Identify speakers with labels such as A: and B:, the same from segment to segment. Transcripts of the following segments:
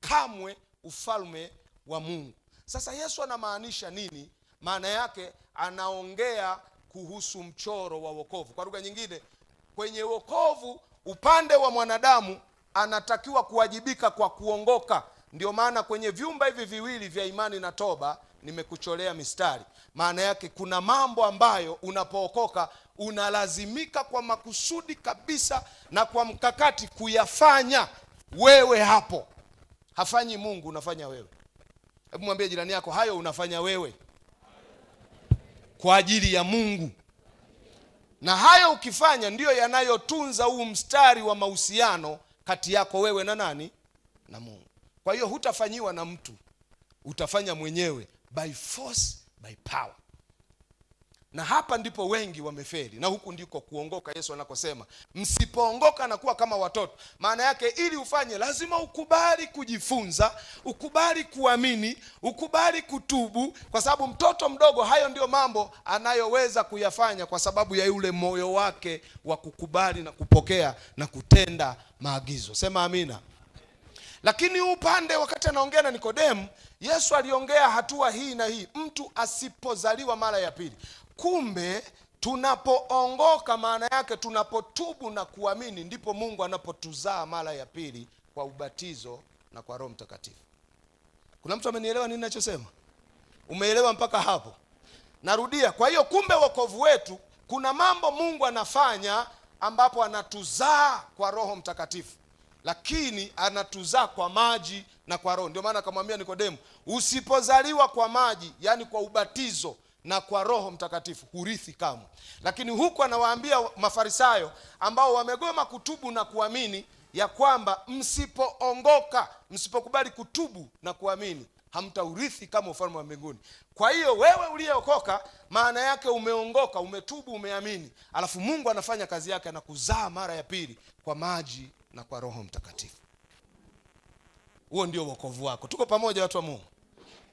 A: kamwe ufalme wa Mungu. Sasa Yesu anamaanisha nini? Maana yake anaongea kuhusu mchoro wa wokovu. Kwa lugha nyingine, kwenye wokovu upande wa mwanadamu anatakiwa kuwajibika kwa kuongoka. Ndio maana kwenye vyumba hivi viwili vya imani na toba nimekucholea mistari. Maana yake kuna mambo ambayo unapookoka unalazimika kwa makusudi kabisa na kwa mkakati kuyafanya wewe. Hapo hafanyi Mungu, unafanya wewe. Hebu mwambie jirani yako, hayo unafanya wewe kwa ajili ya Mungu. Na hayo ukifanya ndiyo yanayotunza huu mstari wa mahusiano kati yako wewe na nani? Na Mungu. Kwa hiyo hutafanyiwa na mtu, utafanya mwenyewe, by force, by power. Na hapa ndipo wengi wamefeli, na huku ndiko kuongoka Yesu anakosema msipoongoka na kuwa kama watoto. Maana yake ili ufanye lazima ukubali kujifunza, ukubali kuamini, ukubali kutubu, kwa sababu mtoto mdogo hayo ndio mambo anayoweza kuyafanya kwa sababu ya yule moyo wake wa kukubali na kupokea na kutenda maagizo. Sema amina. Lakini upande wakati anaongea na Nikodemu, Yesu aliongea hatua hii na hii, mtu asipozaliwa mara ya pili. Kumbe tunapoongoka, maana yake tunapotubu na kuamini, ndipo Mungu anapotuzaa mara ya pili kwa ubatizo na kwa Roho Mtakatifu. Kuna mtu amenielewa nini ninachosema? Umeelewa mpaka hapo? Narudia. Kwa hiyo kumbe wokovu wetu kuna mambo Mungu anafanya ambapo anatuzaa kwa Roho Mtakatifu, lakini anatuzaa kwa maji na kwa Roho. Ndio maana akamwambia Nikodemu, usipozaliwa kwa maji, yani kwa ubatizo na kwa Roho Mtakatifu, hurithi kamwe. Lakini huku anawaambia Mafarisayo ambao wamegoma kutubu na kuamini ya kwamba msipoongoka, msipokubali kutubu na kuamini, hamtaurithi kama ufalme wa mbinguni. Kwa hiyo wewe uliyeokoka, maana yake umeongoka, umetubu, umeamini, alafu Mungu anafanya kazi yake, anakuzaa mara ya pili kwa maji na kwa Roho Mtakatifu. Huo ndio wokovu wako. Tuko pamoja watu wa Mungu?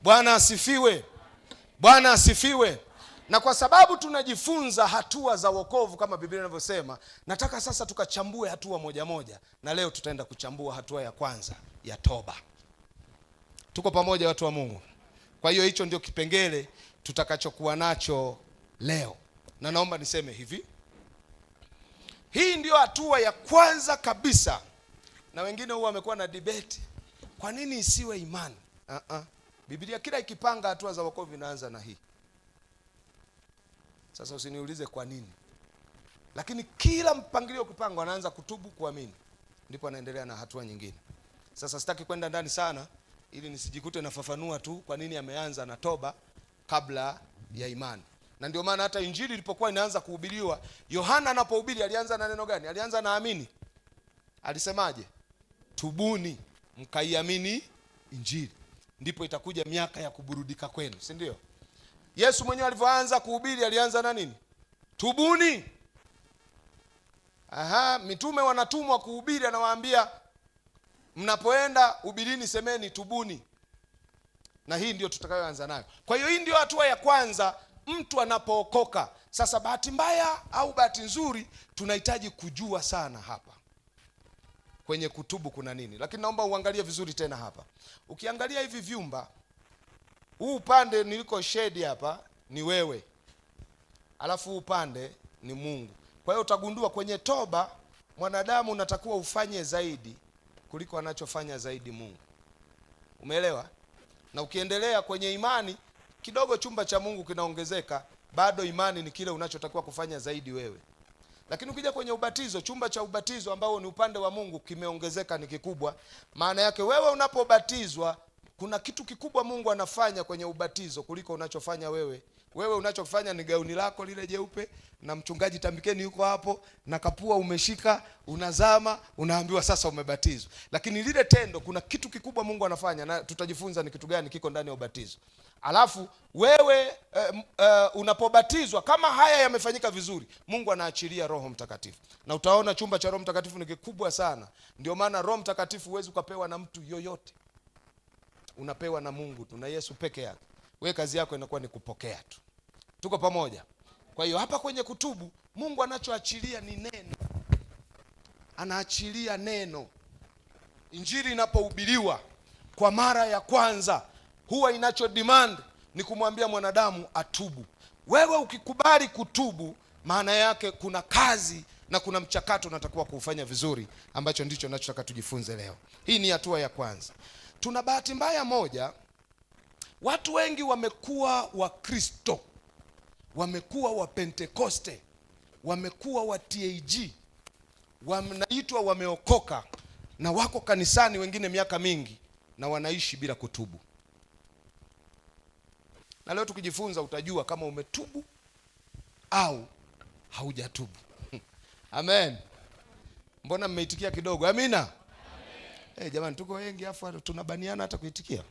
A: Bwana asifiwe. Bwana asifiwe. Na kwa sababu tunajifunza hatua za wokovu kama Biblia inavyosema, nataka sasa tukachambue hatua moja moja, na leo tutaenda kuchambua hatua ya kwanza ya toba. Tuko pamoja watu wa Mungu? Kwa hiyo hicho ndio kipengele tutakachokuwa nacho leo. Na naomba niseme hivi, hii ndio hatua ya kwanza kabisa. Na wengine huwa wamekuwa na debate, kwa nini isiwe imani? Biblia kila ikipanga hatua za wokovu inaanza na hii. Sasa usiniulize kwa nini, lakini kila mpangilio ukipangwa anaanza kutubu, kuamini, ndipo anaendelea na hatua nyingine. Sasa sitaki kwenda ndani sana ili nisijikute nafafanua tu kwa nini ameanza na toba kabla ya imani. Na ndio maana hata injili ilipokuwa inaanza kuhubiriwa, Yohana anapohubiri alianza na neno gani? Alianza na amini. Alisemaje? Tubuni mkaiamini injili, ndipo itakuja miaka ya kuburudika kwenu, si ndio? Yesu mwenyewe alivyoanza kuhubiri alianza na nini? Tubuni. Mitume wanatumwa kuhubiri, anawaambia mnapoenda hubirini semeni tubuni. Na hii ndio tutakayoanza nayo. Kwa hiyo hii ndio hatua ya kwanza mtu anapookoka. Sasa bahati mbaya au bahati nzuri, tunahitaji kujua sana hapa kwenye kutubu kuna nini. Lakini naomba uangalie vizuri tena hapa. Ukiangalia hivi vyumba, huu upande niliko shade hapa ni wewe, alafu upande ni Mungu. Kwa hiyo utagundua kwenye toba mwanadamu unatakiwa ufanye zaidi kuliko anachofanya zaidi Mungu. Umeelewa? Na ukiendelea kwenye imani kidogo, chumba cha Mungu kinaongezeka, bado imani ni kile unachotakiwa kufanya zaidi wewe. Lakini ukija kwenye ubatizo, chumba cha ubatizo ambao ni upande wa Mungu kimeongezeka, ni kikubwa. Maana yake wewe unapobatizwa kuna kitu kikubwa Mungu anafanya kwenye ubatizo kuliko unachofanya wewe. Wewe unachofanya ni gauni lako lile jeupe, na mchungaji tambikeni yuko hapo, na kapua umeshika, unazama, unaambiwa sasa umebatizwa. Lakini lile tendo kuna kitu kikubwa Mungu anafanya, na tutajifunza ni kitu gani kiko ndani ya ubatizo. Alafu wewe unapobatizwa, kama haya yamefanyika vizuri, Mungu anaachilia Roho Mtakatifu. Na utaona chumba cha Roho Mtakatifu ni kikubwa sana. Ndio maana Roho Mtakatifu huwezi ukapewa na mtu yoyote, unapewa na Mungu tu, na Yesu peke yake. Wewe kazi yako inakuwa ni kupokea tu. Tuko pamoja? Kwa hiyo hapa kwenye kutubu, Mungu anachoachilia ni neno. Anaachilia neno. injili inapohubiriwa kwa mara ya kwanza, huwa inacho demand ni kumwambia mwanadamu atubu. Wewe ukikubali kutubu, maana yake kuna kazi na kuna mchakato unatakiwa kuufanya vizuri, ambacho ndicho ninachotaka tujifunze leo. Hii ni hatua ya kwanza. Tuna bahati mbaya moja, watu wengi wamekuwa wa Kristo, wamekuwa wa Pentekoste, wamekuwa wa TAG, wanaitwa wameokoka, na wako kanisani wengine miaka mingi, na wanaishi bila kutubu. Na leo tukijifunza utajua kama umetubu au haujatubu. Amen. Mbona mmeitikia kidogo? Amina. Jamani, tuko wengi afu tunabaniana hata kuitikia.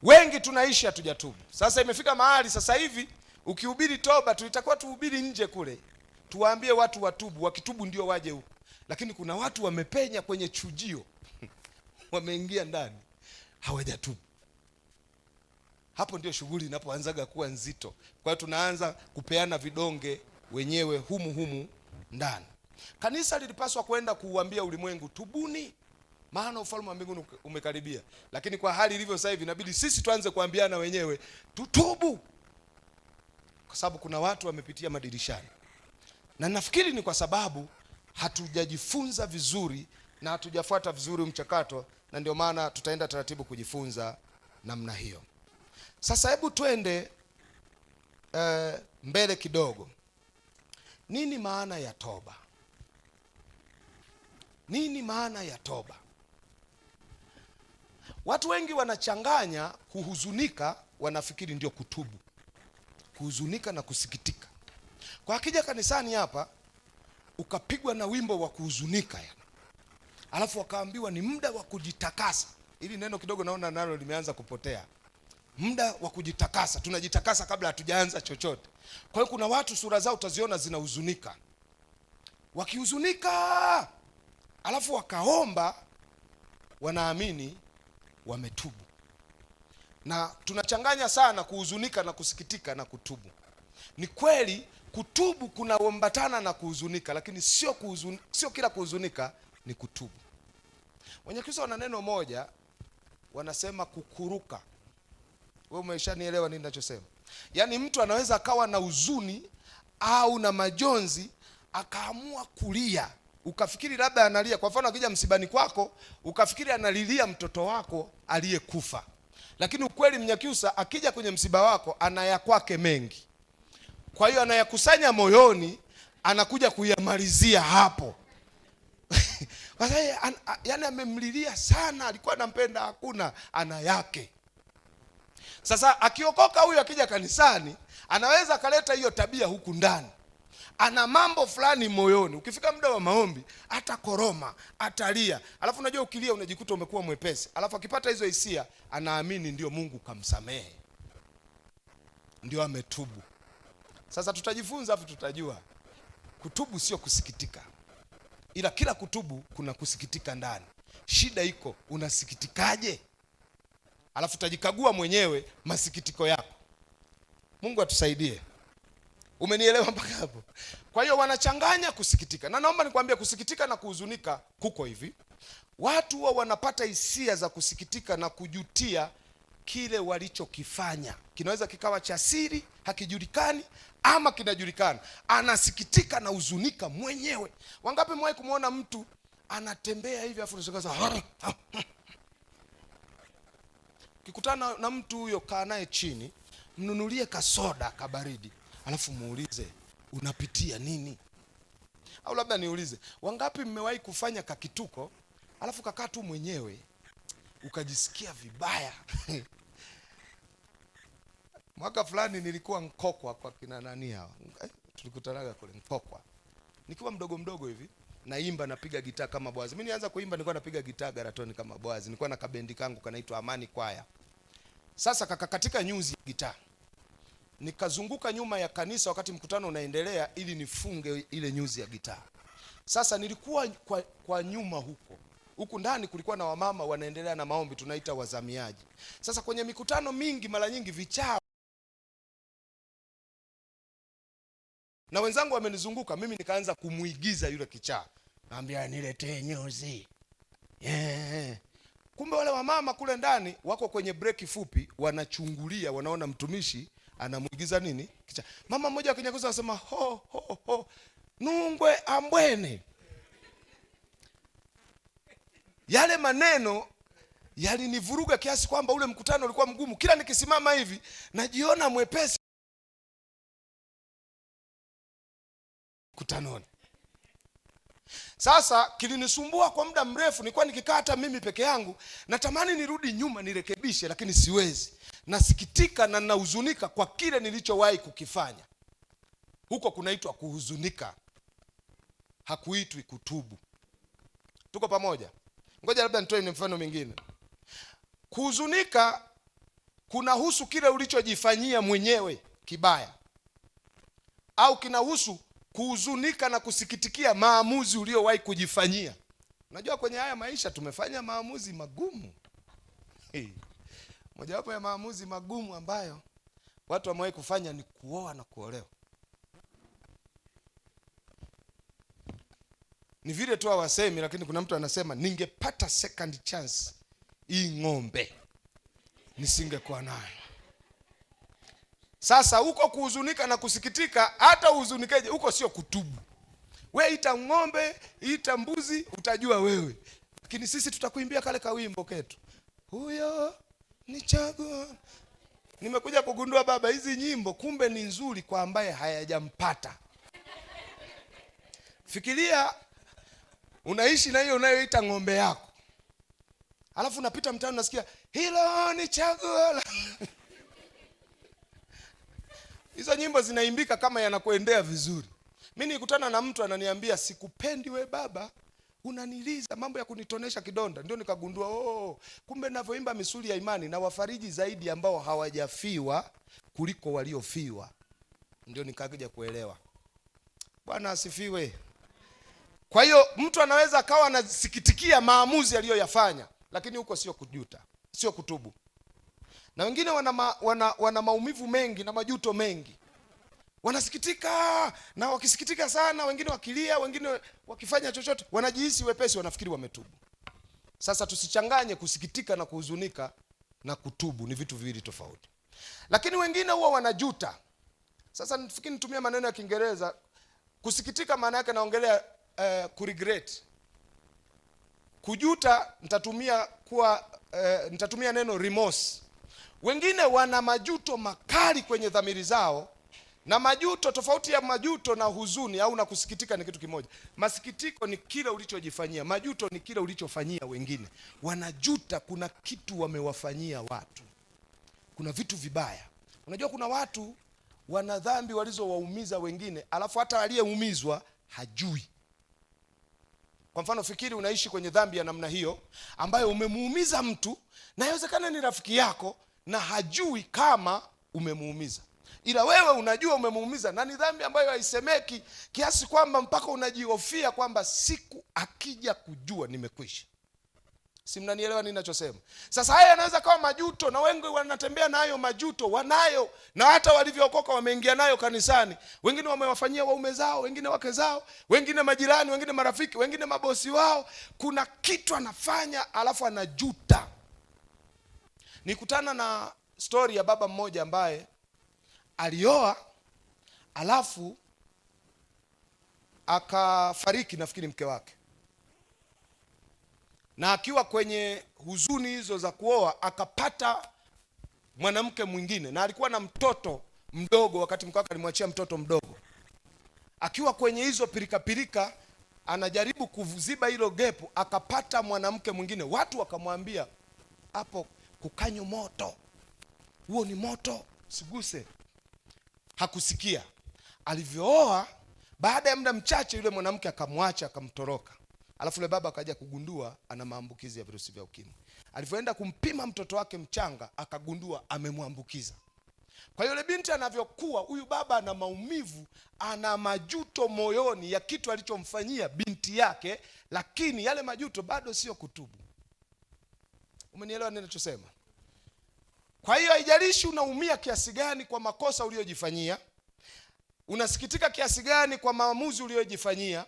A: Wengi tunaishi hatujatubu. Sasa imefika mahali sasa hivi ukihubiri toba, tulitakuwa tuhubiri nje kule, tuwaambie watu watubu, wakitubu ndio waje huku. Lakini kuna watu wamepenya kwenye chujio wameingia ndani, hawajatubu. Hapo ndio shughuli inapoanzaga kuwa nzito. Kwa hiyo tunaanza kupeana vidonge wenyewe humu ndani. Kanisa lilipaswa kwenda kuuambia ulimwengu, tubuni, maana ufalme wa mbinguni umekaribia. Lakini kwa hali ilivyo sasa hivi, inabidi sisi tuanze kuambiana wenyewe tutubu, kwa sababu kuna watu wamepitia madirishani. Na nafikiri ni kwa sababu hatujajifunza vizuri na hatujafuata vizuri mchakato, na ndio maana tutaenda taratibu kujifunza namna hiyo. Sasa hebu twende mbele kidogo. Nini maana ya toba? Nini maana ya toba? Watu wengi wanachanganya kuhuzunika, wanafikiri ndio kutubu. Kuhuzunika na kusikitika. Kwa akija kanisani hapa ukapigwa na wimbo wa kuhuzunika alafu wakaambiwa ni muda wa kujitakasa. Ili neno kidogo naona nalo limeanza kupotea. Muda wa kujitakasa, tunajitakasa kabla hatujaanza chochote. Kwa hiyo kuna watu sura zao utaziona zinahuzunika. Wakihuzunika alafu wakaomba, wanaamini wametubu. Na tunachanganya sana kuhuzunika na kusikitika na kutubu. Ni kweli kutubu kunaambatana na kuhuzunika, lakini sio kila kuhuzunika ni kutubu. Wenyekristo wana neno moja, wanasema kukuruka. Wewe umeshanielewa nini ninachosema? Yaani mtu anaweza akawa na huzuni au na majonzi akaamua kulia, ukafikiri labda analia. Kwa mfano akija msibani kwako ukafikiri analilia mtoto wako aliyekufa, lakini ukweli Mnyakyusa akija kwenye msiba wako anaya kwake mengi. Kwa hiyo anayakusanya moyoni, anakuja kuyamalizia hapo. Kwa sababu yani amemlilia sana, alikuwa anampenda, hakuna ana yake. Sasa akiokoka huyu, akija kanisani anaweza akaleta hiyo tabia huku ndani. Ana mambo fulani moyoni, ukifika muda wa maombi atakoroma, atalia. Alafu unajua ukilia unajikuta umekuwa mwepesi. Alafu akipata hizo hisia anaamini ndio Mungu kamsamehe, ndio ametubu. Sasa tutajifunza afu tutajua kutubu sio kusikitika, ila kila kutubu kuna kusikitika ndani. Shida iko unasikitikaje? Alafu utajikagua mwenyewe masikitiko yako. Mungu atusaidie. Umenielewa mpaka hapo? Kwa hiyo wanachanganya kusikitika. Na naomba nikwambie kusikitika na kuhuzunika kuko hivi. Watu huwa wanapata hisia za kusikitika na kujutia kile walichokifanya. Kinaweza kikawa cha siri, hakijulikani, ama kinajulikana. Anasikitika na huzunika mwenyewe. Wangapi mwahi kumuona mtu anatembea hivi afu anashangaza? Kikutana na mtu huyo, kaa naye chini, mnunulie kasoda kabaridi, alafu muulize unapitia nini? Au labda niulize, wangapi mmewahi kufanya kakituko alafu kakaa tu mwenyewe ukajisikia vibaya? Mwaka fulani nilikuwa Nkokwa kwa kina nani hao, tulikutanaga kule Nkokwa nikiwa mdogo hivi, naimba, napiga gitaa kama Boazi. Mimi nianza kuimba nilikuwa napiga gitaa Garatoni kama Boazi. Nilikuwa na kabendi kangu kanaitwa Amani Kwaya. Sasa katika nyuzi ya gitaa nikazunguka nyuma ya kanisa wakati mkutano unaendelea ili nifunge ile nyuzi ya gitaa. Sasa nilikuwa kwa nyuma huku ndani kulikuwa na wamama wanaendelea na maombi, tunaita wazamiaji. Sasa kwenye mikutano mingi mara nyingi vichaa na wenzangu wamenizunguka, mimi nikaanza kumuigiza yule kichaa. Naambia niletee nyuzi. Kumbe wale wamama kule ndani wako kwenye break fupi, wanachungulia, wanaona mtumishi anamuigiza nini kicha. Mama mmoja wa Kinyakyusa anasema ho ho ho nungwe ambwene. Yale maneno yalinivuruga kiasi kwamba ule mkutano ulikuwa mgumu. Kila nikisimama hivi najiona mwepesi mkutanoni. Sasa kilinisumbua kwa muda mrefu, nilikuwa nikikaa hata mimi peke yangu natamani nirudi nyuma nirekebishe, lakini siwezi. Nasikitika na ninahuzunika kwa kile nilichowahi kukifanya. Huko kunaitwa kuhuzunika, hakuitwi kutubu. Tuko pamoja? Ngoja labda nitoe mfano mwingine. Kuhuzunika kunahusu kile ulichojifanyia mwenyewe kibaya, au kinahusu kuhuzunika na kusikitikia maamuzi uliowahi kujifanyia. Unajua kwenye haya maisha tumefanya maamuzi magumu. Mojawapo ya maamuzi magumu ambayo watu wamewahi kufanya ni kuoa na kuolewa. Ni vile tu hawasemi, lakini kuna mtu anasema ningepata second chance hii ng'ombe nisingekuwa nayo. Sasa huko kuhuzunika na kusikitika, hata uhuzunikeje, huko sio kutubu. We ita ng'ombe, ita mbuzi, utajua wewe. Lakini sisi tutakuimbia kale kawimbo ketu, huyo ni chaguo. Nimekuja kugundua baba, hizi nyimbo kumbe ni nzuri kwa ambaye hayajampata. Fikiria unaishi na hiyo unayoita ng'ombe yako, alafu unapita mtaani unasikia hilo ni chaguo. Hizo nyimbo zinaimbika kama yanakuendea vizuri. Mimi nikutana na mtu ananiambia sikupendi we baba, unaniliza mambo ya kunitonesha kidonda. Ndio nikagundua kumbe ninavyoimba misuli ya imani na wafariji zaidi ambao hawajafiwa kuliko waliofiwa. Ndio nikaja kuelewa. Bwana asifiwe. Kwa hiyo mtu anaweza akawa anasikitikia maamuzi aliyoyafanya, lakini huko sio kujuta, sio kutubu. Na wengine wana maumivu mengi na majuto mengi. Wanasikitika, na wakisikitika sana, wengine wakilia, wengine wakifanya chochote, wanajihisi wepesi, wanafikiri wametubu. Sasa tusichanganye kusikitika na kuhuzunika na kutubu, ni vitu viwili tofauti. Lakini wengine huwa wanajuta. Sasa nifikiri nitumie maneno ya Kiingereza. Kusikitika maana yake naongelea kuregret. Kujuta nitatumia neno remorse. Wengine wana majuto makali kwenye dhamiri zao, na majuto, tofauti ya majuto na huzuni au na kusikitika ni kitu kimoja. Masikitiko ni kile ulichojifanyia, majuto ni kile ulichofanyia wengine. Wanajuta kuna kitu wamewafanyia watu, kuna vitu vibaya. Unajua kuna watu wana dhambi walizowaumiza wengine, alafu hata aliyeumizwa hajui. Kwa mfano, fikiri unaishi kwenye dhambi ya namna hiyo ambayo umemuumiza mtu, na inawezekana ni rafiki yako na hajui kama umemuumiza, ila wewe unajua umemuumiza, na ni dhambi ambayo haisemeki kiasi kwamba mpaka unajihofia kwamba siku akija kujua nimekwisha. Si mnanielewa nini ninachosema? Sasa haya yanaweza kawa majuto, na wengi wanatembea nayo majuto, wanayo, na hata walivyookoka wameingia nayo kanisani. Wengine wamewafanyia waume zao, wengine wake zao, wengine majirani, wengine marafiki, wengine mabosi wao. Kuna kitu anafanya alafu anajuta. Nikutana na story ya baba mmoja ambaye alioa alafu akafariki, nafikiri mke wake. Na akiwa kwenye huzuni hizo za kuoa akapata mwanamke mwingine, na alikuwa na mtoto mdogo wakati mke wake alimwachia mtoto mdogo. Akiwa kwenye hizo pirika anajaribu kuziba hilo gepu, akapata mwanamke mwingine. Watu wakamwambia hapo kukanyo moto, huo ni moto, siguse. Hakusikia. Alivyooa, baada ya muda mchache yule mwanamke akamwacha, akamtoroka. Alafu yule baba akaja kugundua ana maambukizi ya virusi vya ukimwi. Alivyoenda kumpima mtoto wake mchanga, akagundua amemwambukiza. Kwa hiyo yule binti anavyokuwa, huyu baba ana maumivu, ana majuto moyoni ya kitu alichomfanyia binti yake, lakini yale majuto bado sio kutubu. Umenielewa nini ninachosema? Kwa hiyo haijalishi unaumia kiasi gani kwa makosa uliyojifanyia, unasikitika kiasi gani kwa maamuzi uliyojifanyia,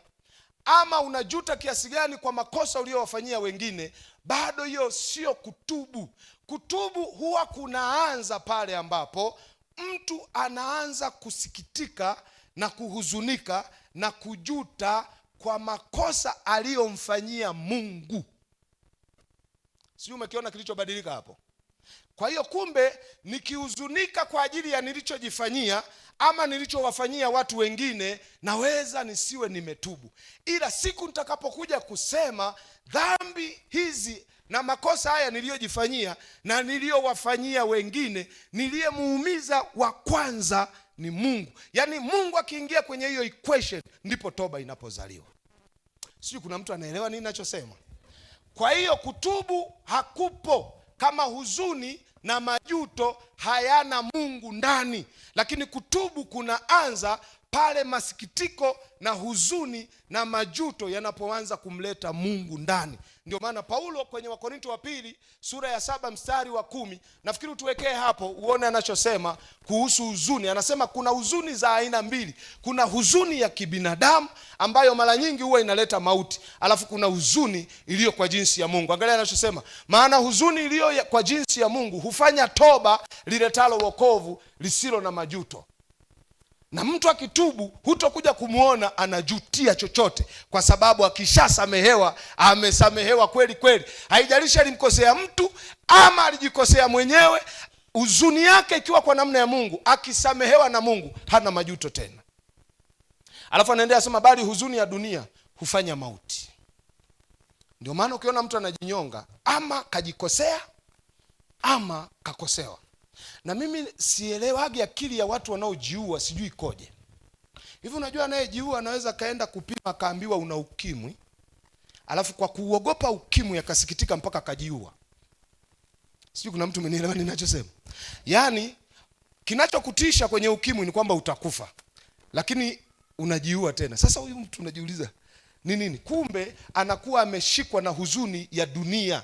A: ama unajuta kiasi gani kwa makosa uliyowafanyia wengine, bado hiyo sio kutubu. Kutubu huwa kunaanza pale ambapo mtu anaanza kusikitika na kuhuzunika na kujuta kwa makosa aliyomfanyia Mungu. Sijui umekiona kilichobadilika hapo? Kwa hiyo kumbe nikihuzunika kwa ajili ya nilichojifanyia ama nilichowafanyia watu wengine, naweza nisiwe nimetubu. Ila siku nitakapokuja kusema dhambi hizi na makosa haya niliyojifanyia na niliyowafanyia wengine, niliyemuumiza wa kwanza ni Mungu. Yaani Mungu akiingia kwenye hiyo equation, ndipo toba inapozaliwa. Sijui kuna mtu anaelewa nini ninachosema? Kwa hiyo kutubu hakupo kama huzuni na majuto hayana Mungu ndani. Lakini kutubu kunaanza pale masikitiko na huzuni na majuto yanapoanza kumleta Mungu ndani. Ndio maana Paulo kwenye Wakorinto wa pili sura ya 7 mstari wa 10, nafikiri tuwekee hapo uone anachosema kuhusu huzuni. Anasema kuna huzuni za aina mbili. Kuna huzuni ya kibinadamu ambayo mara nyingi huwa inaleta mauti, alafu kuna huzuni iliyo kwa jinsi ya Mungu. Angalia anachosema, maana huzuni iliyo kwa jinsi ya Mungu hufanya toba liletalo wokovu lisilo na majuto. Na mtu akitubu hutokuja kumuona anajutia chochote, kwa sababu akishasamehewa, amesamehewa kweli kweli. Haijalishi alimkosea mtu ama alijikosea mwenyewe, huzuni yake ikiwa kwa namna ya Mungu, akisamehewa na Mungu hana majuto tena. Alafu anaendelea sema, bali huzuni ya dunia hufanya mauti. Ndio maana ukiona mtu anajinyonga, ama kajikosea ama kakosewa. Na mimi sielewagi akili ya watu wanaojiua, sijui ikoje. Hivi unajua anayejiua anaweza kaenda kupima akaambiwa una ukimwi, alafu kwa kuogopa ukimwi akasikitika mpaka kajiua. Sijui kuna mtu menielewa ninachosema? Yaani kinachokutisha kwenye ukimwi ni kwamba utakufa, lakini unajiua tena. Sasa huyu mtu unajiuliza ni nini? Kumbe anakuwa ameshikwa na huzuni ya dunia.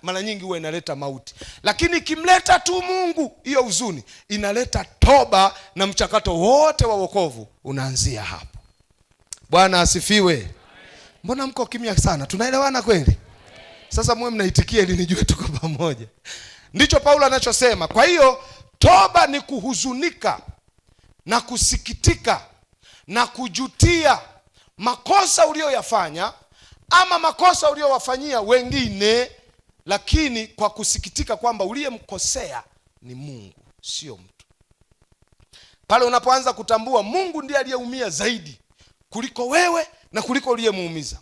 A: Mara nyingi huwa inaleta mauti, lakini ikimleta tu Mungu, hiyo huzuni inaleta toba, na mchakato wote wa wokovu unaanzia hapo. Bwana asifiwe. Mbona mko kimya sana? Tunaelewana kweli? Sasa mwe mnaitikia ili nijue tuko pamoja. Ndicho Paulo anachosema. Kwa hiyo toba ni kuhuzunika na kusikitika na kujutia makosa uliyoyafanya ama makosa uliyowafanyia wengine, lakini kwa kusikitika kwamba uliyemkosea ni Mungu, sio mtu. Pale unapoanza kutambua Mungu ndiye aliyeumia zaidi kuliko wewe na kuliko uliyemuumiza.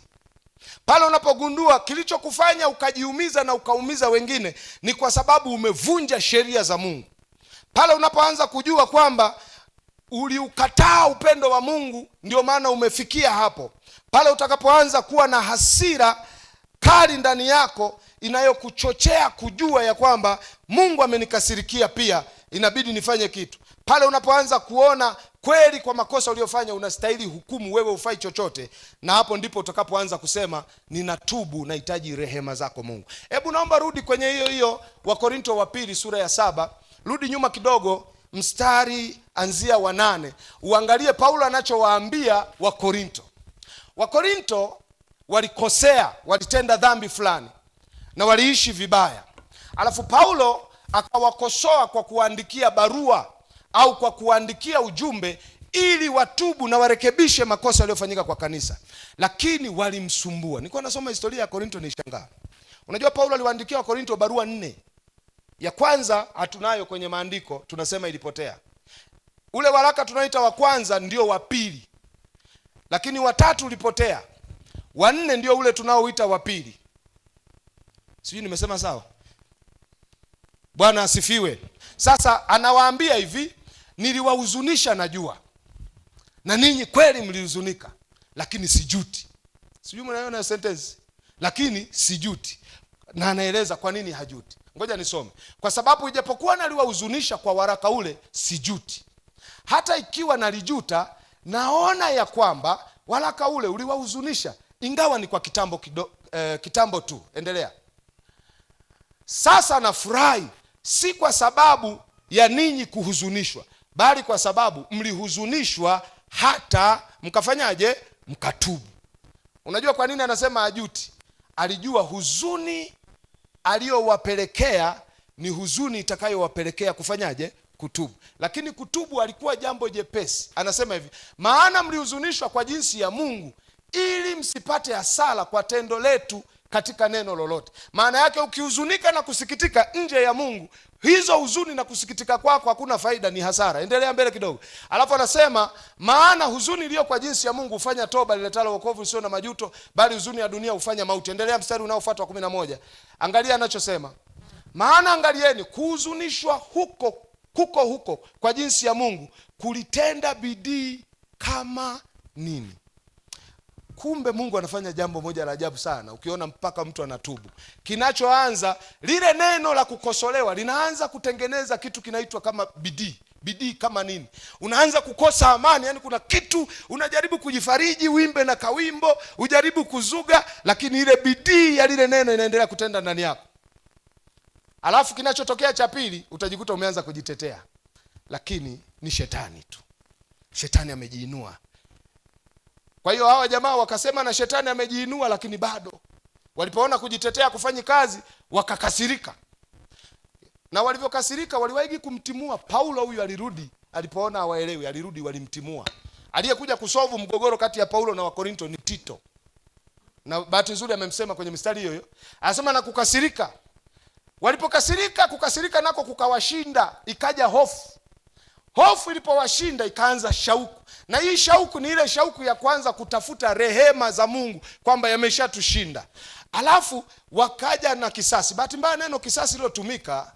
A: Pale unapogundua kilichokufanya ukajiumiza na ukaumiza wengine ni kwa sababu umevunja sheria za Mungu. Pale unapoanza kujua kwamba uliukataa upendo wa Mungu, ndio maana umefikia hapo. Pale utakapoanza kuwa na hasira kali ndani yako inayokuchochea kujua ya kwamba Mungu amenikasirikia pia, inabidi nifanye kitu. Pale unapoanza kuona kweli kwa makosa uliyofanya unastahili hukumu, wewe hufai chochote, na hapo ndipo utakapoanza kusema ninatubu, nahitaji rehema zako Mungu. Hebu naomba rudi kwenye hiyo Wakorinto wa pili sura ya 7. Rudi nyuma kidogo, mstari anzia wa 8. Uangalie Paulo anachowaambia Wakorinto. Wakorinto walikosea, walitenda dhambi fulani na waliishi vibaya. Alafu Paulo akawakosoa kwa kuandikia barua au kwa kuandikia ujumbe ili watubu na warekebishe makosa yaliyofanyika kwa kanisa, lakini walimsumbua. Nilikuwa nasoma historia ya Korinto nishangaa. Unajua Paulo aliwaandikia Wakorinto barua 4. Ya kwanza hatunayo kwenye maandiko, tunasema ilipotea. Ule waraka tunaoita wa kwanza ndio wa pili, lakini wa 3 ulipotea. Wa 4 ndio ule tunaoita wa pili. Sijui nimesema sawa? Bwana asifiwe. Sasa anawaambia hivi, niliwahuzunisha najua, na ninyi kweli mlihuzunika, lakini sijuti. Sijui mnaona sentence, lakini sijuti. Na anaeleza kwa nini hajuti. Ngoja nisome. Kwa sababu ijapokuwa naliwahuzunisha kwa waraka ule, sijuti. Hata ikiwa nalijuta, naona ya kwamba waraka ule uliwahuzunisha, ingawa ni kwa kitambo tu. Endelea. Sasa nafurahi, si kwa sababu ya ninyi kuhuzunishwa, bali kwa sababu mlihuzunishwa hata mkafanyaje? Mkatubu. Unajua kwa nini anasema ajuti? Alijua huzuni aliyowapelekea ni huzuni itakayowapelekea kufanyaje? Kutubu. Lakini kutubu alikuwa jambo jepesi. Anasema hivi, maana mlihuzunishwa kwa jinsi ya Mungu ili msipate hasara kwa tendo letu katika neno lolote. Maana yake ukihuzunika na kusikitika nje ya Mungu, hizo huzuni na kusikitika kwako hakuna faida, ni hasara. Endelea mbele kidogo. Alafu anasema maana huzuni iliyo kwa jinsi ya Mungu hufanya toba liletalo wokovu usio na majuto, bali huzuni ya dunia hufanya mauti. Endelea mstari unaofuata wa 11. Angalia anachosema. Maana angalieni, kuhuzunishwa huko kwa jinsi ya Mungu kulitenda bidii kama nini? Kumbe Mungu anafanya jambo moja la ajabu sana. Ukiona mpaka mtu anatubu, kinachoanza lile neno la kukosolewa linaanza kutengeneza kitu kinaitwa kama bidii. Bidii kama nini? Unaanza kukosa amani, yani kuna kitu unajaribu kujifariji, wimbe na kawimbo, ujaribu kuzuga, lakini ile bidii ya lile neno inaendelea kutenda ndani yako. Alafu kinachotokea cha pili, utajikuta umeanza kujitetea, lakini ni shetani tu. Shetani amejiinua. Kwa hiyo hawa jamaa wakasema na shetani amejiinua, lakini bado walipoona kujitetea kufanyi kazi wakakasirika. Na walivyokasirika waliwahi kumtimua Paulo. Huyu alirudi, alipoona hawaelewi alirudi, walimtimua. Aliyekuja kusolve mgogoro kati ya Paulo na Wakorinto ni Tito. Na bahati nzuri amemsema kwenye mstari hiyo. Anasema na kukasirika. Walipokasirika, kukasirika nako kukawashinda, ikaja hofu. Hofu ilipowashinda ikaanza shauku. Na hii shauku ni ile shauku ya kwanza kutafuta rehema za Mungu kwamba yameshatushinda. Alafu wakaja na kisasi. Bahati mbaya neno kisasi lilotumika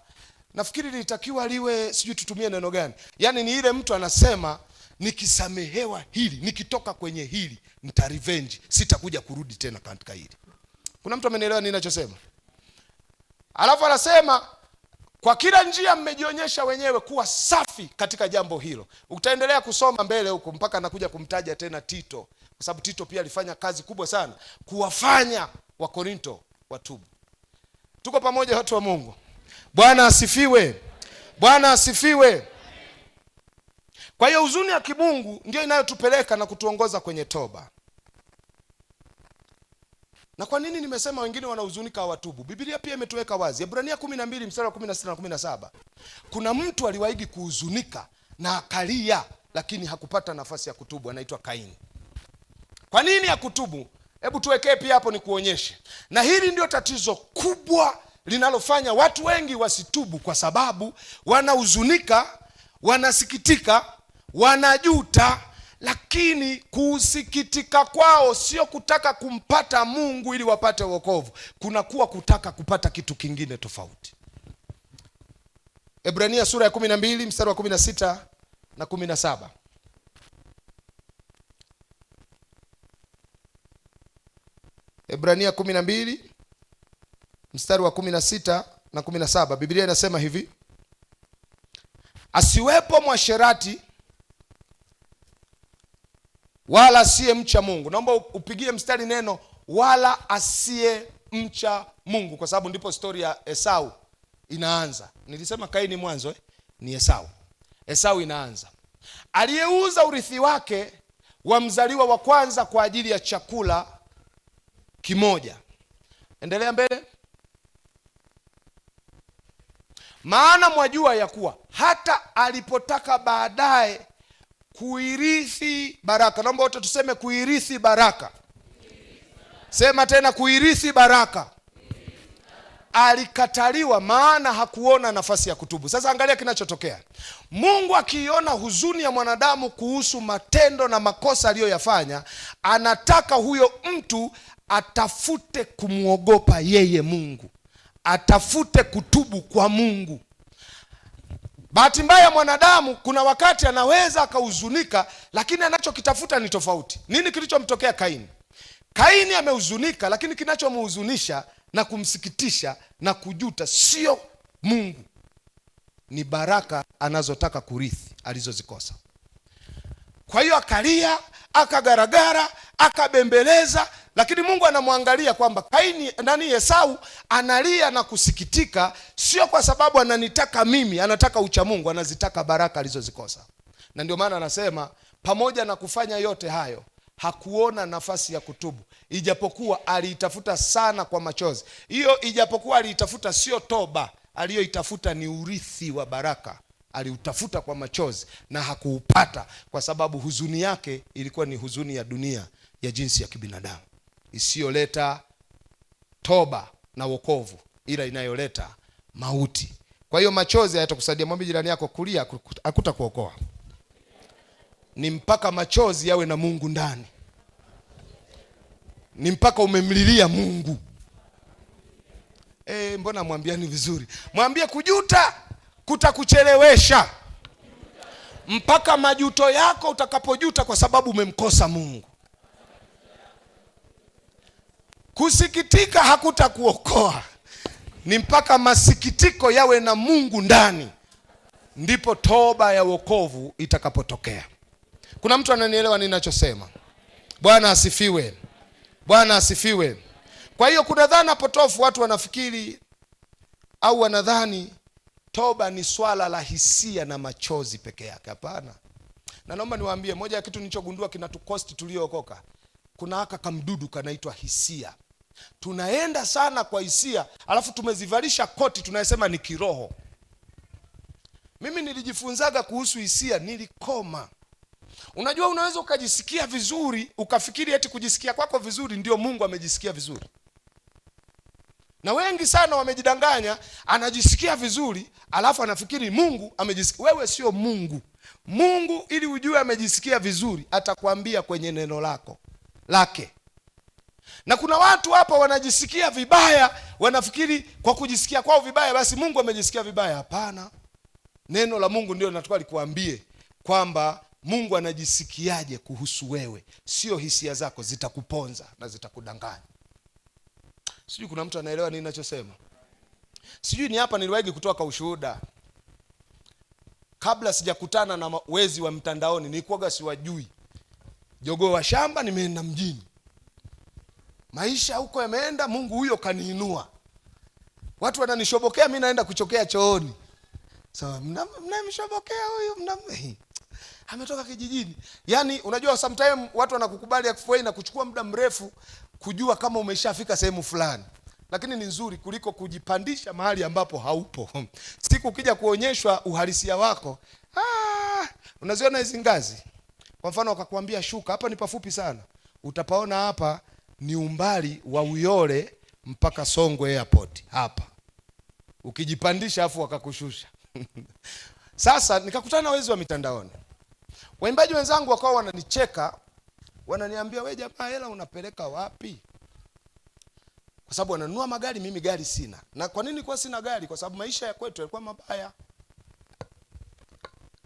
A: nafikiri lilitakiwa liwe, sijui tutumie neno gani. Yaani ni ile mtu anasema nikisamehewa hili, nikitoka kwenye hili nita revenge, sitakuja kurudi tena katika hili. Kuna mtu amenielewa nini ninachosema? Alafu anasema kwa kila njia mmejionyesha wenyewe kuwa safi katika jambo hilo. Utaendelea kusoma mbele huko mpaka anakuja kumtaja tena Tito, kwa sababu Tito pia alifanya kazi kubwa sana kuwafanya Wakorinto watubu. Tuko pamoja watu wa Mungu? Bwana asifiwe. Bwana asifiwe. Kwa hiyo huzuni ya kimungu ndio inayotupeleka na kutuongoza kwenye toba. Na kwa nini nimesema wengine wanahuzunika hawatubu? Biblia pia imetuweka wazi. Ebrania 12 mstari wa 16 na 17. Kuna mtu aliwahi kuhuzunika na akalia, lakini hakupata nafasi ya kutubu, anaitwa Kaini. Kwa nini hakutubu? Hebu tuwekee pia hapo nikuonyeshe. Na hili ndio tatizo kubwa linalofanya watu wengi wasitubu, kwa sababu wanahuzunika, wanasikitika, wanajuta, lakini kusikitika kwao sio kutaka kumpata Mungu ili wapate wokovu. Kunakuwa kutaka kupata kitu kingine tofauti. Ebrania sura ya 12 mstari wa 16 na 17. Ebrania 12 mstari wa 16 na 17. Biblia inasema hivi: asiwepo mwasherati wala asiye mcha Mungu. Naomba upigie mstari neno wala asiye mcha Mungu, kwa sababu ndipo story ya Esau inaanza. Nilisema Kaini mwanzo, ni Esau. Esau inaanza. Aliyeuza urithi wake wa mzaliwa wa kwanza kwa ajili ya chakula kimoja. Endelea mbele. Maana mwajua ya kuwa hata alipotaka baadaye kuirithi baraka. Naomba wote tuseme kuirithi baraka. Sema tena kuirithi baraka. Alikataliwa, maana hakuona nafasi ya kutubu. Sasa angalia kinachotokea. Mungu akiona huzuni ya mwanadamu kuhusu matendo na makosa aliyoyafanya, anataka huyo mtu atafute kumuogopa yeye Mungu, atafute kutubu kwa Mungu. Bahati mbaya mwanadamu kuna wakati anaweza akahuzunika, lakini anachokitafuta ni tofauti. Nini kilichomtokea Kaini? Kaini amehuzunika, lakini kinachomhuzunisha na kumsikitisha na kujuta sio Mungu, ni baraka anazotaka kurithi alizozikosa. Kwa hiyo akalia, akagaragara, akabembeleza, lakini Mungu anamwangalia kwamba Kaini, Esau analia na kusikitika sio kwa sababu ananitaka mimi, anataka ucha Mungu, anazitaka baraka alizozikosa. Na ndio maana anasema pamoja na kufanya yote hayo hakuona nafasi ya kutubu, ijapokuwa aliitafuta sana kwa machozi. Hiyo ijapokuwa aliitafuta sio toba, aliyoitafuta ni urithi wa baraka. Aliutafuta kwa machozi na hakuupata, kwa sababu huzuni yake ilikuwa ni huzuni ya dunia, ya jinsi ya kibinadamu, isiyoleta toba na wokovu, ila inayoleta mauti. Kwa hiyo machozi hayatakusaidia. Mwambie jirani yako, kulia hakutakuokoa. Ni mpaka machozi yawe na Mungu ndani, ni mpaka umemlilia Mungu. Mbona mwambiani vizuri? Mwambie kujuta kutakuchelewesha mpaka majuto yako utakapojuta kwa sababu umemkosa Mungu. Kusikitika hakutakuokoa, ni mpaka masikitiko yawe na Mungu ndani, ndipo toba ya wokovu itakapotokea. Kuna mtu ananielewa ninachosema? Bwana asifiwe. Bwana asifiwe. Kwa hiyo kuna dhana potofu, watu wanafikiri au wanadhani toba ni swala la hisia na machozi peke yake. Hapana. Na naomba niwaambie, moja ya kitu nilichogundua kinatukosti tuliookoka, kuna haka kamdudu kanaitwa hisia. Tunaenda sana kwa hisia, alafu tumezivalisha koti tunasema ni kiroho. Mimi nilijifunzaga kuhusu hisia, nilikoma. Unajua, unaweza ukajisikia vizuri ukafikiri eti kujisikia kwako vizuri ndio Mungu amejisikia vizuri. Na wengi sana wamejidanganya, anajisikia vizuri alafu anafikiri Mungu amejisikia. Wewe sio Mungu. Mungu ili ujue amejisikia vizuri atakwambia kwenye neno lake. Na kuna watu hapa wanajisikia vibaya, wanafikiri kwa kujisikia kwao vibaya basi Mungu amejisikia vibaya. Hapana. Neno la Mungu ndio linataka likuambie kwamba Mungu anajisikiaje kuhusu wewe, sio hisia zako zitakuponza na zitakudanganya. Sijui kuna mtu anaelewa nini ninachosema? Sijui ni hapa niliwahi kutoa ushuhuda. Kabla sijakutana na wezi wa mtandaoni nilikuwa siwajui. Jogoo wa shamba, nimeenda mjini. Maisha huko yameenda, Mungu huyo kaniinua. Watu wananishobokea, mimi naenda kuchokea chooni. So mnamshobokea huyu, ametoka kijijini. Yaani unajua sometimes watu wanakukubali afuai na kuchukua muda mrefu kujua kama umeshafika sehemu fulani. Lakini ni nzuri kuliko kujipandisha mahali ambapo haupo. Siku ukija kuonyeshwa uhalisia wako, unaziona hizo ngazi. Kwa mfano wakakwambia shuka, hapa ni pafupi sana. Utapaona hapa ni umbali wa Uyole mpaka Songwe Airport hapa. Ukijipandisha afu wakakushusha. Sasa nikakutana na wezi wa mitandaoni. Waimbaji wenzangu wakawa wananicheka, wananiambia, "Wewe jamaa, hela unapeleka wapi?" Kwa sababu wananunua magari, mimi gari sina. Na kwa nini kwa sina gari? Kwa sababu maisha ya kwetu yalikuwa mabaya.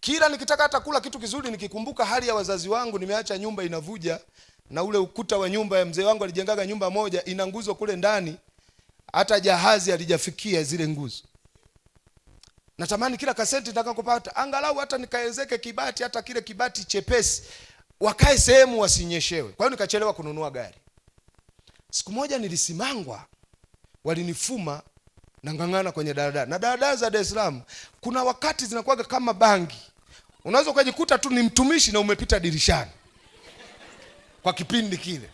A: Kila nikitaka hata kula kitu kizuri nikikumbuka hali ya wazazi wangu, nimeacha nyumba inavuja na ule ukuta wa nyumba ya mzee wangu alijengaga nyumba moja ina nguzo kule ndani, hata jahazi alijafikia zile nguzo. Natamani kila kaseti nitakapopata angalau hata nikaezeke kibati, hata kile kibati chepesi, wakae sehemu wasinyeshewe. Kwa hiyo nikachelewa kununua gari. Siku moja nilisimangwa, walinifuma na ngangana kwenye daladala. Na daladala za Dar es Salaam kuna wakati zinakuwa kama bangi. Unaweza ukajikuta tu ni mtumishi na umepita dirishani kwa kipindi kile.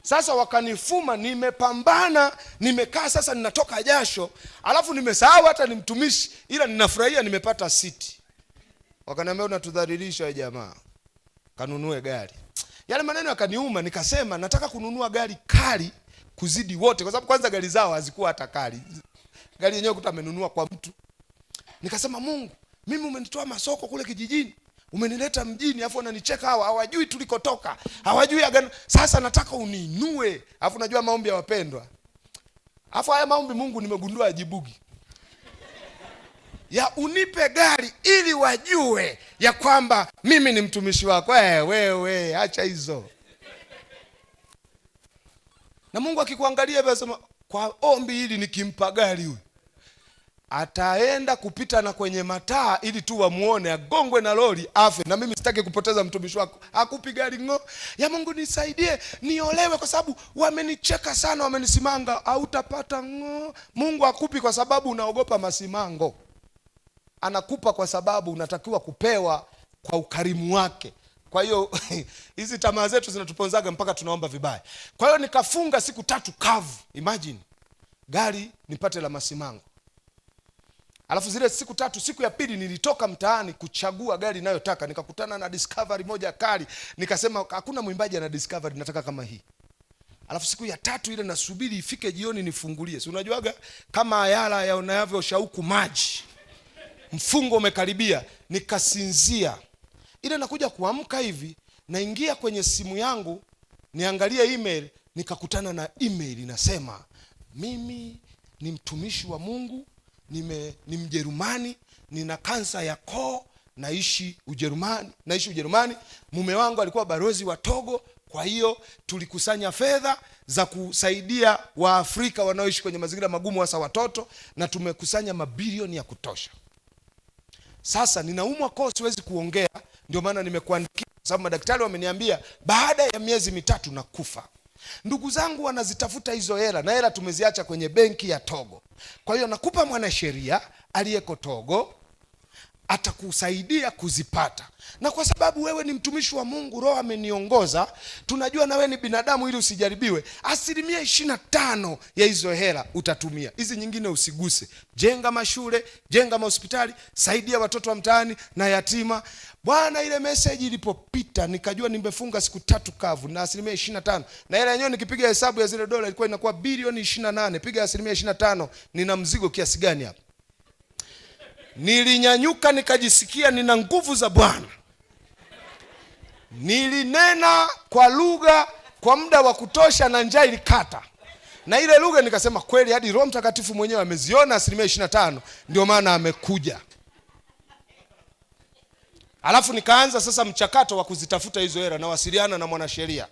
A: Sasa wakanifuma, nimepambana, nimekaa sasa ninatoka jasho, alafu nimesahau hata ni mtumishi, ila ninafurahia nimepata siti. Wakaniambia, "Unatudhalilisha jamaa, kanunue gari." Yale maneno yakaniuma, nikasema nataka kununua gari kali kuzidi wote, kwa sababu kwanza gari zao hazikuwa hata kali. Gari yenyewe kuta amenunua kwa mtu. Nikasema, "Mungu, mimi umenitoa masoko kule kijijini, umenileta mjini, afu unanicheka hawa, hawajui tulikotoka, hawajui agano. Sasa nataka uniinue." Afu najua maombi ya wapendwa. Afu haya maombi Mungu nimegundua ajibugi. Ya unipe gari ili wajue ya kwamba mimi ni mtumishi wako. Wewe acha hizo. Na Mungu akikuangalia hivi anasema, kwa ombi hili nikimpa gari huyu ataenda kupita na kwenye mataa ili tu wamuone, agongwe na lori afe, na mimi sitaki kupoteza mtumishi wako. Akupi gari ngo. Ya Mungu nisaidie niolewe kwa sababu wamenicheka sana, wamenisimanga. Hautapata ngo. Mungu akupi kwa sababu unaogopa masimango. Anakupa kwa sababu unatakiwa kupewa kwa ukarimu wake, Kwa hiyo hizi tamaa zetu zinatuponzaga mpaka tunaomba vibaya. Kwa hiyo nikafunga siku 3 kavu. Imagine gari nipate la masimango. Alafu zile siku 3, siku ya pili nilitoka mtaani kuchagua gari ninayotaka, nikakutana na Discovery moja kali. Nikasema hakuna mwimbaji ana Discovery, nataka kama hii. Alafu siku ya 3 ile nasubiri ifike jioni nifungulie. Si unajuaga kama ayala yaonavyo shauku maji, mfungo umekaribia. Nikasinzia. Ile nakuja kuamka hivi, naingia kwenye simu yangu niangalie email, nikakutana na email inasema, mimi ni mtumishi wa Mungu, ni Mjerumani, nina kansa ya koo, naishi Ujerumani. Mume wangu alikuwa balozi wa Togo, kwa hiyo tulikusanya fedha za kusaidia Waafrika wanaoishi kwenye mazingira magumu, hasa watoto, na tumekusanya mabilioni ya kutosha. Sasa ninaumwa koo, siwezi kuongea, ndio maana nimekuandikia, sababu madaktari wameniambia baada ya miezi 3 nakufa. Ndugu zangu wanazitafuta hizo hela, na hela tumeziacha kwenye benki ya Togo. Kwa hiyo nakupa mwanasheria aliyeko Togo, atakusaidia kuzipata. Na kwa sababu wewe ni mtumishi wa Mungu, Roho ameniongoza, tunajua na wewe ni binadamu, ili usijaribiwe, 25% ya hizo hela utatumia. Hizi nyingine usiguse. Jenga mashule, jenga mahospitali, saidia watoto wa mtaani na yatima. Bwana, ile message ilipopita nikajua nimefunga siku 3 kavu na 25%. Na hela yenyewe nikipiga hesabu ya zile dola ilikuwa inakuwa bilioni 28. Piga 25%, nina mzigo kiasi gani hapa? Nilinyanyuka nikajisikia nina nguvu za Bwana. Nilinena kwa lugha kwa muda wa kutosha na njaa ilikata. Na ile lugha nikasema kweli hadi Roho Mtakatifu mwenyewe ameziona 25%, ndio maana amekuja. Alafu nikaanza sasa mchakato wa kuzitafuta hizo hela, na wasiliana na mwanasheria.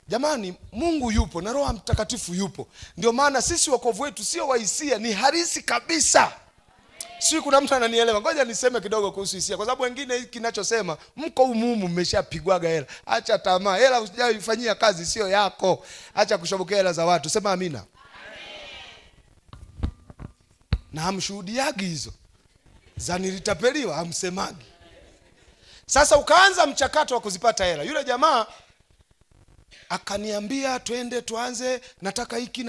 A: Jamani, Mungu yupo na Roho Mtakatifu yupo. Ndio maana sisi wokovu wetu sio wahisia, ni halisi kabisa. Si kuna mtu ananielewa? Ngoja niseme kidogo kuhusu hisia, kwa sababu wengine hiki ninachosema mko umumu mmeshapigwaga hela. Acha tamaa. Hela usijaifanyia kazi sio yako. Acha kushobokea hela za watu. Sema amina. Amen. Na hamshuhudiagi hizo za nilitapeliwa, hamsemagi. Sasa ukaanza mchakato wa kuzipata hela. Yule jamaa akaniambia twende tuanze, nataka hiki.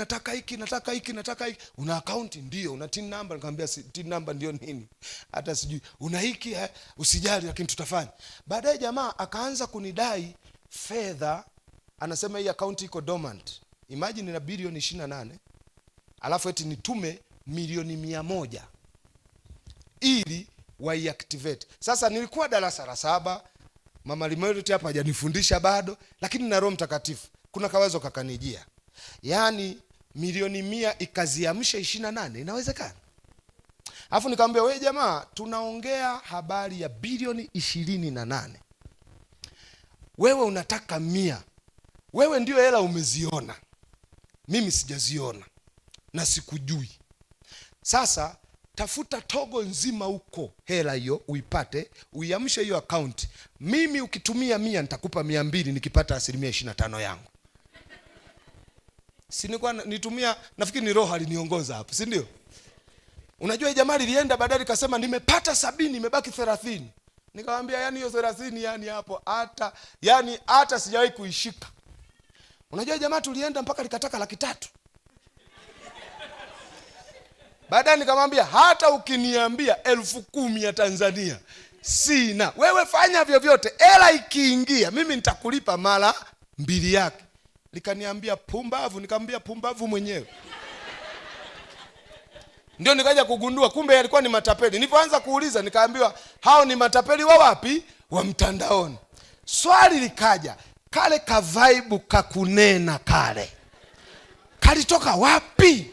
A: Una account? Ndio. Una TIN number? Nikamwambia TIN number ndio nini? Hata sijui. Una hiki? Usijali, lakini tutafanya. Baadaye jamaa akaanza kunidai fedha, anasema hii account iko dormant. Imagine na bilioni 28. Alafu eti nitume milioni 100 ili waiactivate. Sasa nilikuwa darasa la 7. Mama Limeriti hapa hajanifundisha bado, lakini na Roho Mtakatifu kuna kawazo kakanijia. Yaani milioni 100 ikaziamsha 28, inawezekana? Alafu nikamwambia, wewe jamaa, tunaongea habari ya bilioni 28. Wewe unataka 100. Wewe ndio hela umeziona, mimi sijaziona na sikujui. Sasa tafuta Togo nzima huko hela hiyo uipate, uiamshe hiyo account. Mimi ukitumia 100 nitakupa 200 nikipata 25% yangu. Si nilikuwa nitumia, nafikiri ni Roho aliniongoza hapo, si ndio? Unajua jamaa lilienda baadaye kasema nimepata 70 imebaki 30. Nikamwambia yani hiyo 30 yani hapo hata sijawahi kuishika. Unajua jamaa tulienda mpaka likataka 300,000. Baadaye nikamwambia hata ukiniambia 10,000 ya Tanzania sina. Wewe fanya vyovyote, hela ikiingia mimi nitakulipa mara 2 yake. Likaniambia pumbavu. Nikamwambia pumbavu mwenyewe. Ndio nikaja kugundua kumbe yalikuwa ni matapeli. Nilipoanza kuuliza nikaambiwa hao ni matapeli wa wapi? Wa mtandaoni. Swali likaja, kale ka vibe kakunena kale kalitoka wapi?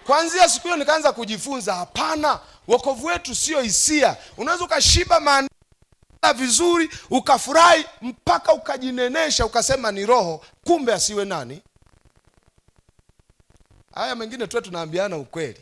A: Kuanzia siku hiyo nikaanza kujifunza, hapana, wokovu wetu sio hisia. Unaweza ukashiba maana vizuri, ukafurahi mpaka ukajinenesha ukasema ni Roho, kumbe asiwe nani? Haya mengine tu tunaambiana ukweli.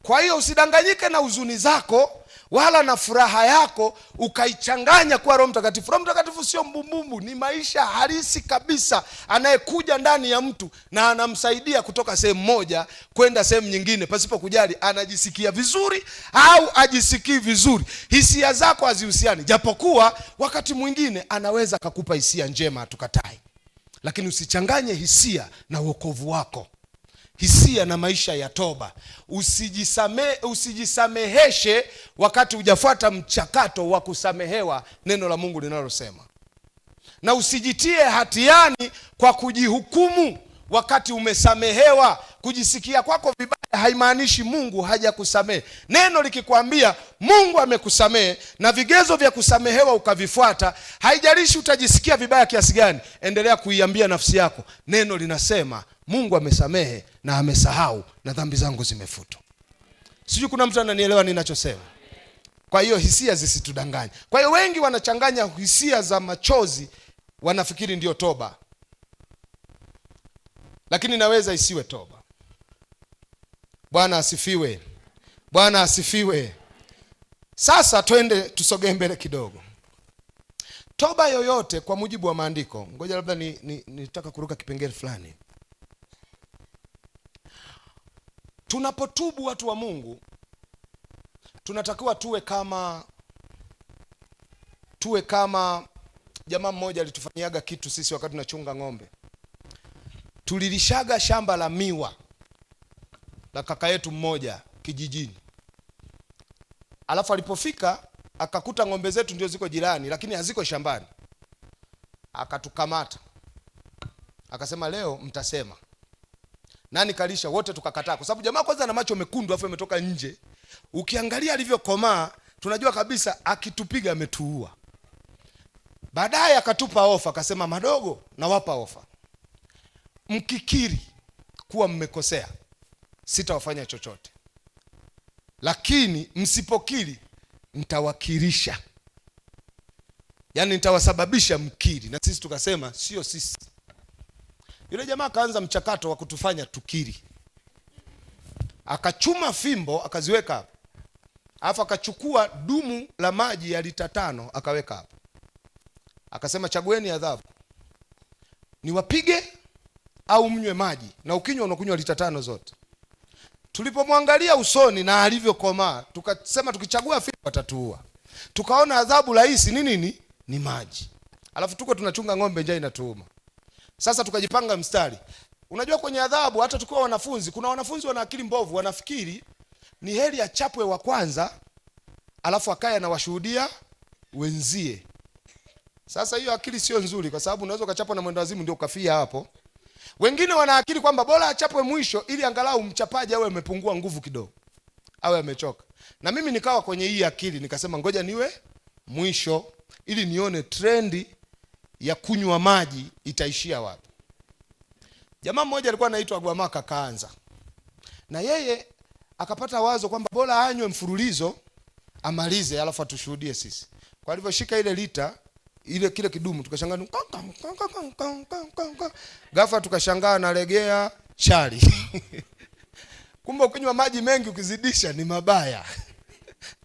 A: Kwa hiyo usidanganyike na huzuni zako wala na furaha yako ukaichanganya kwa Roho Mtakatifu. Roho Mtakatifu sio mbumbumbu, ni maisha halisi kabisa anayekuja ndani ya mtu na anamsaidia kutoka sehemu moja kwenda sehemu nyingine pasipo kujali anajisikia vizuri au ajisikii vizuri. Hisia zako hazihusiani, japokuwa wakati mwingine anaweza akakupa hisia njema, tukatai. Lakini usichanganye hisia na wokovu wako, hisia na maisha ya toba. Usijisameheshe wakati hujafuata mchakato wa kusamehewa neno la Mungu linalosema. Na usijitie hatiani kwa kujihukumu wakati umesamehewa. Kujisikia kwako vibaya haimaanishi Mungu hajakusamehe. Neno likikwambia Mungu amekusamehe na vigezo vya kusamehewa ukavifuata, haijalishi utajisikia vibaya kiasi gani, endelea kuiambia nafsi yako, neno linasema Mungu amesamehe na amesahau na dhambi zangu zimefutwa. Sijui kuna mtu ananielewa ninachosema. Kwa hiyo hisia zisitudanganye. Kwa hiyo wengi wanachanganya hisia za machozi, wanafikiri ndio toba. Lakini naweza isiwe toba. Bwana asifiwe. Bwana asifiwe. Sasa twende tusogee mbele kidogo. Toba yoyote kwa mujibu wa maandiko, ngoja labda nitaka kuruka kipengele fulani. Tunapotubu watu wa Mungu, tunatakiwa tuwe kama jamaa mmoja alitufanyiaga kitu sisi wakati tunachunga ng'ombe. Tulilishaga shamba la miwa la kaka yetu mmoja kijijini. Alafu alipofika akakuta ng'ombe zetu ndio ziko jirani lakini haziko shambani. Akatukamata. Akasema leo mtasema. Nani kalisha? Wote tukakataa kwa sababu jamaa kwanza na macho mekundu afu ametoka nje. Ukiangalia alivyokomaa tunajua kabisa akitupiga ametuua. Baadaye akatupa ofa, akasema madogo nawapa ofa. Mkikiri kuwa mmekosea sitawafanya chochote. Lakini msipokiri nitawakirisha. Yaani nitawasababisha mkiri. Na sisi tukasema sio sisi. Yule jamaa akaanza mchakato wa kutufanya tukiri. Akachuma fimbo akaziweka hapo. Alafu akachukua dumu la maji ya lita 5 akaweka hapo. Akasema chagueni adhabu. Niwapige au mnywe maji, na ukinywa unakunywa lita 5 zote. Tulipomwangalia usoni na alivyokomaa, tukasema tukichagua fimbo atatuua. Tukaona adhabu rahisi nini? Ni maji. Alafu tuko tunachunga ng'ombe, njaa inatuuma. Sasa tukajipanga mstari. Unajua kwenye adhabu hata tukiwa wanafunzi, kuna wanafunzi wana akili mbovu, wanafikiri ni heri achapwe wa kwanza alafu akaya na washuhudia wenzie. Sasa hiyo akili sio nzuri kwa sababu unaweza ukachapwa na mwendo wazimu ndio ukafia hapo. Wengine wana akili kwamba bora achapwe mwisho ili angalau mchapaji awe amepungua nguvu kidogo, awe amechoka. Na mimi nikawa kwenye hii akili, nikasema ngoja niwe mwisho ili nione trendi ya kunywa maji itaishia wapi. Jamaa mmoja alikuwa anaitwa Gwamaka kaanza. Na yeye akapata wazo kwamba bora anywe mfululizo amalize alafu atushuhudie sisi. Kwa hivyo shika ile lita ile kile kidumu tukashangaa ghafla tukashangaa nalegea chali. Kumbe ukinywa maji mengi ukizidisha ni mabaya.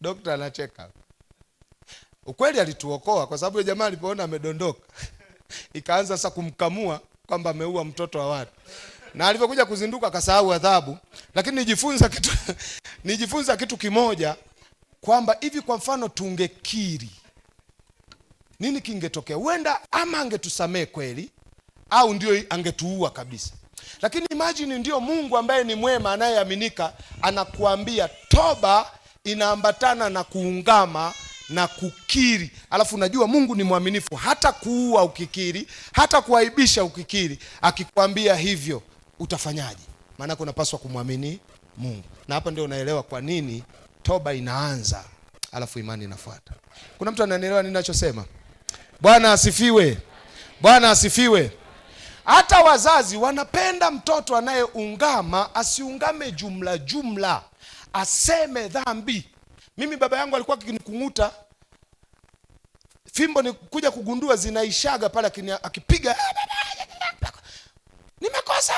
A: Daktari anacheka. Ukweli alituokoa kwa sababu jamaa alipoona amedondoka ikaanza sasa kumkamua kwamba ameua mtoto wa watu. Na alipokuja kuzinduka akasahau adhabu. Lakini nijifunza kitu kimoja kwamba hivi kwa mfano tungekiri, nini kingetokea? Huenda ama angetusamee kweli au ndio angetuua kabisa. Lakini imagine ndio Mungu ambaye ni mwema anayeaminika anakuambia toba inaambatana na kuungama na kukiri. Alafu unajua Mungu ni mwaminifu, hata kuua ukikiri, hata kuaibisha ukikiri. Akikwambia hivyo utafanyaje? Maana unapaswa kumwamini Mungu. Na hapa ndio unaelewa kwa nini toba inaanza alafu imani inafuata. Kuna mtu ananielewa ninachosema? Bwana asifiwe. Bwana asifiwe. Hata wazazi wanapenda mtoto anayeungama asiungame jumla, aseme dhambi. Mimi baba yangu alikuwa akinikunguta fimbo, ni kuja kugundua zinaishaga pale akipiga nimekosa.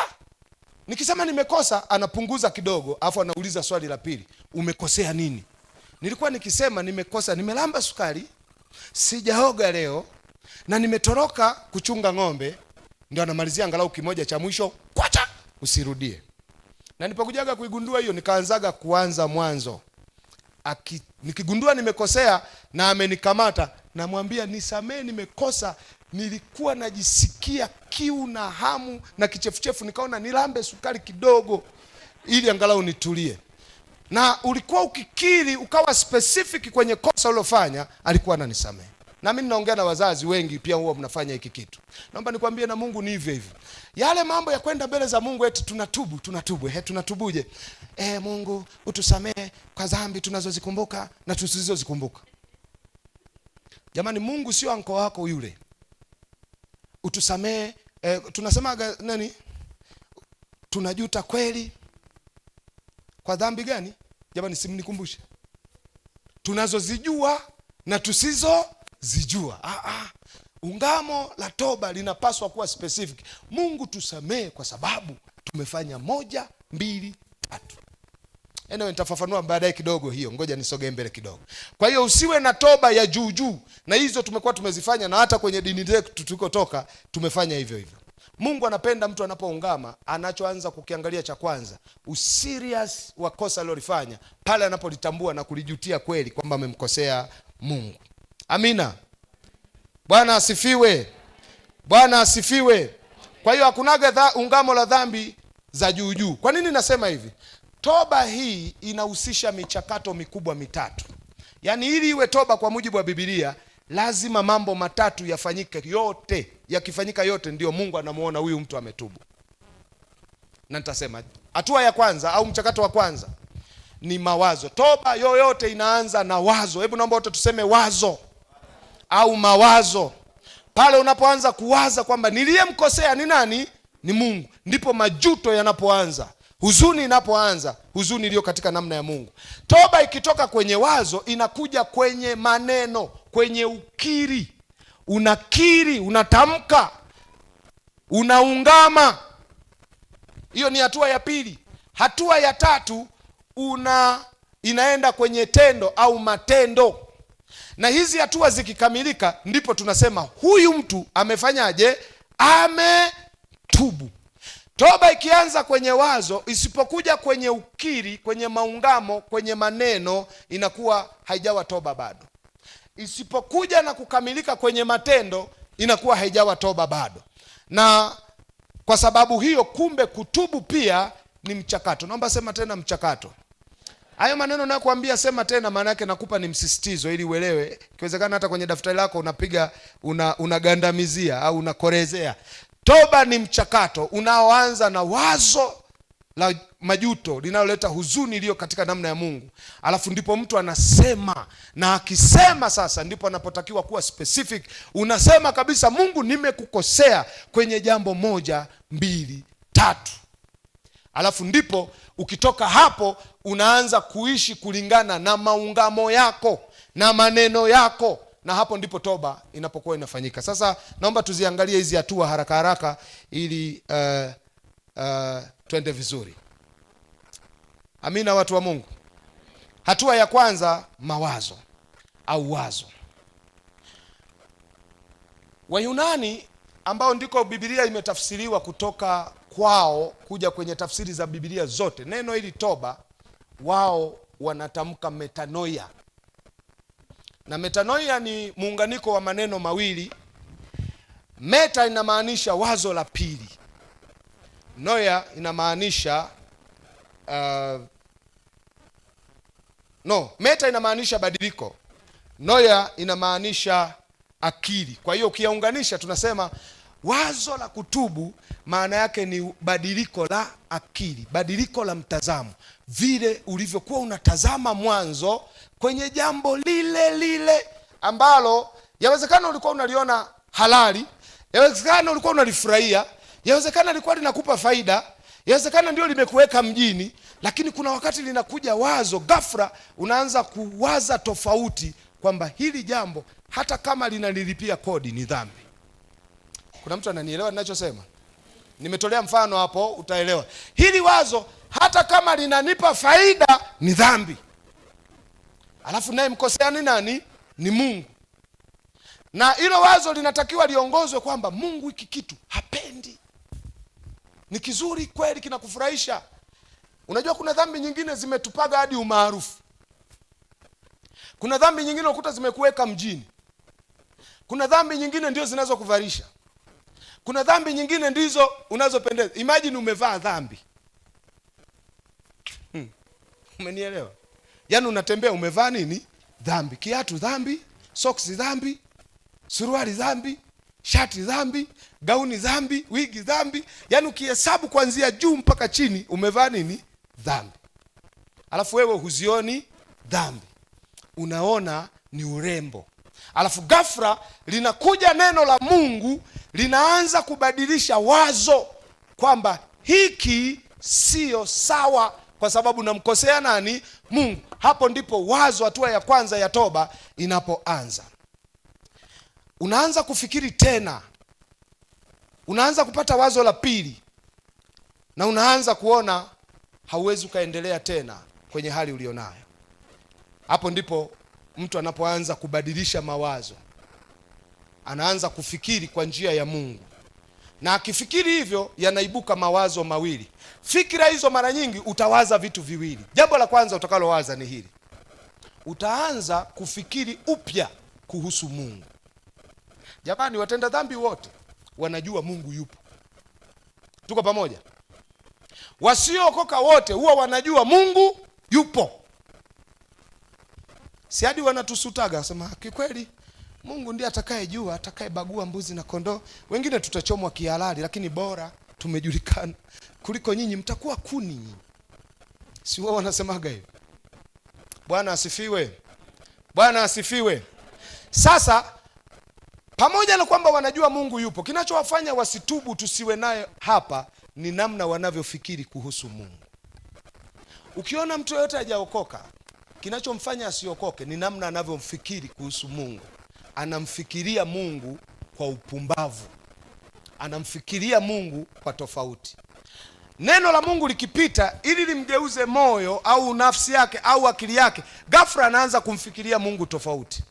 A: Nikisema nimekosa, anapunguza kidogo, afu anauliza swali la pili, umekosea nini? Nilikuwa nikisema nimekosa, nimelamba sukari, sijaoga leo, na nimetoroka kuchunga ng'ombe. Ndio anamalizia angalau kimoja cha mwisho, kwacha, usirudie. Na nilipokujaga kuigundua hiyo, nikaanzaga kuanza mwanzo. Nikigundua nimekosea na amenikamata, namwambia nisamee, nimekosa, nilikuwa najisikia kiu na hamu na kichefuchefu, nikaona nilambe sukari kidogo ili angalau nitulie. Na ulikuwa ukikiri, ukawa specific kwenye kosa ulofanya, alikuwa ananisamee. Na mimi ninaongea na wazazi wengi pia, huwa mnafanya hiki kitu. Naomba nikwambie na Mungu ni hivyo hivyo. Yale mambo ya kwenda mbele za Mungu eti tunatubu, tunatubuje? Mungu utusamee kwa dhambi tunazozikumbuka na tusizozikumbuka. Jamani, Mungu sio anko wako yule. Utusamee, tunasemaga nani? Tunajuta kweli. Kwa dhambi gani? Jamani, simnikumbushe. Tunazozijua na tusizozijua. Ungamo la toba linapaswa kuwa specific. Mungu tusamee kwa sababu tumefanya 1, 2, 3. Anyway, nitafafanua baadaye kidogo hiyo. Ngoja nisogee mbele kidogo. Kwa hiyo usiwe na toba ya juu juu. Na hizo tumekuwa tumezifanya, na hata kwenye dini zetu tulikotoka tumefanya hivyo hivyo. Mungu anapenda mtu anapoungama, anachoanza kukiangalia cha kwanza, userious wa kosa alilofanya, pale anapolitambua na kulijutia kweli kwamba amemkosea Mungu. Amina. Bwana asifiwe. Bwana asifiwe. Kwa hiyo hakunaga ungamo la dhambi za juu juu. Kwa nini nasema hivi? Toba hii inahusisha michakato mikubwa mitatu. Yaani ili iwe toba kwa mujibu wa Biblia, lazima mambo matatu yafanyike yote. Yakifanyika yote, ndio Mungu anamuona huyu mtu ametubu. Na nitasema hatua ya kwanza au mchakato wa kwanza ni mawazo. Toba yoyote inaanza na wazo. Hebu naomba wote tuseme wazo au mawazo. Pale unapoanza kuwaza kwamba niliyemkosea ni nani? Ni Mungu, ndipo majuto yanapoanza. Huzuni inapoanza, huzuni iliyo katika namna ya Mungu. Toba ikitoka kwenye wazo, inakuja kwenye maneno, kwenye ukiri. Unakiri, unatamka, unaungama. Hiyo ni hatua ya pili. Hatua ya tatu inaenda kwenye tendo au matendo. Na hizi hatua zikikamilika, ndipo tunasema huyu mtu amefanyaje? Ametubu. Toba ikianza kwenye wazo, isipokuja kwenye ukiri, kwenye maungamo, kwenye maneno, inakuwa haijawa toba bado. Isipokuja na kukamilika kwenye matendo, inakuwa haijawa toba bado. Na kwa sababu hiyo, kumbe kutubu pia ni mchakato. Naomba sema tena mchakato. Hayo maneno nayokuambia sema tena, maana yake nakupa ni msisitizo ili uelewe. Ikiwezekana hata kwenye daftari lako unapiga unagandamizia au unakorezea. Toba ni mchakato unaoanza na wazo la majuto linaloleta huzuni iliyo katika namna ya Mungu. Alafu ndipo mtu anasema, na akisema sasa ndipo anapotakiwa kuwa specific. Unasema kabisa, Mungu nimekukosea kwenye jambo 1, 2, 3. Alafu ndipo ukitoka hapo unaanza kuishi kulingana na maungamo yako na maneno yako, na hapo ndipo toba inapokuwa inafanyika. Sasa naomba tuziangalie hizi hatua haraka haraka ili twende vizuri. Amina, watu wa Mungu. Hatua ya kwanza, mawazo au wazo. Wayunani ambao ndiko Biblia imetafsiriwa kutoka kwao kuja kwenye tafsiri za Biblia zote, neno hili toba wao wanatamka metanoia. Na metanoia ni muunganiko wa maneno mawili. Meta inamaanisha wazo la pili. Noia inamaanisha meta inamaanisha badiliko. Noia inamaanisha akili. Kwa hiyo ukiyaunganisha tunasema wazo la kutubu maana yake ni badiliko la akili, badiliko la mtazamo. Vile ulivyokuwa unatazama mwanzo kwenye jambo lile lile ambalo yawezekana ulikuwa unaliona halali, yawezekana ulikuwa unalifurahia, yawezekana lilikuwa linakupa faida, yawezekana ndio limekuweka mjini, lakini kuna wakati linakuja wazo ghafla, unaanza kuwaza tofauti kwamba hili jambo hata kama linalilipia kodi ni dhambi. Kuna mtu ananielewa ninachosema? Nimetolea mfano hapo, utaelewa. Hili wazo hata kama linanipa faida ni dhambi. Alafu naye mkosea ni nani? Ni Mungu. Na hilo wazo linatakiwa liongozwe kwamba Mungu hiki kitu hapendi. Ni kizuri kweli, kinakufurahisha. Unajua kuna dhambi nyingine zimetupaga hadi umaarufu. Kuna dhambi nyingine ukuta zimekuweka mjini. Kuna dhambi nyingine ndio zinazokuvalisha. Kuna dhambi nyingine ndizo unazopendeza. Imagine umevaa dhambi. Umenielewa? Yaani unatembea umevaa nini? Dhambi. Kiatu dhambi, socks dhambi, suruali dhambi, shati dhambi, gauni dhambi, wigi dhambi. Yaani ukihesabu kuanzia juu mpaka chini umevaa nini? Dhambi. Alafu wewe huzioni dhambi. Unaona ni urembo. Alafu ghafla linakuja neno la Mungu, linaanza kubadilisha wazo kwamba hiki sio sawa, kwa sababu namkosea nani? Mungu. Hapo ndipo wazo, hatua ya kwanza ya toba inapoanza. Unaanza kufikiri tena, unaanza kupata wazo la pili, na unaanza kuona hauwezi ukaendelea tena kwenye hali ulionayo. Hapo ndipo mtu anapoanza kubadilisha mawazo, anaanza kufikiri kwa njia ya Mungu. Na akifikiri hivyo, yanaibuka mawazo mawili. Fikira hizo mara nyingi utawaza vitu viwili. Jambo la kwanza utakalowaza ni hili: utaanza kufikiri upya kuhusu Mungu. Jamani, watenda dhambi wote wanajua Mungu yupo. Tuko pamoja? Wasiookoka wote huwa wanajua Mungu yupo. Si hadi wanatusutaga, wasema kikweli Mungu ndiye atakayejua, atakayebagua mbuzi na kondoo. Wengine tutachomwa kihalali, lakini bora tumejulikana kuliko nyinyi, mtakuwa kuni nyinyi. Si wao wanasemaga hivyo? Bwana asifiwe. Bwana asifiwe. Sasa pamoja na kwamba wanajua Mungu yupo, kinachowafanya wasitubu tusiwe naye hapa ni namna wanavyofikiri kuhusu Mungu. Ukiona mtu yeyote hajaokoka, kinachomfanya asiokoke ni namna anavyomfikiri kuhusu Mungu. Anamfikiria Mungu kwa upumbavu, anamfikiria Mungu kwa tofauti. Neno la Mungu likipita ili limgeuze moyo au nafsi yake au akili yake, ghafla anaanza kumfikiria Mungu tofauti.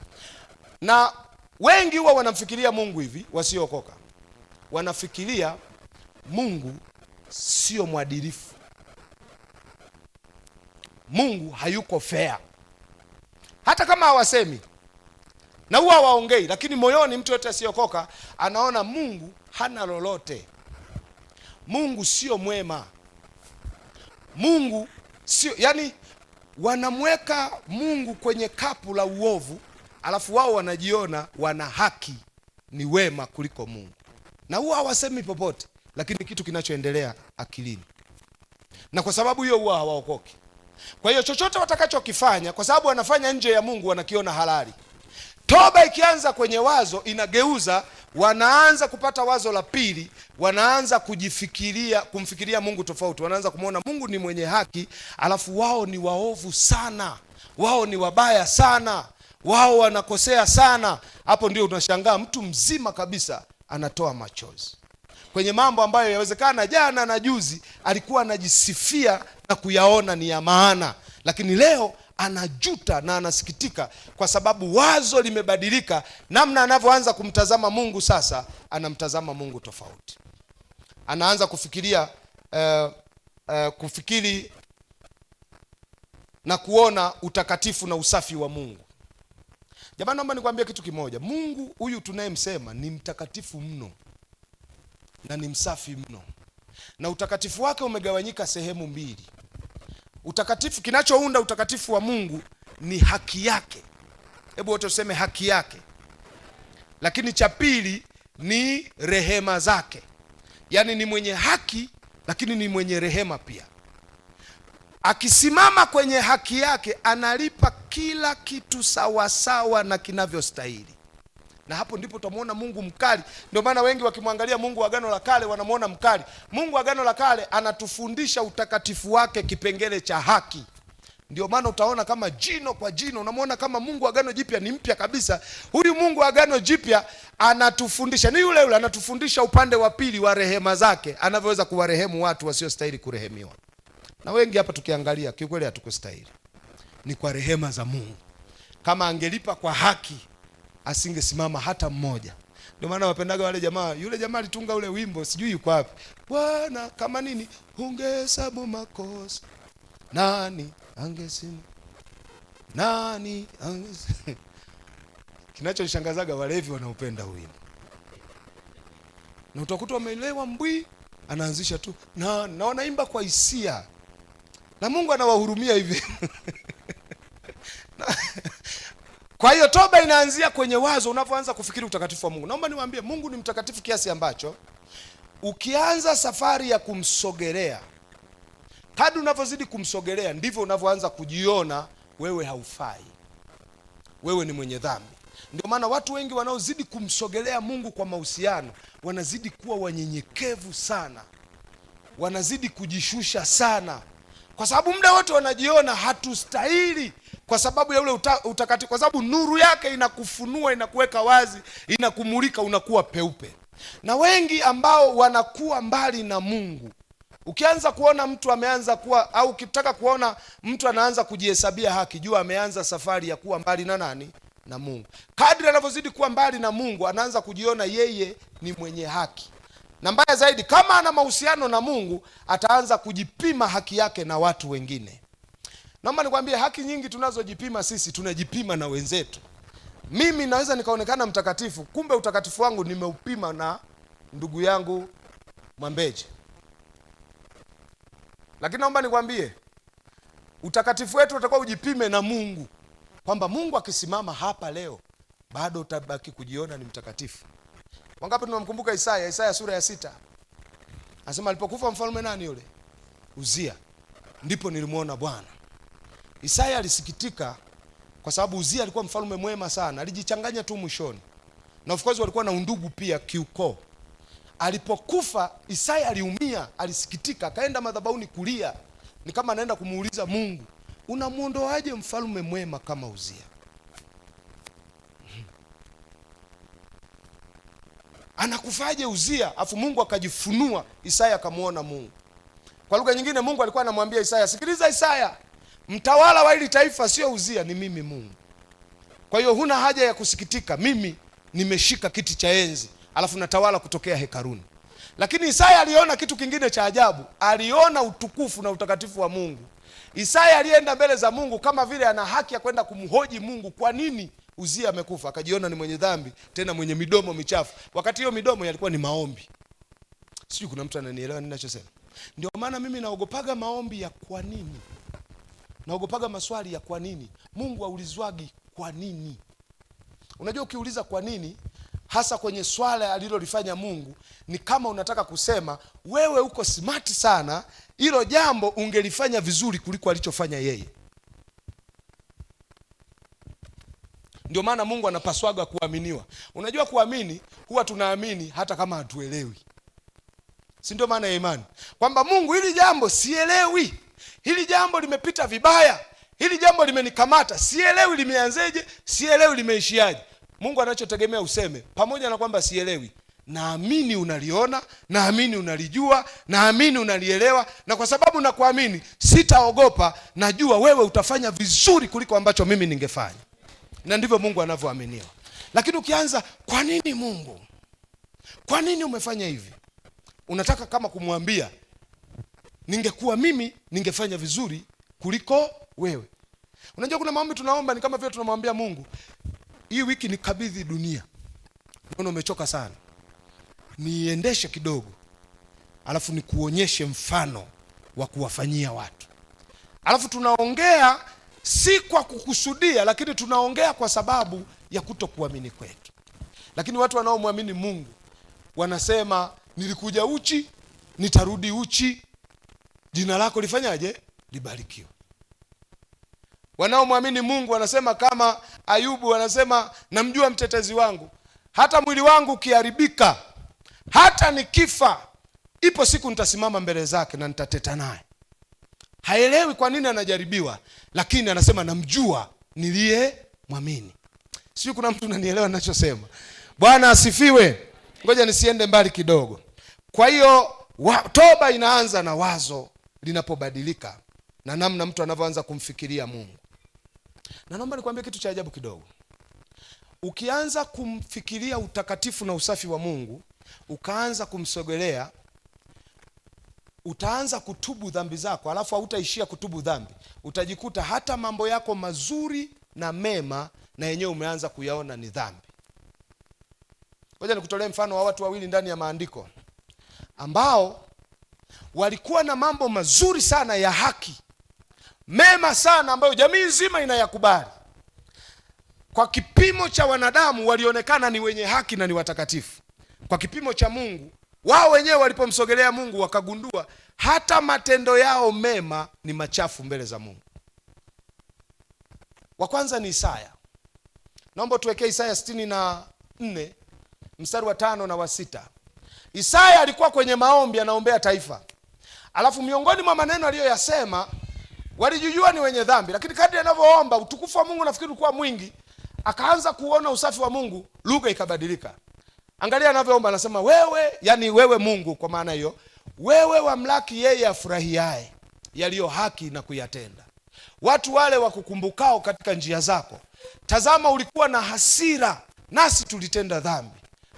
A: Na wengi huwa wanamfikiria Mungu hivi, wasiookoka. Wanafikiria Mungu sio mwadilifu, Mungu hayuko fair. Hata kama hawasemi na huwa hawaongei, lakini moyoni mtu yote asiokoka anaona Mungu hana lolote. Mungu sio mwema. Mungu sio, yani wanamweka Mungu kwenye kapu la uovu, alafu wao wanajiona wana haki, ni wema kuliko Mungu. Na huwa hawasemi popote, lakini kitu kinachoendelea akilini. Na kwa sababu hiyo huwa hawaokoki. Kwa hiyo chochote watakachokifanya, kwa sababu wanafanya nje ya Mungu, wanakiona halali. Toba ikianza kwenye wazo, inageuza, wanaanza kupata wazo la pili, wanaanza kumfikiria Mungu tofauti. Wanaanza kumwona Mungu ni mwenye haki, alafu wao ni waovu sana, wao ni wabaya sana, wao wanakosea sana. Hapo ndio unashangaa mtu mzima kabisa anatoa machozi kwenye mambo ambayo yawezekana jana na juzi alikuwa anajisifia na kuyaona ni ya maana, lakini leo anajuta na anasikitika kwa sababu wazo limebadilika. Namna anavyoanza kumtazama Mungu sasa, anamtazama Mungu tofauti. Anaanza kufikiri na kuona utakatifu na usafi wa Mungu. Jamani, naomba nikwambie kitu kimoja. Mungu huyu tunayemsema ni mtakatifu mno na ni msafi mno, na utakatifu wake umegawanyika sehemu mbili. Utakatifu, kinachounda utakatifu wa Mungu ni haki yake. Hebu wote useme haki yake. Lakini cha pili ni rehema zake. Yaani ni mwenye haki lakini ni mwenye rehema pia. Akisimama kwenye haki yake, analipa kila kitu sawa sawa na kinavyostahili. Na hapo ndipo tutamuona Mungu mkali. Ndio maana wengi wakimwangalia Mungu wa Agano la Kale wanamuona mkali. Mungu wa Agano la Kale anatufundisha utakatifu wake, kipengele cha haki. Ndio maana utaona kama jino kwa jino, unamwona kama Mungu Agano Jipya ni mpya kabisa. Huyu Mungu Agano Jipya anatufundisha, ni yule yule, anatufundisha upande wa pili wa rehema zake, anavyoweza kuwarehemu watu wasiostahili kurehemiwa. Na wengi hapa tukiangalia, kiukweli hatukustahili. Ni kwa rehema za Mungu. Kama angelipa kwa haki, asingesimama hata mmoja. Ndio maana wapendaga wale jamaa, yule jamaa alitunga ule wimbo, sijui yuko wapi. Bwana kama nini ungehesabu makosa, nani angesema, nani angesema. Kinachonishangazaga walevi wanaupenda wimbo. Na utakuta wameelewa mbwi, anaanzisha tu na wanaimba kwa hisia. Na Mungu anawahurumia hivi. Kwa hiyo toba inaanzia kwenye wazo, unapoanza kufikiri utakatifu wa Mungu. Naomba niwaambie, Mungu ni mtakatifu kiasi ambacho ukianza safari ya kumsogelea, kadri unavyozidi kumsogelea ndivyo unavyoanza kujiona wewe haufai, wewe ni mwenye dhambi. Ndio maana watu wengi wanaozidi kumsogelea Mungu kwa mahusiano wanazidi kuwa wanyenyekevu sana, wanazidi kujishusha sana, kwa sababu muda wote wanajiona hatustahili, kwa sababu ya ule utakatifu, kwa sababu nuru yake inakufunua, inakuweka wazi, inakumulika, unakuwa peupe. Na wengi ambao wanakuwa mbali na Mungu, ukianza kuona mtu ameanza kuwa, au ukitaka kuona mtu anaanza kujihesabia haki, jua ameanza safari ya kuwa mbali na nani? Na Mungu. Kadri anavyozidi kuwa mbali na Mungu, anaanza kujiona yeye ni mwenye haki. Na mbaya zaidi, kama ana mahusiano na Mungu, ataanza kujipima haki yake na watu wengine. Naomba nikwambie, haki nyingi tunazojipima sisi, tunajipima na wenzetu. Mimi naweza nikaonekana mtakatifu, kumbe utakatifu wangu nimeupima na ndugu yangu Mwambeje. Lakini naomba nikwambie, utakatifu wetu utakuwa ujipime na Mungu, kwamba Mungu akisimama hapa leo, bado utabaki kujiona ni mtakatifu. Wangapi tunamkumbuka Isaya sura ya 6. Anasema alipokufa mfalme nani yule? Uzia, ndipo nilimuona Bwana. Isaya alisikitika kwa sababu Uzia alikuwa mfalme mwema sana, alijichanganya tu mwishoni. Na of course walikuwa na undugu pia kiukoo. Alipokufa Isaya aliumia, alisikitika, akaenda madhabahuni kulia. Ni kama anaenda kumuuliza Mungu, unamuondoaje mfalme mwema kama Uzia? Anakufaje Uzia? Afu Mungu akajifunua, Isaya akamuona Mungu. Kwa lugha nyingine, Mungu alikuwa anamwambia Isaya, sikiliza Isaya, mtawala wa hili taifa sio Uzia, ni mimi Mungu. Kwa hiyo huna haja ya kusikitika, mimi nimeshika kiti cha enzi, alafu natawala kutokea hekaruni. Lakini Isaya aliona kitu kingine cha ajabu, aliona utukufu na utakatifu wa Mungu. Isaya alienda mbele za Mungu kama vile ana haki ya kwenda kumhoji Mungu, kwa nini Uzia amekufa? Akajiona ni mwenye dhambi, tena mwenye midomo michafu. Wakati hiyo midomo yalikuwa ni maombi. Sijui kuna mtu ananielewa ninachosema. Ndio maana mimi naogopaga maombi ya kwa nini. Naogopaga maswali ya kwa nini. Mungu aulizwagi kwa nini. Unajua ukiuliza kwa nini, hasa kwenye swala alilolifanya Mungu, ni kama unataka kusema wewe uko smart sana, hilo jambo ungelifanya vizuri kuliko alichofanya yeye. Ndio maana Mungu anapaswaga kuaminiwa. Unajua kuamini, huwa tunaamini hata kama hatuelewi. Si ndio maana ya imani? Kwamba Mungu, hili jambo sielewi. Hili jambo limepita vibaya. Hili jambo limenikamata. Sielewi limeanzeje, sielewi limeishiaje. Mungu anachotegemea useme, pamoja na kwamba sielewi, naamini unaliona, naamini unalijua, naamini unalielewa, na kwa sababu nakuamini, sitaogopa, najua wewe utafanya vizuri kuliko ambacho mimi ningefanya. Na ndivyo Mungu anavyoaminiwa. Lakini ukianza, kwa nini Mungu? Kwa nini umefanya hivi? Unataka kama kumwambia, ningekuwa mimi ningefanya vizuri kuliko wewe. Unajua kuna maombi tunaomba ni kama vile tunamwambia Mungu, hii wiki nikabidhi dunia. Naona umechoka sana, niendeshe kidogo, alafu nikuonyeshe mfano wa kuwafanyia watu. Alafu tunaongea si kwa kukusudia, lakini tunaongea kwa sababu ya kutokuamini kwetu. Lakini watu wanaomwamini Mungu wanasema, nilikuja uchi, nitarudi uchi, jina lako lifanyaje? Libarikiwe. Wanaomwamini Mungu wanasema kama Ayubu, wanasema namjua mtetezi wangu, hata mwili wangu ukiharibika, hata nikifa, ipo siku nitasimama mbele zake na nitateta naye. haelewi kwa nini anajaribiwa, lakini anasema namjua niliye mwamini. Sio, kuna mtu unanielewa ninachosema? Bwana asifiwe. Ngoja nisiende mbali kidogo. Kwa hiyo toba inaanza na wazo linapobadilika na namna mtu anavyoanza kumfikiria Mungu. Na naomba nikwambie kitu cha ajabu kidogo. Ukianza kumfikiria utakatifu na usafi wa Mungu, ukaanza kumsogelea, utaanza kutubu dhambi zako, alafu hautaishia kutubu dhambi. Utajikuta hata mambo yako mazuri na mema na yenyewe umeanza kuyaona ni dhambi. Ngoja nikutolee mfano wa watu wawili ndani ya maandiko ambao walikuwa na mambo mazuri sana ya haki, mema sana, ambayo jamii nzima inayakubali. Kwa kipimo cha wanadamu walionekana ni wenye haki na ni watakatifu. Kwa kipimo cha Mungu, wao wenyewe walipomsogelea Mungu wakagundua hata matendo yao mema ni machafu mbele za Mungu. Wa kwanza ni Isaya. Naomba tuwekee Isaya 64 mstari wa 5 na wa 6. Isaya alikuwa kwenye maombi, anaombea taifa. Alafu miongoni mwa maneno aliyoyasema, walijijua ni wenye dhambi, lakini kadri anavyoomba utukufu wa Mungu nafikiri ulikuwa mwingi, akaanza kuona usafi wa Mungu, lugha ikabadilika. Angalia anavyoomba, anasema wewe, yani wewe Mungu, kwa maana hiyo wewe wamlaki yeye afurahiaye yaliyo haki na kuyatenda, watu wale wakukumbukao katika njia zako. Tazama, ulikuwa na hasira nasi tulitenda dhambi,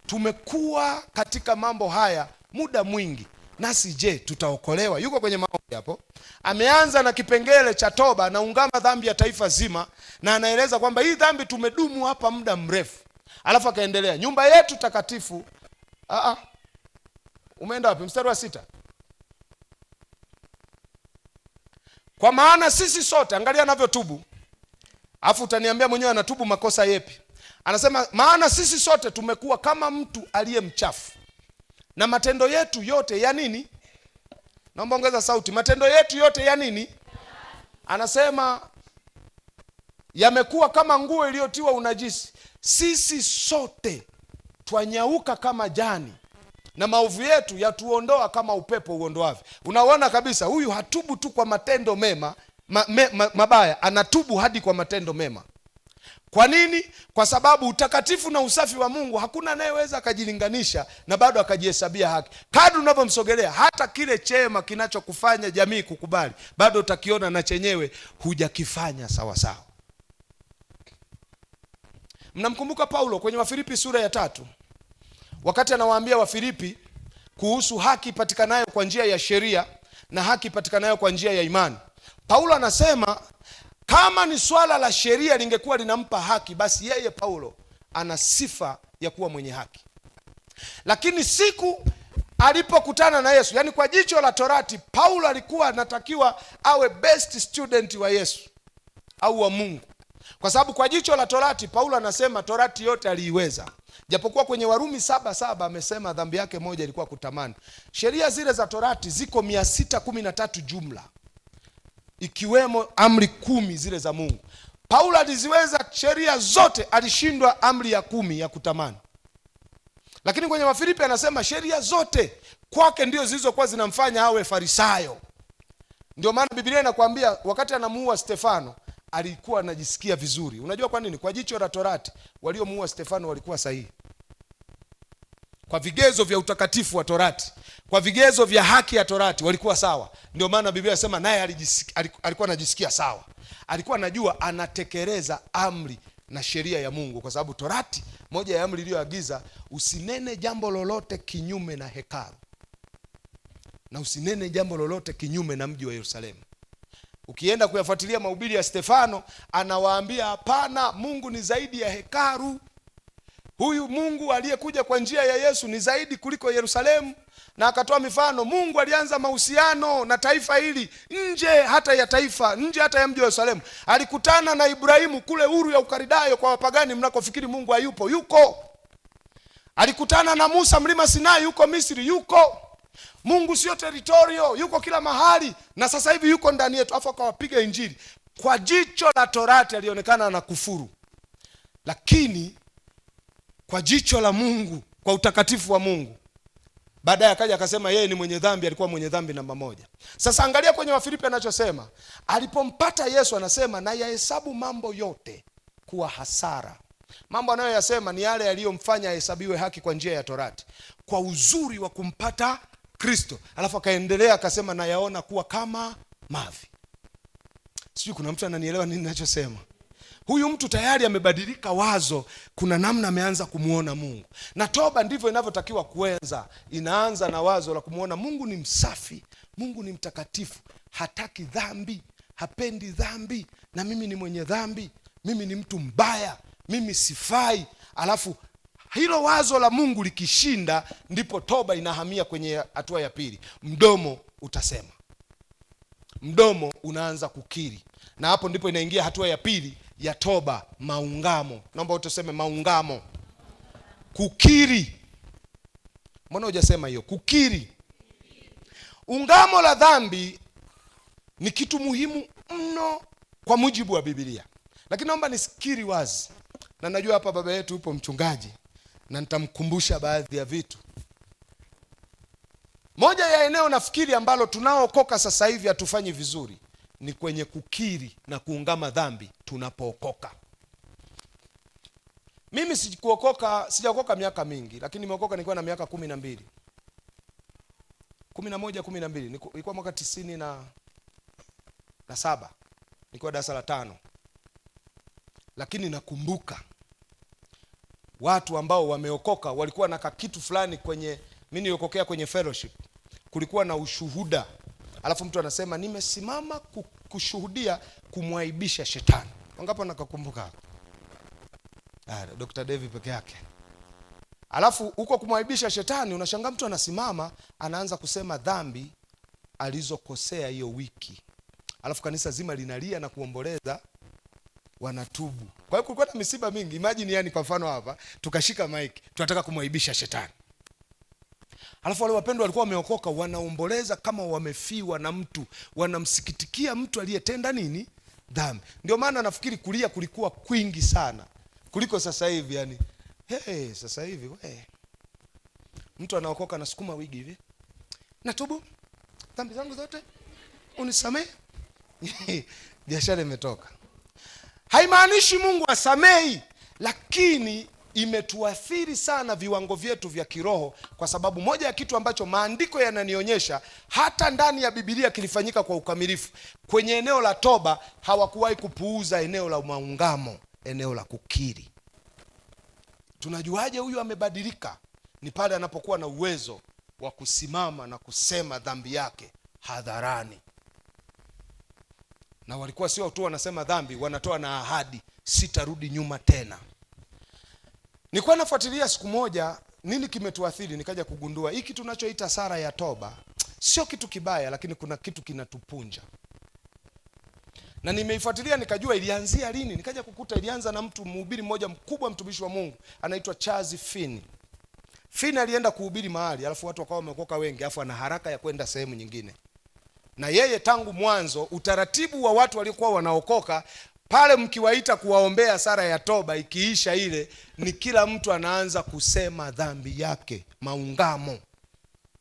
A: tumekuwa katika mambo haya muda mwingi, nasi je tutaokolewa? Yuko kwenye maombi hapo, ameanza na kipengele cha toba, anaungama dhambi ya taifa zima, na anaeleza kwamba hii dhambi tumedumu hapa muda mrefu. Alafu akaendelea, nyumba yetu takatifu. Umeenda wapi? Mstari wa 6. Kwa maana sisi sote, angalia anavyotubu, afu utaniambia mwenyewe anatubu makosa yepi. Anasema maana sisi sote tumekuwa kama mtu aliye mchafu, na matendo yetu yote ya nini? Naomba ongeza sauti. Matendo yetu yote ya nini? Anasema yamekuwa kama nguo iliyotiwa unajisi, sisi sote twanyauka kama jani, na maovu yetu yatuondoa kama upepo uondoavyo. Unaona kabisa huyu hatubu tu kwa matendo mema mabaya, anatubu hadi kwa matendo mema. Kwa nini? Kwa sababu utakatifu na usafi wa Mungu hakuna anayeweza akajilinganisha na bado akajihesabia haki. Kadri unavyomsogelea, hata kile chema kinachokufanya jamii kukubali, bado utakiona na chenyewe hujakifanya sawa sawa. Mnamkumbuka Paulo kwenye Wafilipi sura ya 3, wakati anawaambia Wafilipi kuhusu haki patikanayo kwa njia ya sheria na haki patikanayo kwa njia ya imani. Paulo anasema kama ni swala la sheria lingekuwa linampa haki, basi yeye Paulo ana sifa ya kuwa mwenye haki. Lakini siku alipokutana na Yesu, yani kwa jicho la Torati, Paulo alikuwa anatakiwa awe best student wa Yesu au wa Mungu. Kwa sababu kwa jicho la Torati, Paulo anasema Torati yote aliiweza. Japokuwa kwenye Warumi 7:7 amesema dhambi yake moja ilikuwa kutamani. Sheria zile za Torati ziko 613 jumla, ikiwemo amri 10 zile za Mungu. Paulo aliziweza sheria zote, alishindwa amri ya 10 ya kutamani. Lakini kwenye Wafilipi anasema sheria zote kwake ndio zilizokuwa zinamfanya awe Farisayo. Ndio maana Biblia inakwambia wakati anamuua Stefano alikuwa anajisikia vizuri. Unajua kwa nini? Kwa jicho la Torati waliomuua Stefano walikuwa sahihi, kwa vigezo vya utakatifu wa Torati, kwa vigezo vya haki ya Torati walikuwa sawa. Ndio maana Biblia inasema naye alikuwa anajisikia sawa, alikuwa anajua anatekeleza amri na sheria ya Mungu. Kwa sababu Torati, moja ya amri iliyoagiza usinene jambo lolote kinyume na hekalu, na usinene jambo lolote kinyume na mji wa Yerusalemu. Ukienda kuyafuatilia mahubiri ya Stefano, anawaambia hapana, Mungu ni zaidi ya hekalu. Huyu Mungu aliyekuja kwa njia ya Yesu ni zaidi kuliko Yerusalemu. Na akatoa mifano, Mungu alianza mahusiano na taifa hili nje hata ya taifa, nje hata ya mji wa Yerusalemu. Alikutana na Ibrahimu kule Uru ya Ukaridayo kwa wapagani mnakofikiri Mungu hayupo, yuko. Alikutana na Musa mlima Sinai, yuko Misri, yuko. Mungu sio territorio, yuko kila mahali, na sasa hivi yuko ndani yetu. Afa akawapiga injili. Kwa jicho la Torati alionekana na kufuru, lakini kwa jicho la Mungu, kwa utakatifu wa Mungu, Baadaye akaja akasema yeye ni mwenye dhambi, alikuwa mwenye dhambi namba 1. Sasa angalia kwenye Wafilipi anachosema. Alipompata Yesu anasema na yahesabu mambo yote kuwa hasara. Mambo anayoyasema ni yale yaliyomfanya ahesabiwe haki kwa njia ya Torati, kwa uzuri wa kumpata Kristo. Alafu akaendelea akasema na yaona kuwa kama mavi. Sijui kuna mtu ananielewa nini ninachosema? Huyu mtu tayari amebadilika wazo, kuna namna ameanza kumuona Mungu. Na toba ndivyo inavyotakiwa kuanza. Inaanza na wazo la kumuona Mungu ni msafi, Mungu ni mtakatifu, hataki dhambi, hapendi dhambi, na mimi ni mwenye dhambi, mimi ni mtu mbaya, mimi sifai. Alafu hilo wazo la Mungu likishinda, ndipo toba inahamia kwenye hatua ya pili. Mdomo utasema. Mdomo unaanza kukiri. Na hapo ndipo inaingia hatua ya pili ya toba, maungamo. Naomba utuseme maungamo. Kukiri. Mbona hujasema hiyo? Kukiri. Ungamo la dhambi ni kitu muhimu mno kwa mujibu wa Biblia. Lakini naomba nisikiri wazi. Na najua hapa baba yetu yupo mchungaji, na nitamkumbusha baadhi ya vitu. Moja ya eneo nafikiri ambalo tunaookoka sasa hivi hatufanyi vizuri ni kwenye kukiri na kuungama dhambi tunapookoka. Mimi sijaokoka miaka mingi, lakini nimeokoka nikiwa na miaka 12. 12. Ilikuwa mwaka 97. Nilikuwa darasa la 5. Lakini nakumbuka watu ambao wameokoka walikuwa na kitu fulani kwenye, mimi niliokokea kwenye fellowship. Kulikuwa na ushuhuda. Alafu mtu anasema nimesimama kushuhudia kumwaibisha shetani. Wangapi nakakumbuka? Dr. David peke yake. Alafu huko kumwaibisha shetani, unashangaa mtu anasimama anaanza kusema dhambi alizokosea hiyo wiki. Alafu kanisa zima linalia na kuomboleza, wanatubu. Kwa hiyo kulikuwa na misiba mingi. Imagine yani, kwa mfano hapa tukashika mic tunataka kumwaibisha shetani. Alafu wale wapendwa walikuwa wameokoka, wanaomboleza kama wamefiwa na mtu, wanamsikitikia mtu aliyetenda nini? Dhambi. Ndio maana nafikiri kulia kulikuwa kwingi sana kuliko sasa hivi yani. Sasa hivi mtu anaokoka na sukuma wigi hivi, natubu dhambi zangu zote, unisamee. Biashara imetoka. Haimaanishi Mungu asamei, lakini imetuathiri sana viwango vyetu vya kiroho, kwa sababu moja ya kitu ambacho maandiko yananionyesha hata ndani ya Biblia kilifanyika kwa ukamilifu. Kwenye eneo la toba hawakuwahi kupuuza eneo la maungamo, eneo la kukiri. Tunajuaje huyu amebadilika? Ni pale anapokuwa na uwezo wa kusimama na kusema dhambi yake hadharani. Na walikuwa sio tu wanasema dhambi, wanatoa na ahadi, sitarudi nyuma tena. Nilikuwa nafuatilia siku moja nini kimetuathiri, nikaja kugundua hiki tunachoita sara ya toba sio kitu kibaya, lakini kuna kitu kinatupunja. Na nimeifuatilia nikajua ilianzia lini. Nikaja kukuta ilianza na mtu mhubiri mmoja mkubwa, mtumishi wa Mungu, anaitwa Charles Finney. Finney alienda kuhubiri mahali, alafu watu wakawa wameokoka wengi, alafu ana haraka ya kwenda sehemu nyingine. Na yeye tangu mwanzo, utaratibu wa watu waliokuwa wanaokoka pale, mkiwaita kuwaombea sara ya toba, ikiisha ile ni kila mtu anaanza kusema dhambi yake, maungamo.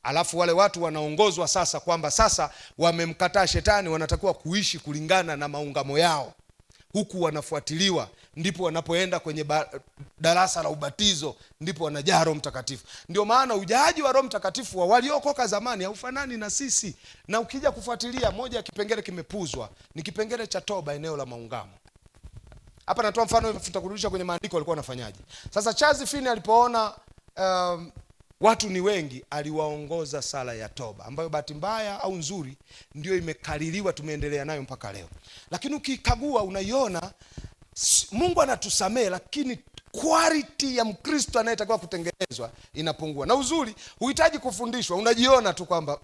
A: Alafu wale watu wanaongozwa sasa kwamba sasa wamemkataa shetani, wanatakiwa kuishi kulingana na maungamo yao. Huku wanafuatiliwa, ndipo wanapoenda kwenye darasa la ubatizo, ndipo wanajaa Roho Mtakatifu. Ndio maana ujaji wa Roho Mtakatifu wa waliokoka zamani haufanani na sisi. Na ukija kufuatilia, moja ya kipengele kimepuzwa ni kipengele cha toba, eneo la maungamo. Hapa natoa mfano, tutakurudisha kwenye maandiko walikuwa wanafanyaje. Sasa Charles Finney alipoona watu ni wengi, aliwaongoza sala ya toba, ambayo bahati mbaya au nzuri ndio imekaririwa, tumeendelea nayo mpaka leo. Lakini ukikagua unaiona Mungu anatusamee, lakini quality ya Mkristo anayetakiwa kutengenezwa inapungua. Na uzuri huhitaji kufundishwa, unajiona tu kwamba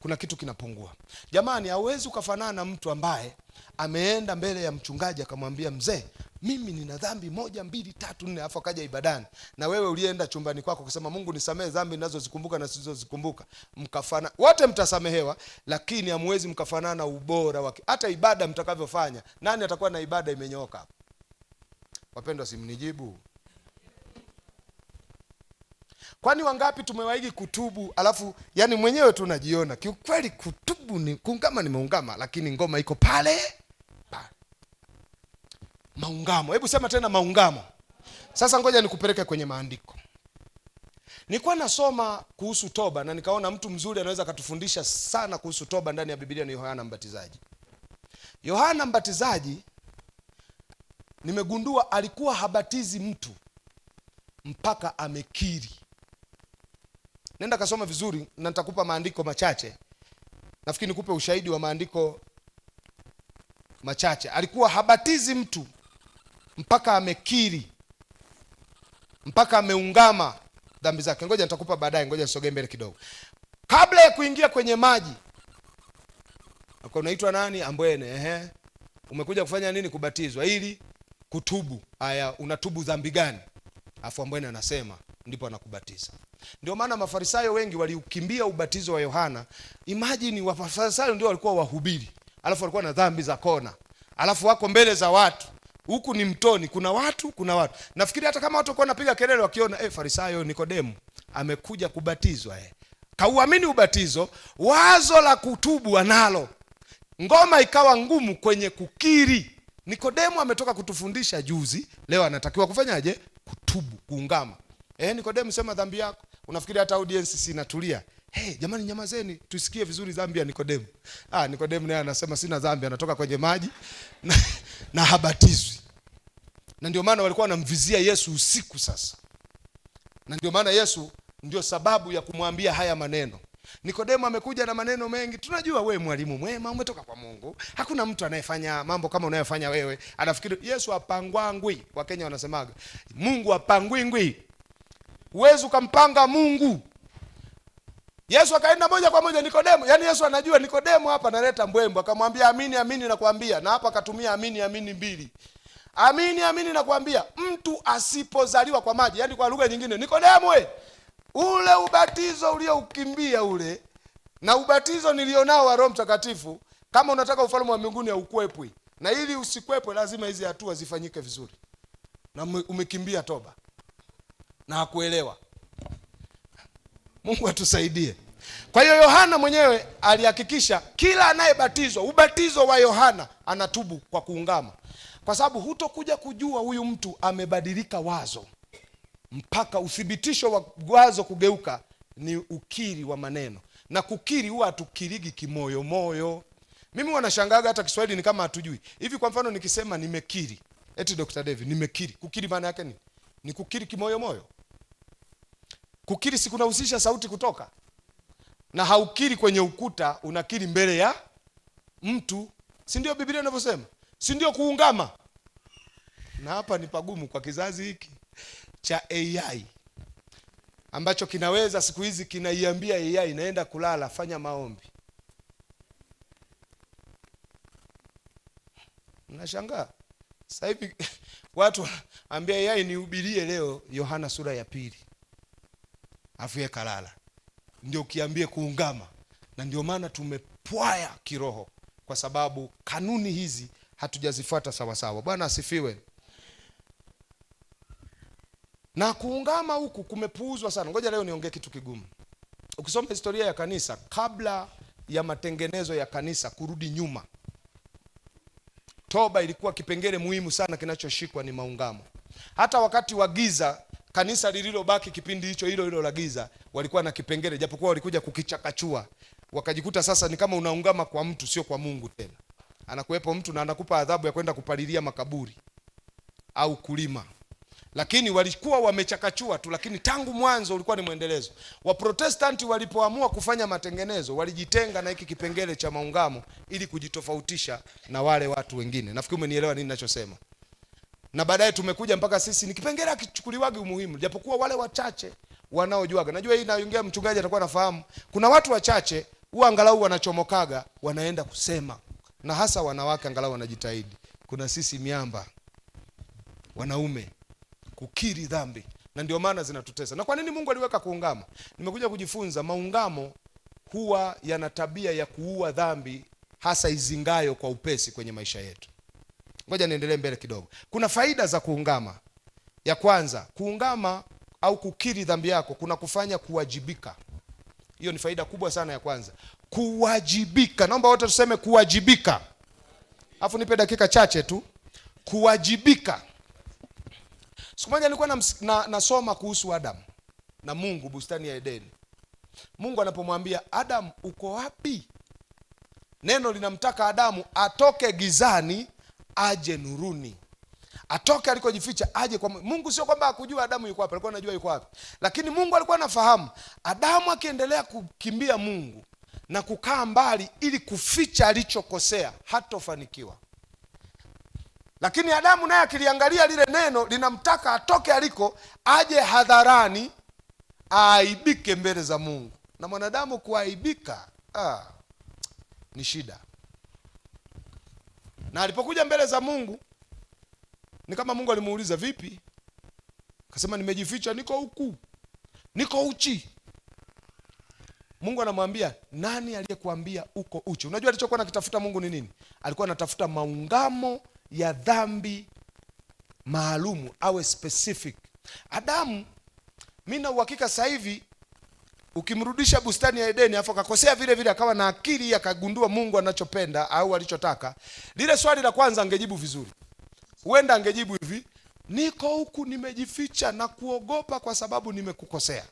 A: kuna kitu kinapungua. Jamani, hauwezi ukafanana na mtu ambaye ameenda mbele ya mchungaji akamwambia, mzee, mimi nina dhambi 1, 2, 3, 4, afu akaja ibadani. Na wewe ulienda chumbani kwako kusema, Mungu nisamee dhambi ninazozikumbuka na sizozikumbuka. Mkafana, wote mtasamehewa, lakini hamwezi mkafanana ubora wake. Hata ibada mtakavyofanya, nani atakuwa na ibada imenyooka hapa? Wapendwa, simnijibu. Kwani wangapi tumewaigi kutubu alafu yani mwenyewe tunajiona kiukweli kutubu ni kuungama, nimeungama lakini ngoma iko pale pale. Maungamo, hebu sema tena maungamo. Sasa ngoja nikupeleke kwenye maandiko. Nilikuwa nasoma kuhusu toba na nikaona mtu mzuri anaweza katufundisha sana kuhusu toba ndani ya Biblia ni Yohana Mbatizaji. Yohana Mbatizaji nimegundua alikuwa habatizi mtu mpaka amekiri. Nenda kasoma vizuri na nitakupa maandiko machache. Nafikiri nikupe ushahidi wa maandiko machache. Alikuwa habatizi mtu mpaka amekiri, mpaka ameungama dhambi zake. Ngoja nitakupa baadaye, ngoja nisogee mbele kidogo. Kabla ya kuingia kwenye maji, unaitwa nani? Ambwene. Umekuja kufanya nini? Kubatizwa ili kutubu. Haya, unatubu dhambi gani? Afu Ambwene anasema, ndipo anakubatiza. Ndio maana Mafarisayo wengi waliukimbia ubatizo wa Yohana. Imagine Mafarisayo ndio walikuwa wahubiri, alafu walikuwa na dhambi za kona, alafu wako mbele za watu. Huku ni mtoni, kuna watu. Nafikiri hata kama watu walikuwa wanapiga kelele wakiona Farisayo Nikodemu amekuja kubatizwa, kauamini ubatizo, wazo la kutubu analo. Ngoma ikawa ngumu kwenye kukiri. Nikodemu ametoka kutufundisha juzi, leo anatakiwa kufanyaje? Kutubu, kuungama. Nikodemu, sema dhambi yako. Unafikiri hata audience si inatulia? Jamani nyamazeni tusikie vizuri dhambi ya Nikodemu. Nikodemu naye anasema sina dhambi, anatoka kwenye maji na habatizwi. Na ndio maana walikuwa wanamvizia Yesu usiku sasa. Na ndio maana Yesu ndio sababu ya kumwambia haya maneno. Nikodemu amekuja na maneno mengi. Tunajua wewe mwalimu mwema, umetoka kwa Mungu. Hakuna mtu anayefanya mambo kama unayofanya wewe. Anafikiri Yesu apangwangwi. Wakenya wanasemaga Mungu apangwingwi. Huwezi ukampanga Mungu. Yesu akaenda moja kwa moja Nikodemu. Yaani Yesu anajua Nikodemu hapa analeta mbwembo, akamwambia amini nakwambia. Na hapa akatumia amini mbili. Amini nakwambia, mtu asipozaliwa kwa maji, yaani kwa lugha nyingine, Nikodemu ule ubatizo ulioukimbia ule na ubatizo nilionao wa Roho Mtakatifu, kama unataka ufalme wa mbinguni haukwepwi. Na ili usikwepwe lazima hizi hatua zifanyike vizuri. Na umekimbia toba na hakuelewa. Mungu atusaidie. Kwa hiyo Yohana mwenyewe alihakikisha kila anayebatizwa, ubatizo wa Yohana, anatubu kwa kuungama. Kwa sababu hutokuja kujua huyu mtu amebadilika wazo mpaka uthibitisho wa wazo kugeuka ni ukiri wa maneno. Na kukiri huwa hatukirigi kimoyo moyo. Mimi wanashangaga hata Kiswahili ni kama hatujui. Hivi kwa mfano nikisema nimekiri, Dr. David nimekiri, kukiri maana yake nini? Ni kukiri kimoyo moyo. Kukiri si kunahusisha sauti kutoka. Na haukiri kwenye ukuta, unakiri mbele ya mtu. Si ndio Biblia inavyosema? Si ndio kuungama? Na hapa ni pagumu kwa kizazi hiki cha AI ambacho kinaweza siku hizi kinaiambia AI naenda kulala, fanya maombi. Unashangaa sasa hivi watu ambia AI nihubirie leo Yohana sura ya 2. Afuye kalala. Ndio kiambie kuungama. Na ndio maana tumepwaya kiroho kwa sababu kanuni hizi hatujazifuata sawa sawa. Bwana asifiwe. Na kuungama huku kumepuuzwa sana. Ngoja leo niongee kitu kigumu. Ukisoma historia ya kanisa, kabla ya matengenezo ya kanisa kurudi nyuma, toba ilikuwa kipengele muhimu sana kinachoshikwa ni maungamo. Hata wakati wa giza, kanisa lililobaki kipindi hicho hilo la giza, walikuwa na kipengele, japokuwa walikuja kukichakachua. Wakajikuta sasa ni kama unaungama kwa mtu, sio kwa Mungu tena. Anakuwepo mtu na anakupa adhabu ya kwenda kupalilia makaburi au kulima. Lakini walikuwa wamechakachua tu, lakini tangu mwanzo ulikuwa ni muendelezo. Waprotestanti walipoamua kufanya matengenezo, walijitenga na hiki kipengele cha maungamo ili kujitofautisha na wale watu wengine. Nafikiri umenielewa nini ninachosema. Na baadaye tumekuja mpaka sisi ni kipengele akichukuliwagi umuhimu, japokuwa wale wachache wanaojuaga. Najua hii naongea mchungaji atakuwa nafahamu. Kuna watu wachache huwa angalau wanachomokaga, wanaenda kusema. Na hasa wanawake angalau wanajitahidi. Kuna sisi miamba wanaume kukiri dhambi, na ndio maana zinatutesa. Na kwa nini Mungu aliweka kuungama? Nimekuja kujifunza maungamo huwa yana tabia ya kuua dhambi, hasa izingayo kwa upesi kwenye maisha yetu. Ngoja niendelee mbele kidogo. Kuna faida za kuungama. Ya kwanza, kuungama au kukiri dhambi yako kuna kufanya kuwajibika. Hiyo ni faida kubwa sana ya kwanza. Kuwajibika. Naomba wote tuseme kuwajibika. Alafu nipe dakika chache tu. Kuwajibika. Siku moja nilikuwa nasoma kuhusu Adam na Mungu bustani ya Edeni. Mungu anapomwambia Adam, uko wapi? Neno linamtaka Adamu atoke gizani aje nuruni. Atoke alikojificha aje kwa Mungu. Sio kwamba hakujua Adamu yuko wapi, alikuwa anajua yuko wapi. Lakini Mungu alikuwa anafahamu Adamu akiendelea kukimbia Mungu na kukaa mbali ili kuficha alichokosea hatofanikiwa. Lakini Adamu naye akiliangalia lile neno linamtaka atoke aliko aje hadharani aaibike mbele za Mungu. Na mwanadamu kuaibika ni shida. Na alipokuja mbele za Mungu ni kama Mungu alimuuliza, vipi? Akasema, nimejificha, niko huku, niko uchi. Mungu anamwambia, nani aliyekuambia uko uchi? Unajua alichokuwa anakitafuta Mungu ni nini? Alikuwa anatafuta maungamo ya dhambi maalumu, awe specific. Adamu, mimi na uhakika sasa hivi ukimrudisha bustani ya Edeni afa akakosea vile vile akawa na akili akagundua Mungu anachopenda au alichotaka, lile swali la kwanza angejibu vizuri. Huenda angejibu hivi, niko huku nimejificha na kuogopa kwa sababu nimekukosea.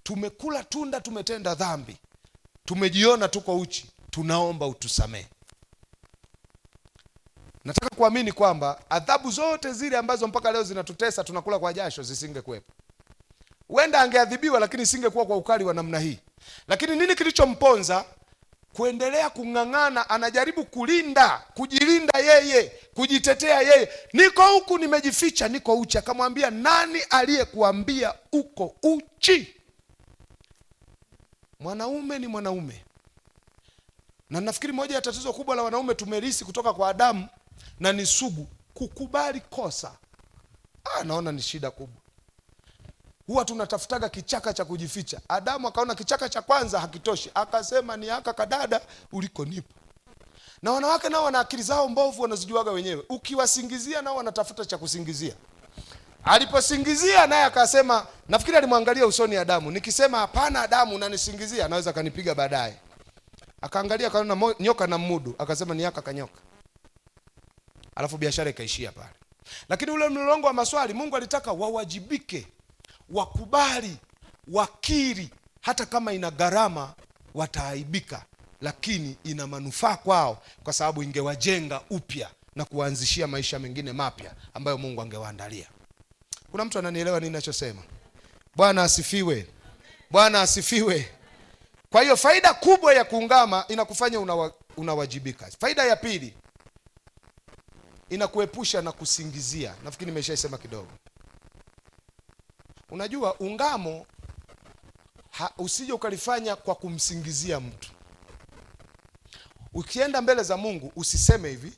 A: Tumekula tunda, tumetenda dhambi, tumejiona tuko uchi, tunaomba utusamee. Nataka kuamini kwamba adhabu zote zile ambazo mpaka leo zinatutesa tunakula kwa jasho zisingekuwepo. Huenda angeadhibiwa lakini singekuwa kwa ukali wa namna hii. Lakini nini kilichomponza? Kuendelea kung'ang'ana, anajaribu kujilinda yeye, kujitetea yeye. Niko huku nimejificha, niko uchi. Akamwambia, nani aliyekuambia uko uchi? Mwanaume ni mwanaume. Na nafikiri moja ya tatizo kubwa la wanaume tumerisi kutoka kwa Adamu na ni sugu, kukubali kosa. Naona ni shida kubwa. Huwa tunatafutaga kichaka cha kujificha. Adamu akaona kichaka cha kwanza hakitoshi, akasema ni haka kadada ulikonipa. Na wanawake nao wana akili zao mbovu, wanazijuaga wenyewe. Ukiwasingizia nao wanatafuta cha kusingizia. Aliposingizia naye akasema, nafikiri alimwangalia usoni Adamu, nikisema hapana Adamu unanisingizia anaweza kanipiga baadaye. Akaangalia akaona nyoka na mmudu, akasema ni haka kanyoka. Alafu biashara ikaishia pale. Lakini ule mlolongo wa maswali Mungu alitaka wawajibike, wakubali, wakiri, hata kama ina gharama wataaibika, lakini ina manufaa kwao kwa sababu ingewajenga upya na kuanzishia maisha mengine mapya ambayo Mungu angewaandalia. Kuna mtu ananielewa nini ninachosema? Bwana asifiwe. Bwana asifiwe. Kwa hiyo faida kubwa ya kuungama inakufanya unawajibika. Faida ya pili, inakuepusha na kusingizia. Nafikiri nimeshaisema kidogo. Unajua ungamo usije ukalifanya kwa kumsingizia mtu. Ukienda mbele za Mungu usiseme hivi,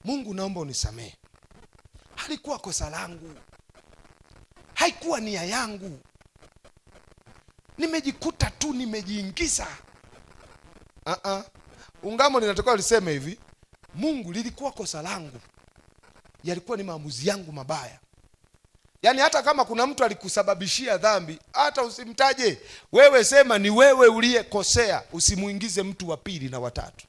A: Mungu naomba unisamee, halikuwa kosa langu, haikuwa nia yangu, nimejikuta tu nimejiingiza. Ungamo linatakiwa liseme hivi, Mungu lilikuwa kosa langu, yalikuwa ni maamuzi yangu mabaya. Yaani hata kama kuna mtu alikusababishia dhambi, hata usimtaje. Wewe sema ni wewe uliyekosea, usimuingize mtu wa pili na watatu.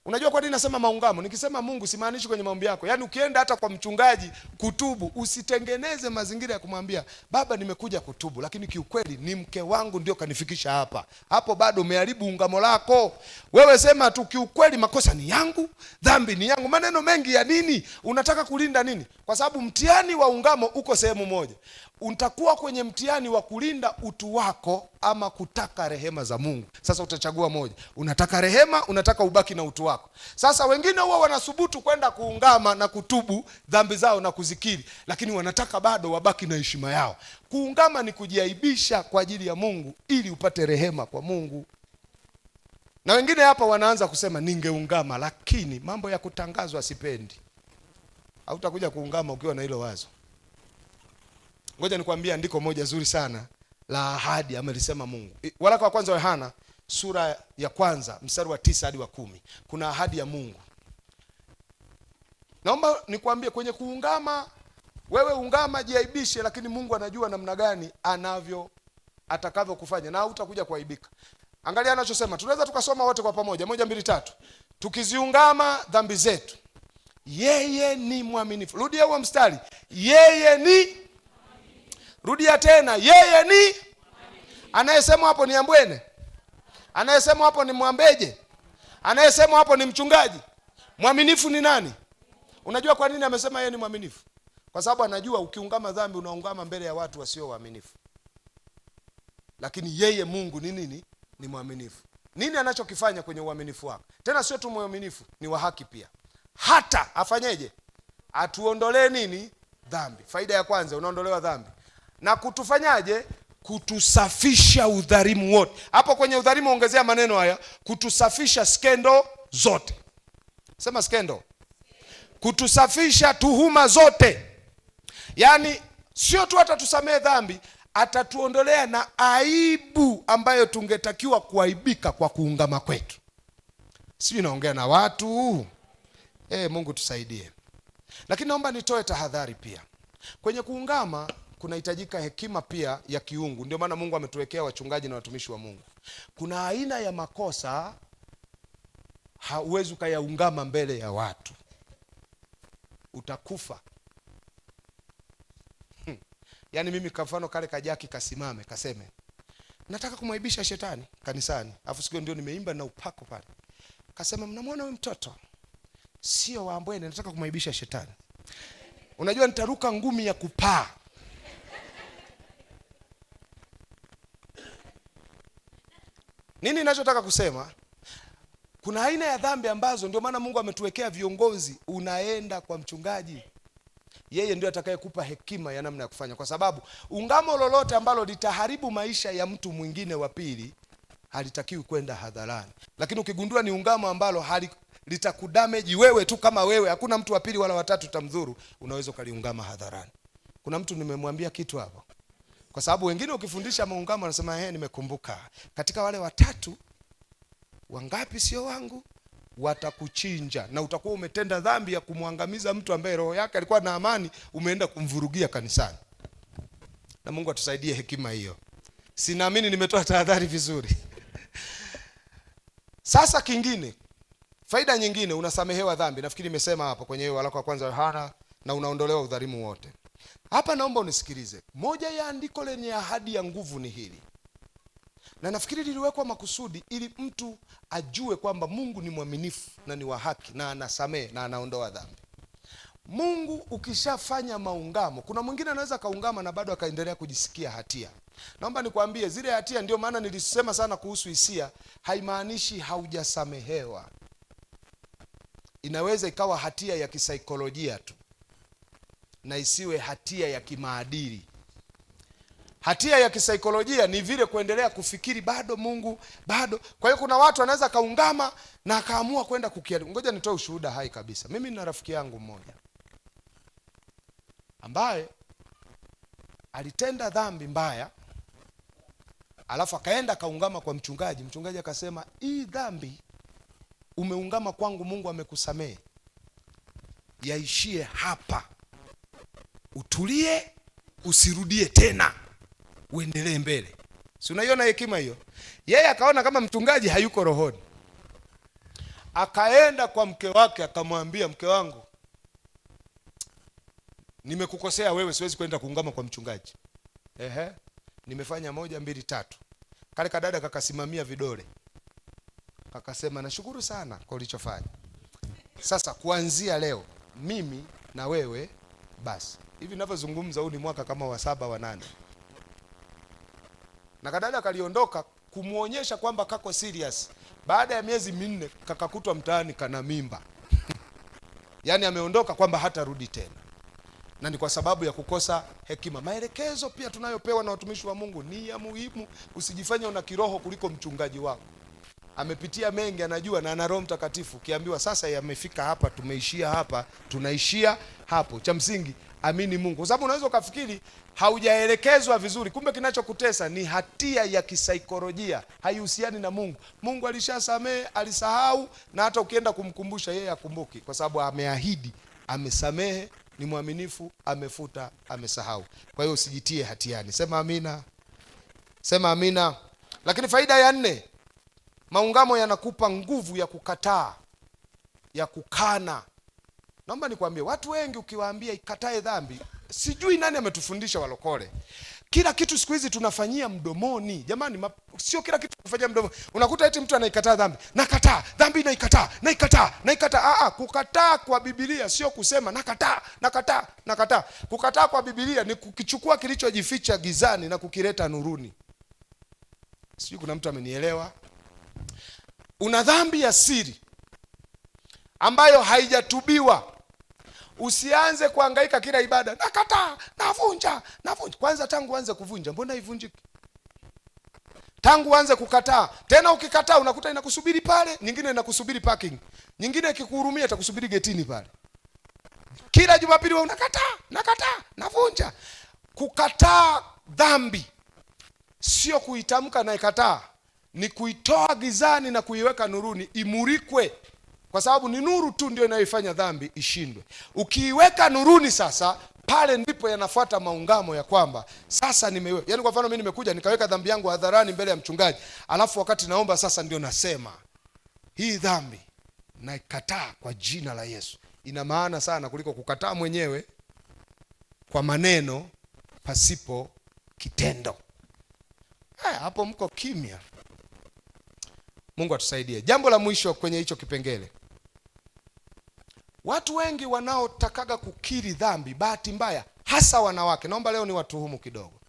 A: Unajua kwa nini nasema maungamo? Nikisema Mungu simaanishi kwenye maombi yako. Yaani ukienda hata kwa mchungaji kutubu, usitengeneze mazingira ya kumwambia baba nimekuja kutubu, lakini kiukweli ni mke wangu ndio kanifikisha hapa. Hapo bado umeharibu ungamo lako. Wewe sema tu kiukweli makosa ni yangu, dhambi ni yangu. Maneno mengi ya nini? Unataka kulinda nini? Kwa sababu mtihani wa ungamo uko sehemu moja. Utakuwa kwenye mtihani wa kulinda utu wako ama kutaka rehema za Mungu. Sasa utachagua moja. Unataka rehema, unataka ubaki na utu wako. Sasa wengine huwa wanasubutu kwenda kuungama na kutubu dhambi zao na kuzikiri, lakini wanataka bado wabaki na heshima yao. Kuungama ni kujiaibisha kwa ajili ya Mungu ili upate rehema kwa Mungu. Na wengine hapa wanaanza kusema ningeungama, lakini mambo ya kutangazwa sipendi. Hautakuja kuungama ukiwa na hilo wazo. Ngoja nikwambie andiko moja zuri sana la ahadi amelisema Mungu. Waraka wa kwanza wa Yohana sura ya kwanza mstari wa 9 hadi wa 10. Kuna ahadi ya Mungu. Naomba nikwambie kwenye kuungama Wewe ungama, jiaibishe, lakini Mungu anajua namna gani atakavyo kufanya na hutakuja kuaibika. Angalia anachosema. Tunaweza tukasoma wote kwa pamoja. 1, 2, 3. Tukiziungama dhambi zetu, yeye ni mwaminifu. Rudia huo mstari. Yeye ni. Rudia tena. Yeye ni. Anayesema hapo ni Ambwene? Anayesema hapo ni Mwambeje? Anayesema hapo ni mchungaji? Mwaminifu ni nani? Unajua kwa nini amesema yeye ni mwaminifu? Kwa sababu anajua ukiungama dhambi unaungama mbele ya watu wasio waaminifu. Lakini yeye Mungu ni nini? Ni mwaminifu. Nini anachokifanya kwenye uaminifu wake? Tena sio tu mwaminifu, ni wa haki pia. Hata afanyeje? Atuondolee nini? Dhambi. Faida ya kwanza, unaondolewa dhambi. Na kutufanyaje? Kutusafisha udhalimu wote. Hapo kwenye udhalimu ongezea maneno haya, kutusafisha skendo zote. Sema skendo. Kutusafisha tuhuma zote. Yaani sio tu atatusamehe dhambi, atatuondolea na aibu ambayo tungetakiwa kuaibika kwa kuungama kwetu. Sisi naongea na watu. Mungu tusaidie. Lakini naomba nitoe tahadhari pia. Kwenye kuungama kunahitajika hekima pia ya kiungu. Ndio maana Mungu ametuwekea wachungaji na watumishi wa Mungu. Kuna aina ya makosa hauwezi ukayaungama mbele ya watu. Utakufa. Yaani mimi kwa mfano kale kajaki kasimame kaseme nataka kumwaibisha shetani kanisani. Alafu siku ndio nimeimba na upako pale. Kasema mnamwona wewe mtoto? Sio wa Ambwene, nataka kumwaibisha shetani. Unajua nitaruka ngumi ya kupaa. Nini ninachotaka kusema? Kuna aina ya dhambi ambazo ndio maana Mungu ametuwekea viongozi. Unaenda kwa mchungaji, yeye ndio atakayekupa hekima ya namna ya kufanya, kwa sababu ungamo lolote ambalo litaharibu maisha ya mtu mwingine wa pili halitakiwi kwenda hadharani. Lakini ukigundua ni ungamo ambalo litakudamage wewe tu kama wewe, hakuna mtu wa pili wala watatu tamdhuru, unaweza ukaliungama hadharani. Kuna mtu nimemwambia kitu hapo. Kwa sababu wengine ukifundisha maungamo anasema nimekumbuka. Katika wale watatu wangapi sio wangu? Watakuchinja na utakuwa umetenda dhambi ya kumwangamiza mtu ambaye roho yake alikuwa na amani, umeenda kumvurugia kanisani. Na Mungu atusaidie hekima hiyo. Sinaamini nimetoa tahadhari vizuri. Sasa kingine, faida nyingine, unasamehewa dhambi. Nafikiri nimesema hapo kwenye waraka wa kwanza Yohana, na unaondolewa udhalimu wote. Hapa naomba unisikilize. Moja ya andiko lenye ahadi ya nguvu ni hili. Na nafikiri liliwekwa makusudi ili mtu ajue kwamba Mungu ni mwaminifu na ni wa haki na anasamehe na anaondoa dhambi. Mungu ukishafanya maungamo, kuna mwingine anaweza kaungama na bado akaendelea kujisikia hatia. Naomba nikwambie zile hatia, ndio maana nilisema sana kuhusu hisia, haimaanishi haujasamehewa. Inaweza ikawa hatia ya kisaikolojia tu na isiwe hatia ya kimaadili. Hatia ya kisaikolojia ni vile kuendelea kufikiri bado Mungu bado. Kwa hiyo kuna watu anaweza kaungama na akaamua kwenda kukiari. Ngoja nitoe ushuhuda hai kabisa. Mimi nina rafiki yangu mmoja ambaye alitenda dhambi mbaya, alafu akaenda kaungama kwa mchungaji. Mchungaji akasema, hii dhambi umeungama kwangu, Mungu amekusamehe, yaishie hapa, utulie, usirudie tena, uendelee mbele. Si unaiona hekima hiyo? Yeye akaona kama mchungaji hayuko rohoni, akaenda kwa mke wake akamwambia, mke wangu, nimekukosea wewe, siwezi kwenda kuungama kwa mchungaji. Nimefanya 1, 2, 3. Kale kadada kakasimamia vidole, kakasema, nashukuru sana kwa ulichofanya. Sasa kuanzia leo mimi na wewe basi. Hivi ninavyozungumza huu ni mwaka kama wa 7 wa 8. Na kadada kaliondoka kumuonyesha kwamba kako serious. Baada ya miezi 4 kakakutwa mtaani kana mimba. Yaani ameondoka kwamba hatarudi tena. Na ni kwa sababu ya kukosa hekima. Maelekezo pia tunayopewa na watumishi wa Mungu ni ya muhimu. Usijifanye una kiroho kuliko mchungaji wako. Amepitia mengi, anajua na ana Roho Mtakatifu. Ukiambiwa sasa yamefika hapa, tumeishia hapa, tunaishia hapo. Cha msingi amini Mungu. Kwa sababu unaweza ukafikiri haujaelekezwa vizuri, kumbe kinachokutesa ni hatia ya kisaikolojia, haihusiani na Mungu. Mungu alishasamehe, alisahau, na hata ukienda kumkumbusha yeye akumbuki, kwa sababu ameahidi, amesamehe ni mwaminifu, amefuta, amesahau. Kwa hiyo usijitie hatiani. Sema amina. Sema amina. Lakini faida ya 4, maungamo yanakupa nguvu ya kukataa, ya kukana. Naomba nikwambie, watu wengi ukiwaambia ikatae dhambi, sijui nani ametufundisha walokole. Kila kitu siku hizi tunafanyia mdomoni. Jamani, sio kila kitu kufanyia mdomoni. Unakuta eti mtu anaikataa dhambi. Nakataa, dhambi naikataa. Kukataa kwa Biblia sio kusema nakataa. Kukataa kwa Biblia ni kukichukua kilichojificha gizani na kukileta nuruni. Sijui kuna mtu amenielewa? Una dhambi ya siri ambayo haijatubiwa. Usianze kuhangaika kila ibada. Nakataa, navunja. Kwanza tangu anze kuvunja, mbona haivunjiki? Tangu anze kukataa. Tena ukikataa unakuta inakusubiri pale, nyingine inakusubiri parking. Nyingine ikikuhurumia itakusubiri getini pale. Kila Jumapili wewe nakataa, navunja. Kukataa dhambi sio kuitamka na ikataa, ni kuitoa gizani na kuiweka nuruni imurikwe. Kwa sababu ni nuru tu ndio inayoifanya dhambi ishindwe. Ukiiweka nuruni sasa, pale ndipo yanafuata maungamo ya kwamba sasa nimeweka. Yaani kwa mfano mimi nimekuja nikaweka dhambi yangu hadharani mbele ya mchungaji, alafu wakati naomba sasa ndio nasema hii dhambi naikataa kwa jina la Yesu. Ina maana sana kuliko kukataa mwenyewe kwa maneno pasipo kitendo. Hapo mko kimya. Mungu atusaidie. Jambo la mwisho kwenye hicho kipengele. Watu wengi wanaotakaga kukiri dhambi, bahati mbaya, hasa wanawake. Naomba leo ni watuhumu kidogo.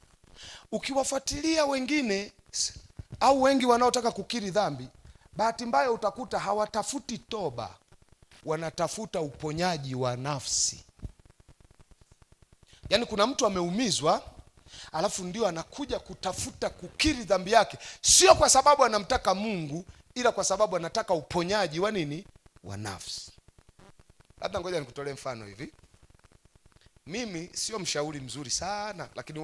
A: Ukiwafuatilia wengine au wengi wanaotaka kukiri dhambi, bahati mbaya utakuta hawatafuti toba, wanatafuta uponyaji wa nafsi. Yaani kuna mtu ameumizwa, alafu ndio anakuja kutafuta kukiri dhambi yake, sio kwa sababu anamtaka Mungu, ila kwa sababu anataka uponyaji wa nini? Wa nafsi. Hata ngoja nikutolee mfano hivi. Mimi sio mshauri mzuri sana, lakini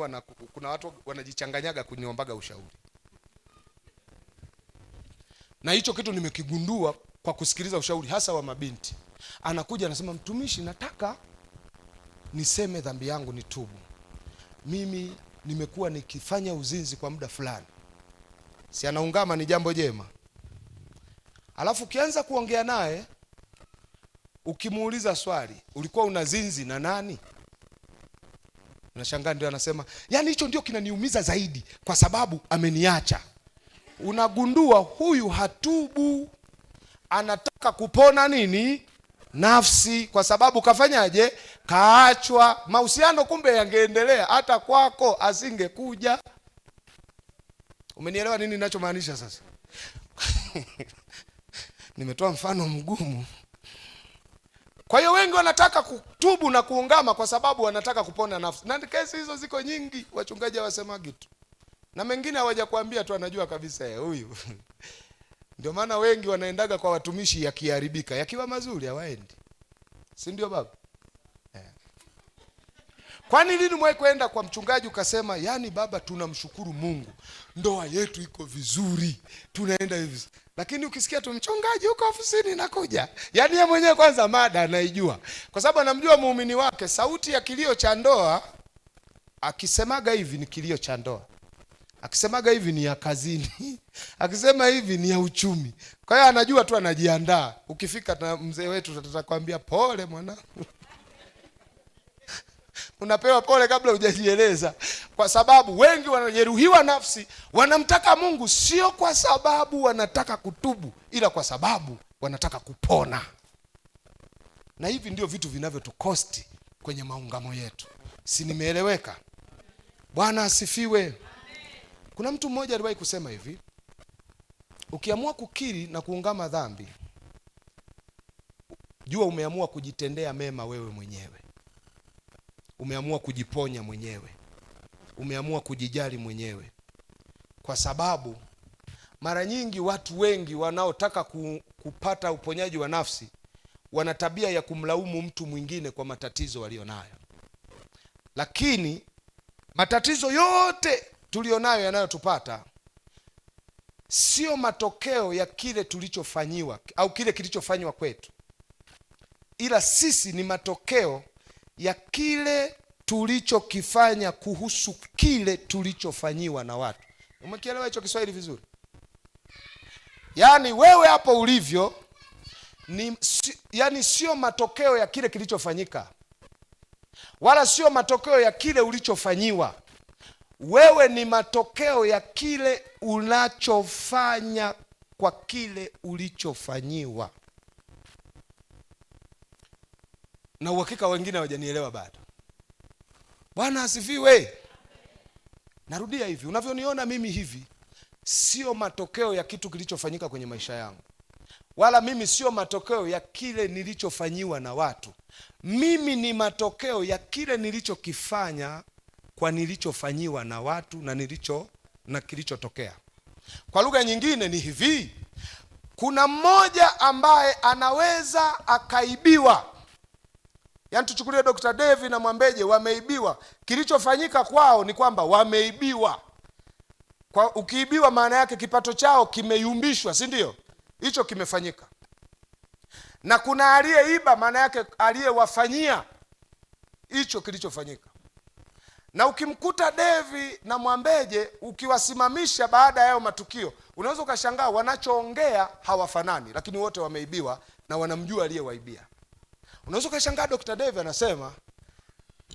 A: kuna watu wanajichanganyaga kuniombaga ushauri. Na hicho kitu nimekigundua kwa kusikiliza ushauri hasa wa mabinti. Anakuja anasema, mtumishi, nataka niseme dhambi yangu, nitubu. Mimi nimekuwa nikifanya uzinzi kwa muda fulani. Si anaungama ni jambo jema. Alafu ukianza kuongea naye, ukimuuliza swali, ulikuwa unazinzi na nani? Unashangaa ndio anasema, yani hicho ndio kinaniumiza zaidi kwa sababu ameniacha. Unagundua huyu hatubu, anataka kupona nini? Nafsi. Kwa sababu kafanyaje? Kaachwa. Mahusiano kumbe yangeendelea, hata kwako asingekuja. Umenielewa nini ninachomaanisha sasa? Nimetoa mfano mgumu. Kwa hiyo wengi wanataka kutubu na kuungama kwa sababu wanataka kupona nafsi. Na kesi hizo ziko nyingi, wachungaji hawasemagi tu. Na mengine hawajakwambia tu, anajua kabisa huyu. Ndio maana wengi wanaendaga kwa watumishi yakiharibika, yakiwa mazuri hawaendi. Si ndio baba? Kwani lini mwe kwenda kwa mchungaji ukasema, yani baba tunamshukuru Mungu, ndoa yetu iko vizuri, tunaenda hivi. Lakini ukisikia tu mchungaji huko ofisini nakuja, yani yeye mwenyewe kwanza mada anaijua. Kwa sababu anamjua muumini wake, sauti ya kilio cha ndoa akisemaga hivi ni kilio cha ndoa. Akisemaga hivi ni ya kazini. Akisema hivi ni ya uchumi. Kwa hiyo anajua tu, anajiandaa. Ukifika na mzee wetu tutakwambia pole mwanangu. Unapewa pole kabla hujajieleza. Kwa sababu wengi wanajeruhiwa nafsi, wanamtaka Mungu sio kwa sababu wanataka kutubu, ila kwa sababu wanataka kupona. Na hivi ndio vitu vinavyotukosti kwenye maungamo yetu. Si nimeeleweka? Bwana asifiwe. Kuna mtu mmoja aliwahi kusema hivi, ukiamua kukiri na kuungama dhambi, jua umeamua kujitendea mema wewe mwenyewe. Umeamua kujiponya mwenyewe. Umeamua kujijali mwenyewe. Kwa sababu mara nyingi watu wengi wanaotaka kupata uponyaji wa nafsi wana tabia ya kumlaumu mtu mwingine kwa matatizo walionayo. Lakini matatizo yote tulionayo yanayotupata sio matokeo ya kile tulichofanyiwa au kile kilichofanywa kwetu, ila sisi ni matokeo ya kile tulichokifanya kuhusu kile tulichofanyiwa na watu. Umekielewa hicho Kiswahili vizuri? Yaani wewe hapo ulivyo yani sio matokeo ya kile kilichofanyika, wala sio matokeo ya kile ulichofanyiwa. Wewe ni matokeo ya kile unachofanya kwa kile ulichofanyiwa. Na uhakika wengine hawajanielewa bado. Bwana asifiwe. Narudia hivi, unavyoniona mimi hivi, sio matokeo ya kitu kilichofanyika kwenye maisha yangu, wala mimi sio matokeo ya kile nilichofanyiwa na watu. Mimi ni matokeo ya kile nilichokifanya kwa nilichofanyiwa na watu na kilichotokea. Kwa lugha nyingine ni hivi, kuna mmoja ambaye anaweza akaibiwa. Yaani tuchukulie Dr. Devi na Mwambeje wameibiwa. Kilichofanyika kwao ni kwamba wameibiwa. Kwa ukiibiwa maana yake kipato chao kimeyumbishwa, si ndio? Hicho kimefanyika. Na kuna aliyeiba, maana yake aliyewafanyia. Hicho kilichofanyika. Na ukimkuta Devi na Mwambeje ukiwasimamisha baada ya hayo matukio, unaweza ukashangaa wanachoongea hawafanani, lakini wote wameibiwa na wanamjua aliyewaibia. Unaweza ukashangaa Dr. Devi anasema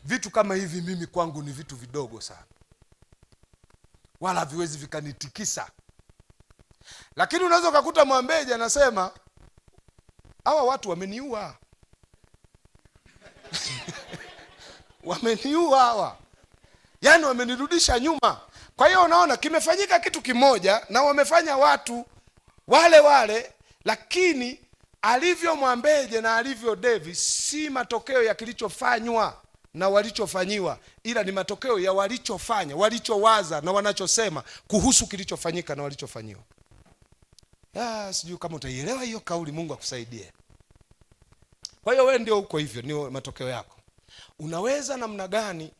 A: vitu kama hivi mimi kwangu ni vitu vidogo sana, wala haviwezi vikanitikisa. Lakini unaweza ukakuta Mwambeje anasema hawa watu wameniua. Wameniua hawa. Yaani wamenirudisha nyuma. Kwa hiyo unaona kimefanyika kitu kimoja na wamefanya watu wale, lakini alivyo Mwambeje na alivyo Devi si matokeo ya kilichofanywa na walichofanyiwa, ila ni matokeo ya walichofanya, walichowaza na wanachosema kuhusu kilichofanyika na walichofanyiwa. Sijui kama utaielewa hiyo kauli. Mungu akusaidie. Kwa hiyo wewe ndio uko hivyo, ni matokeo yako. Unaweza namna gani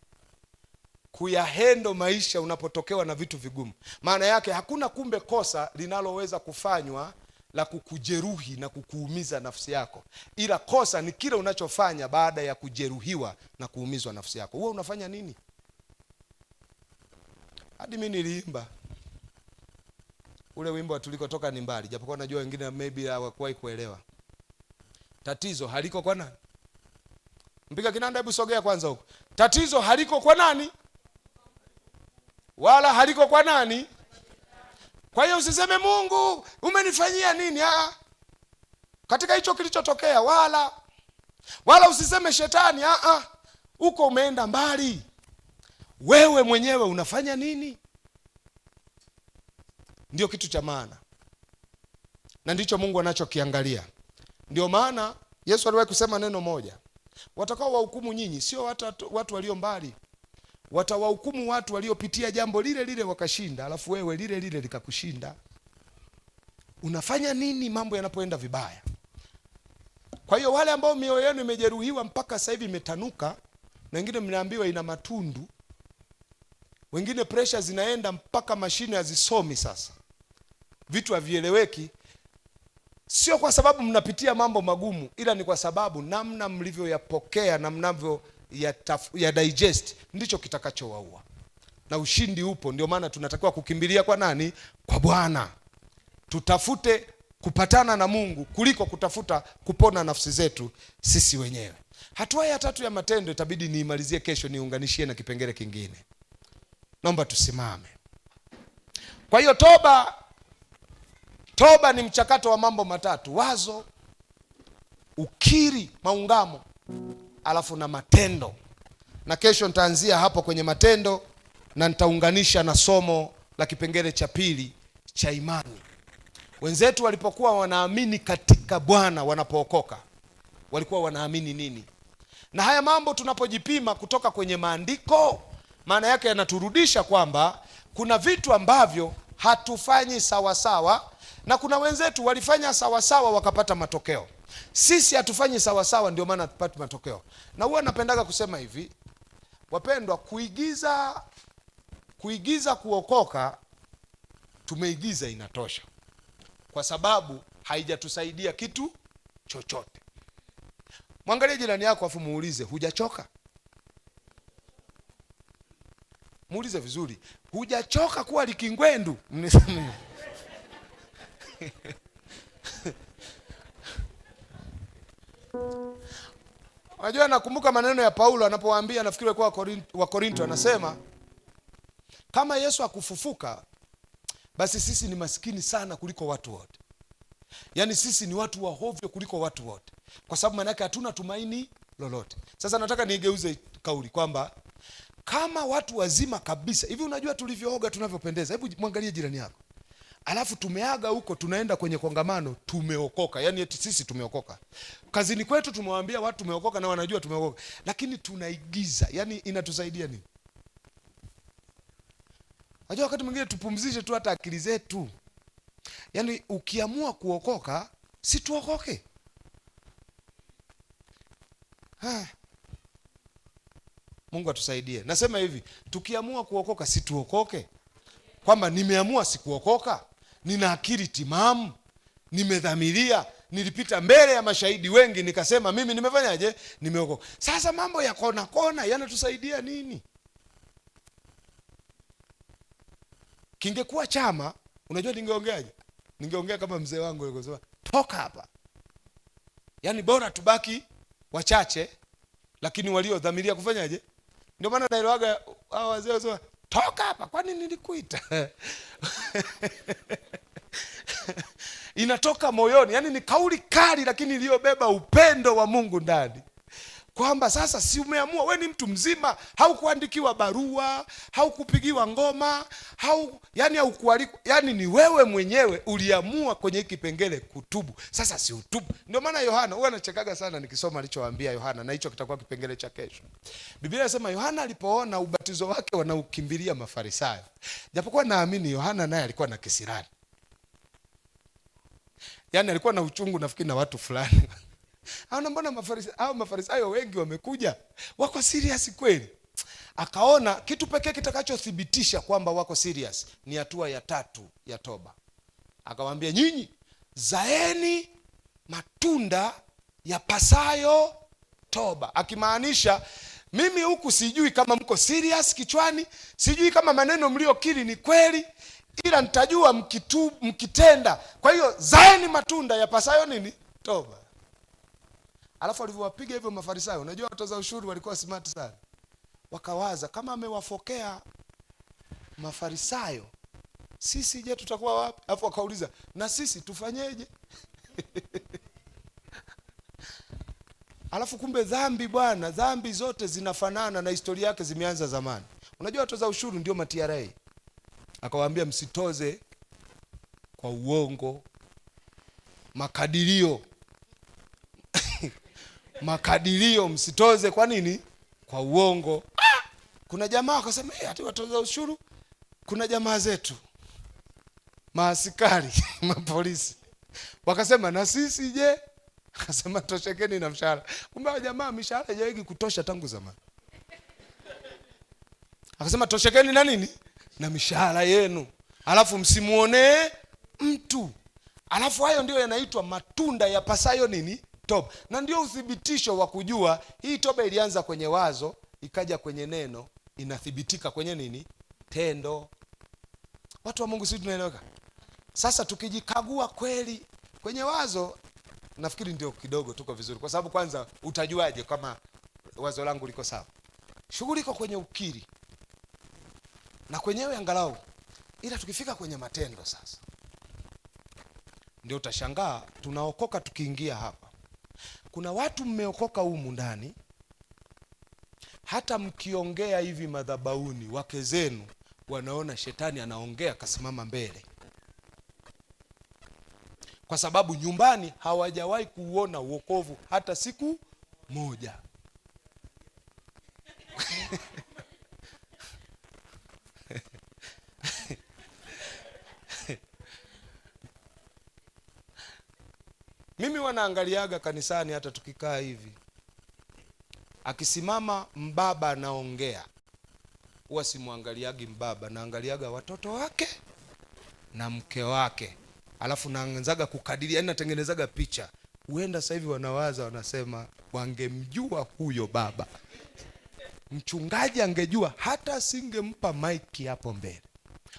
A: kuyahendo maisha unapotokewa na vitu vigumu? Maana yake hakuna kumbe kosa linaloweza kufanywa la kukujeruhi na kukuumiza nafsi yako, ila kosa ni kile unachofanya baada ya kujeruhiwa na kuumizwa nafsi yako. Wewe unafanya nini? Hadi mimi niliimba ule wimbo wa tulikotoka ni mbali, japokuwa najua wengine maybe hawakuwahi kuelewa. Tatizo haliko kwa nani? Mpiga kinanda, hebu sogea kwanza huko. Tatizo haliko kwa nani? Wala haliko kwa nani? Kwa hiyo usiseme Mungu umenifanyia nini katika hicho kilichotokea, wala usiseme shetani uko umeenda mbali. Wewe mwenyewe unafanya nini? Ndio kitu cha maana, na ndicho Mungu anachokiangalia. Ndio maana Yesu aliwahi kusema neno moja, watakao wahukumu nyinyi sio watu walio mbali, watawahukumu watu waliopitia jambo lile wakashinda, alafu wewe lile likakushinda. Unafanya nini mambo yanapoenda vibaya? Kwa hiyo wale ambao mioyo yenu imejeruhiwa mpaka sasa hivi imetanuka, na wengine mnaambiwa ina matundu, wengine pressure zinaenda mpaka mashine hazisomi, sasa vitu havieleweki, sio kwa sababu mnapitia mambo magumu, ila ni kwa sababu namna mlivyoyapokea na mnavyo ya digest ndicho kitakachowaua. Na ushindi upo. Ndio maana tunatakiwa kukimbilia kwa nani? Kwa Bwana. Tutafute kupatana na Mungu kuliko kutafuta kupona nafsi zetu sisi wenyewe. Hatua ya tatu ya matendo itabidi niimalizie kesho, niunganishie na kipengele kingine. Naomba tusimame. Kwa hiyo toba ni mchakato wa mambo matatu: wazo, ukiri, maungamo, alafu na matendo. Na kesho nitaanzia hapo kwenye matendo na nitaunganisha na somo la kipengele cha pili cha imani. Wenzetu walipokuwa wanaamini katika Bwana wanapookoka, walikuwa wanaamini nini? Na haya mambo tunapojipima kutoka kwenye maandiko, maana yake yanaturudisha kwamba kuna vitu ambavyo hatufanyi sawasawa, na kuna wenzetu walifanya sawasawa wakapata matokeo. Sisi hatufanyi sawasawa, ndio maana tupate matokeo. Na huwa napendaga kusema hivi, wapendwa, kuigiza kuokoka, tumeigiza inatosha, kwa sababu haijatusaidia kitu chochote. Mwangalie jirani yako afu muulize, hujachoka? Muulize vizuri, hujachoka kuwa likingwendu? Unajua, nakumbuka maneno ya Paulo anapowaambia, nafikiri kwa Wakorinto, anasema kama Yesu akufufuka, basi sisi ni maskini sana kuliko watu wote. Yaani sisi ni watu wa hovyo kuliko watu wote, kwa sababu maana yake hatuna tumaini lolote. Sasa nataka nigeuze kauli kwamba kama watu wazima kabisa hivi, unajua tulivyooga tunavyopendeza. Hebu mwangalie jirani yako, alafu tumeaga huko, tunaenda kwenye kongamano, tumeokoka. Yaani eti sisi tumeokoka. Kazini kwetu tumewaambia watu tumeokoka na wanajua tumeokoka, lakini tunaigiza. Yaani inatusaidia nini? Unajua wakati mwingine tupumzishe tu hata akili zetu. Yaani ukiamua kuokoka, si tuokoke. Mungu atusaidie. Nasema hivi, tukiamua kuokoka, si tuokoke. Kwamba nimeamua sikuokoka, nina akili timamu, nimedhamiria, nilipita mbele ya mashahidi wengi nikasema mimi nimefanyaje, nimeokoka. Sasa mambo ya kona kona yanatusaidia nini? Kingekuwa chama, unajua ningeongeaje? Ningeongea kama mzee wangu alikuwa, toka hapa. Yaani bora tubaki wachache lakini waliodhamiria kufanyaje. Ndio maana nailoaga hao wazee wasema toka hapa, kwani nilikuita? Inatoka moyoni. Yaani ni kauli kali lakini iliyobeba upendo wa Mungu ndani. Kwamba sasa si umeamua, we ni mtu mzima, haukuandikiwa barua, haukupigiwa ngoma, yani haukualikwa, yani ni wewe mwenyewe uliamua kwenye hiki kipengele kutubu. Sasa si utubu. Ndio maana Yohana, huwa nachekaga sana nikisoma alichowaambia Yohana, na hicho kitakuwa kipengele cha kesho. Biblia inasema Yohana alipoona ubatizo wake wanaukimbilia Mafarisayo. Japokuwa naamini Yohana naye alikuwa na kisirani. Yani alikuwa na uchungu nafikiri na watu fulani. Haona mbona Mafarisayo wengi wamekuja, wako serious kweli? Akaona kitu pekee kitakachothibitisha kwamba wako serious ni hatua ya 3 ya toba. Akawaambia, nyinyi zaeni matunda ya pasayo toba. Akimaanisha mimi huku sijui kama mko serious kichwani, sijui kama maneno mliokiri ni kweli, ila nitajua mkitenda. Kwa hiyo zaeni matunda ya pasayo nini? Toba. Alafu alivyowapiga hivyo Mafarisayo, unajua watoza ushuru walikuwa smart sana. Wakawaza kama amewafokea Mafarisayo, sisi je tutakuwa wapi? Alafu wakauliza, na sisi tufanyeje? Alafu kumbe dhambi bwana, dhambi zote zinafanana na historia yake zimeanza zamani. Unajua watoza ushuru ndio ma-TRA. Akawaambia msitoze kwa uongo, makadirio makadirio msitoze kwa nini? Kwa uongo. Kuna jamaa wakasema hata watoza ushuru, kuna jamaa zetu maaskari mapolisi wakasema na sisi je? Akasema toshekeni na mshahara. Kumbe jamaa mishahara haijawahi kutosha tangu zamani. Akasema toshekeni na nini? Na mishahara yenu. Alafu msimuone mtu. Alafu hayo ndio yanaitwa matunda ya pasayo nini? Toba. Na ndio uthibitisho wa kujua hii toba ilianza kwenye wazo, ikaja kwenye neno, inathibitika kwenye nini? Tendo. Watu wa Mungu, sisi tunaeleweka? Sasa tukijikagua kweli kwenye wazo, nafikiri ndio kidogo tuko vizuri. Kwa sababu kwanza utajuaje kama wazo langu liko sawa? Shughuli iko kwenye ukiri na kwenyewe angalau. Ila tukifika kwenye matendo sasa, ndio utashangaa tunaokoka tukiingia hapa. Kuna watu mmeokoka humu ndani, hata mkiongea hivi madhabahuni, wake zenu wanaona shetani anaongea kasimama mbele. Kwa sababu nyumbani hawajawahi kuona wokovu hata siku moja. Mimi wanaangaliaga kanisani hata tukikaa hivi, akisimama mbaba anaongea, huwa simuangaliagi mbaba, naangaliaga watoto wake na mke wake. Alafu naanzaga kukadiria, yani natengenezaga picha. huenda sasa hivi wanawaza, wanasema wangemjua huyo baba mchungaji, angejua hata asingempa maiki hapo mbele.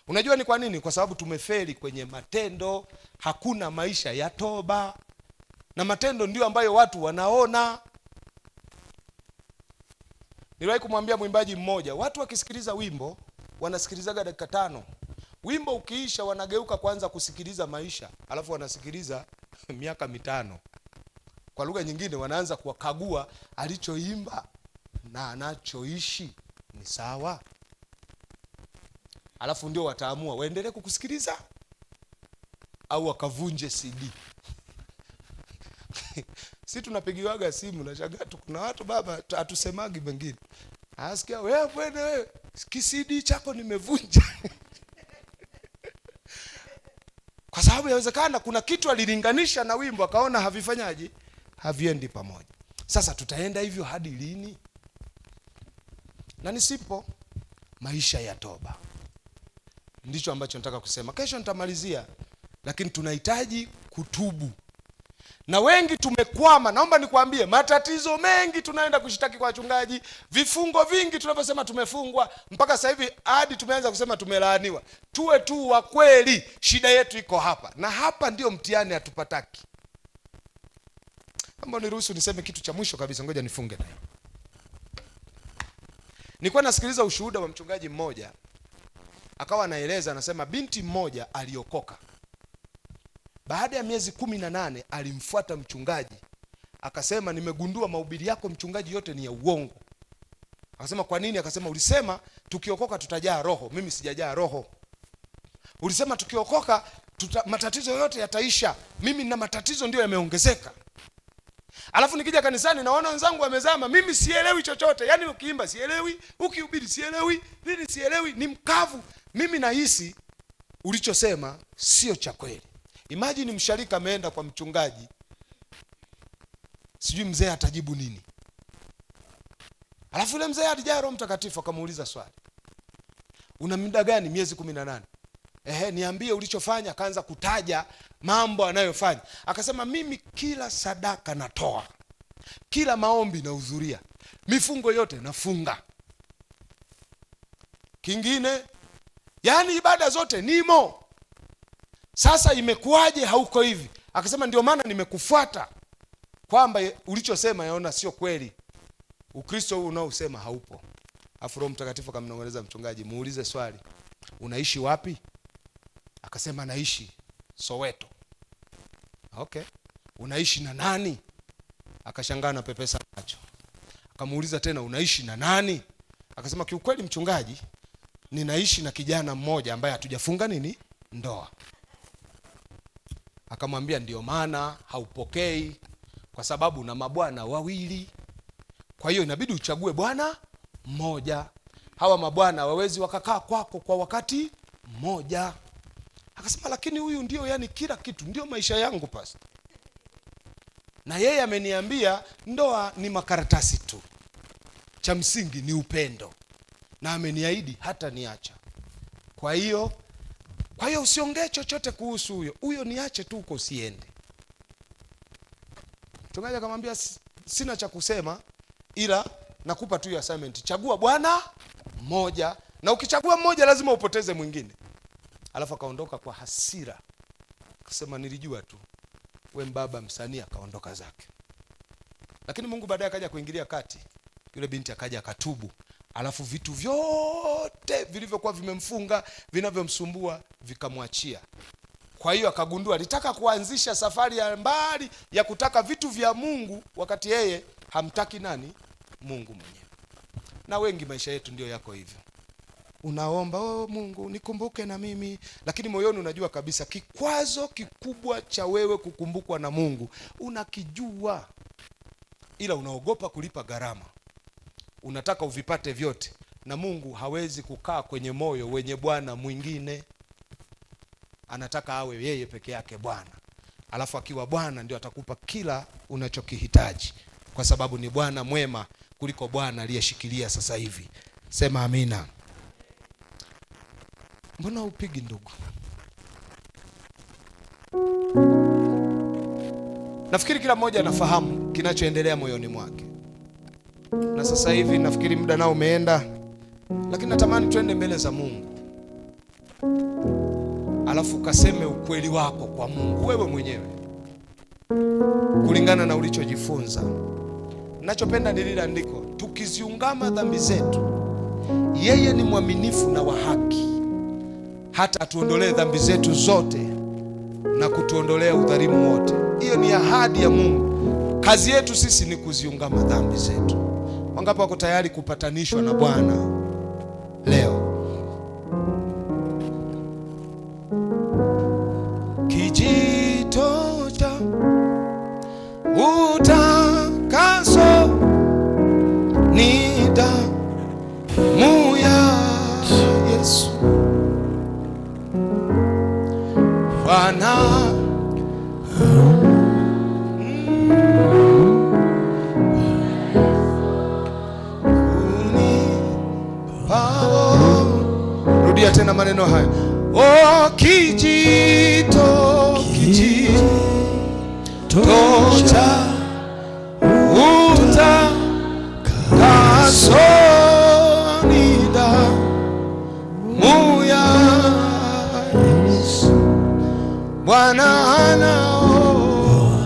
A: Unajua ni kwa nini? Kwa sababu tumefeli kwenye matendo, hakuna maisha ya toba, na matendo ndio ambayo watu wanaona. Niliwahi kumwambia mwimbaji mmoja, watu wakisikiliza wimbo wanasikilizaga dakika 5. Wimbo ukiisha wanageuka kwanza kusikiliza maisha, alafu wanasikiliza miaka 5. Kwa lugha nyingine wanaanza kuwakagua alichoimba na anachoishi ni sawa, alafu ndio wataamua waendelee kukusikiliza au wakavunje CD. Si tunapigiwaga simu na shagatu, kuna watu baba hatusemagi mengine, asikia wewe CD chako nimevunja. Kwa sababu yawezekana kuna kitu alilinganisha na wimbo akaona havifanyaji, haviendi pamoja. Sasa tutaenda hivyo hadi lini? Na ni simple, maisha ya toba ndicho ambacho nataka kusema. Kesho nitamalizia, lakini tunahitaji kutubu. Na wengi tumekwama. Naomba nikwambie, matatizo mengi tunaenda kushitaki kwa wachungaji, vifungo vingi tunavyosema tumefungwa, mpaka sasa hivi hadi tumeanza kusema tumelaaniwa. Tuwe tu wa kweli, shida yetu iko hapa, na hapa ndio mtihani hatupataki. Kama niruhusu niseme kitu cha mwisho kabisa, ngoja nifunge nayo. Nilikuwa nasikiliza ushuhuda wa mchungaji mmoja, akawa anaeleza, anasema binti mmoja aliokoka. Baada ya miezi 18 alimfuata mchungaji, akasema nimegundua mahubiri yako mchungaji yote ni ya uongo. Akasema kwa nini? Akasema ulisema tukiokoka tutajaa roho, mimi sijajaa roho. Ulisema tukiokoka matatizo yote yataisha, mimi na matatizo ndio yameongezeka. Alafu nikija kanisani naona wenzangu wamezama, mimi sielewi chochote. Yaani ukiimba sielewi, ukihubiri sielewi, nini sielewi, ni mkavu. Mimi nahisi ulichosema sio cha kweli. Imagine msharika ameenda kwa mchungaji, sijui mzee atajibu nini. Alafu yule mzee alijaa Roho Mtakatifu akamuuliza swali, una muda gani? Miezi 18. Niambie ulichofanya. Akaanza kutaja mambo anayofanya. Akasema mimi kila sadaka natoa, kila maombi nahudhuria, mifungo yote nafunga, kingine yani ibada zote nimo. Sasa imekuwaje hauko hivi? Akasema ndio maana nimekufuata, kwamba ulichosema yaona sio kweli, Ukristo huu unaosema haupo. Afu Roho Mtakatifu akamnong'oneza mchungaji, muulize swali, unaishi wapi? Akasema naishi Soweto. Okay, unaishi na nani? Akashangaa na pepesa macho. Akamuuliza tena, unaishi na nani? Akasema kiukweli mchungaji, ninaishi na kijana mmoja ambaye hatujafunga nini ndoa. Akamwambia ndio maana haupokei, kwa sababu na mabwana wawili, kwa hiyo inabidi uchague bwana mmoja. Hawa mabwana hawawezi wakakaa kwako kwa wakati mmoja. Akasema lakini huyu ndio yani kila kitu, ndio maisha yangu pasta, na yeye ameniambia ndoa ni makaratasi tu, cha msingi ni upendo, na ameniahidi hata niacha. Kwa hiyo usiongee chochote kuhusu huyo niache tu uko usiende. Mchungaji akamwambia sina cha kusema, ila nakupa tu assignment, chagua bwana mmoja, na ukichagua mmoja lazima upoteze mwingine. Alafu akaondoka kwa hasira, akasema nilijua tu we mbaba msanii. Akaondoka zake. Lakini Mungu baadaye akaja kuingilia kati, yule binti akaja akatubu, alafu vitu vyote vilivyokuwa vimemfunga vinavyomsumbua vikamwachia. Kwa hiyo akagundua alitaka kuanzisha safari ya mbali ya kutaka vitu vya Mungu, wakati yeye hamtaki nani? Mungu mwenyewe. Na wengi maisha yetu ndio yako hivyo. Unaomba Mungu nikumbuke na mimi, lakini moyoni unajua kabisa kikwazo kikubwa cha wewe kukumbukwa na Mungu unakijua, ila unaogopa kulipa gharama. Unataka uvipate vyote, na Mungu hawezi kukaa kwenye moyo wenye bwana mwingine. Anataka awe yeye peke yake Bwana, alafu akiwa Bwana ndio atakupa kila unachokihitaji, kwa sababu ni Bwana mwema kuliko bwana aliyeshikilia sasa hivi. Sema amina. Mbona upigi ndugu? Nafikiri kila mmoja anafahamu kinachoendelea moyoni mwake, na sasa hivi nafikiri muda nao umeenda, lakini natamani tuende mbele za Mungu, alafu kaseme ukweli wako kwa Mungu wewe mwenyewe kulingana na ulichojifunza. Ninachopenda ni lile andiko, tukiziungama dhambi zetu, yeye ni mwaminifu na wa haki hata atuondolee dhambi zetu zote na kutuondolea udhalimu wote. Hiyo ni ahadi ya Mungu. Kazi yetu sisi ni kuziungama dhambi zetu. Wangapi wako tayari kupatanishwa na Bwana leo? Kijito cha utakaso ni damu ya Yesu. Bwana rudia tena maneno haya. Oh, kijito cha utakaso ni damu ya Yesu. Bwana anao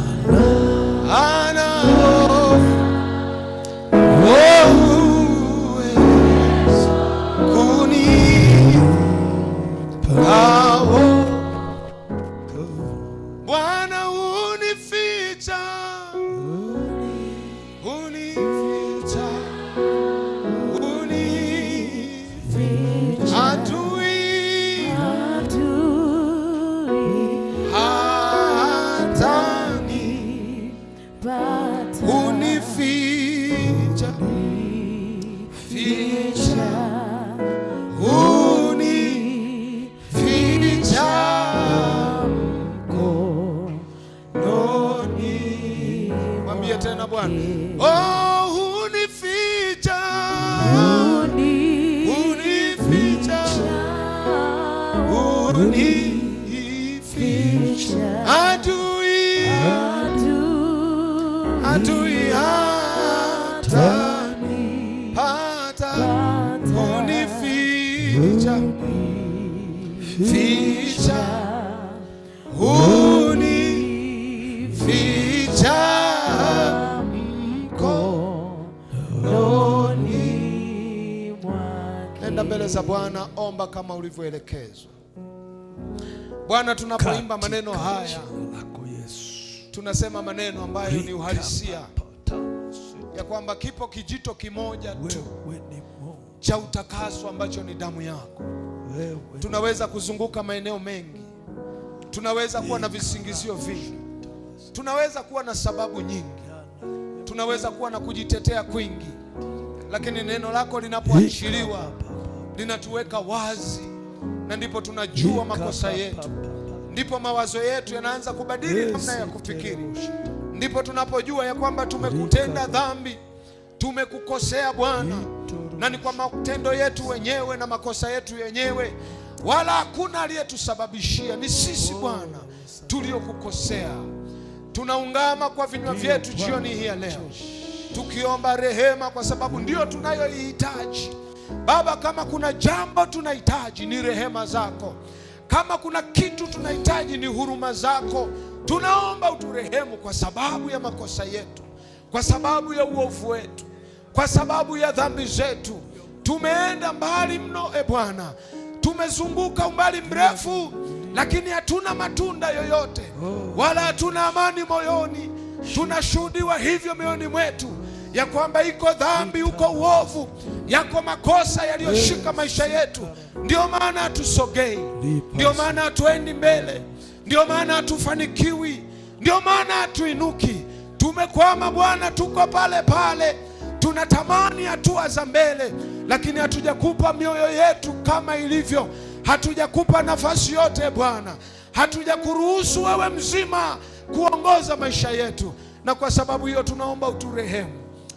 A: Bwana unificha adui hatani unificha mwambie tena Bwana. Oh, unificha adui hatanipata unificha mkononi mwake. Nenda mbele za Bwana, omba kama ulivyoelekezwa. Bwana, tunapoimba maneno haya tunasema maneno ambayo ni uhalisia ya kwamba kipo kijito kimoja tu cha utakaso ambacho ni damu yako. Tunaweza kuzunguka maeneo mengi, tunaweza kuwa na visingizio vingi, tunaweza kuwa na sababu nyingi, tunaweza kuwa na kujitetea kwingi, lakini neno lako linapoachiliwa linatuweka wazi, na ndipo tunajua makosa yetu, ndipo mawazo yetu yanaanza kubadili namna ya kufikiri, ndipo tunapojua ya kwamba tumekutenda dhambi, tumekukosea Bwana, na ni kwa matendo yetu wenyewe na makosa yetu yenyewe, wala hakuna aliyetusababishia, ni sisi Bwana tuliokukosea. Tunaungama kwa vinywa vyetu jioni hii ya leo tukiomba rehema, kwa sababu ndio tunayoihitaji Baba. Kama kuna jambo tunahitaji ni rehema zako, kama kuna kitu tunahitaji ni huruma zako. Tunaomba uturehemu kwa sababu ya makosa yetu, kwa sababu ya uovu wetu, kwa sababu ya dhambi zetu. Tumeenda mbali mno Bwana, tumezunguka umbali mrefu, lakini hatuna matunda yoyote, wala hatuna amani moyoni. Tunashuhudiwa hivyo mioyoni mwetu ya kwamba iko dhambi, uko uovu, yako makosa yaliyoshika maisha yetu. Ndio maana hatusogei, ndio maana hatuendi mbele, ndio maana hatufanikiwi, ndio maana hatuinuki. Tumekwama Bwana, tuko pale pale, tunatamani hatua za mbele, lakini hatujakupa mioyo yetu kama ilivyo. Hatujakupa nafasi yote Bwana, hatujakuruhusu wewe mzima kuongoza maisha yetu, na kwa sababu hiyo tunaomba uturehemu,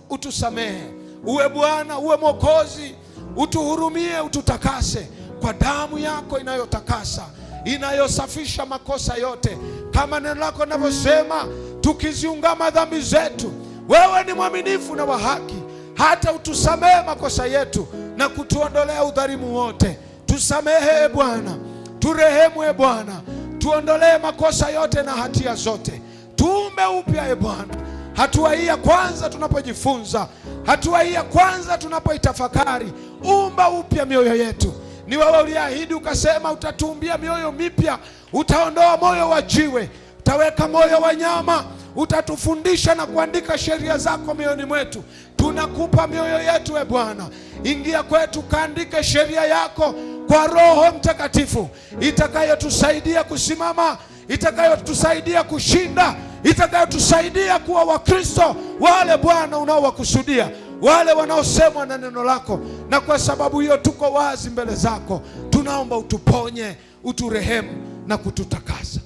A: utusamehe, uwe Bwana, uwe Mwokozi, utuhurumie, ututakase kwa damu yako inayotakasa, inayosafisha makosa yote, kama neno lako linavyosema
B: tukiziungama dhambi zetu. Wewe ni mwaminifu na wa haki, hata utusamehe makosa yetu na kutuondolea udhalimu wote. Tusamehe Bwana, turehemu Bwana, tuondolee makosa yote na hatia zote. Tuumbe upya Bwana. Hatua hii ya kwanza tunapojifunza, hatua hii ya kwanza tunapoitafakari, umba upya mioyo yetu. Ni wewe uliahidi ukasema utatuumbia mioyo mipya, utaondoa moyo wa jiwe, utaweka moyo wa nyama, utatufundisha na kuandika sheria zako mioyoni mwetu. Tunakupa mioyo yetu Bwana, ingia kwetu, kaandike sheria yako kwa Roho Mtakatifu, itakayotusaidia kusimama, itakayotusaidia kushinda, itakayotusaidia kuwa Wakristo wale Bwana unaowakusudia, wale wanaosemwa na neno lako. Na kwa sababu hiyo tuko wazi mbele zako, tunaomba utuponye, uturehemu na kututakasa.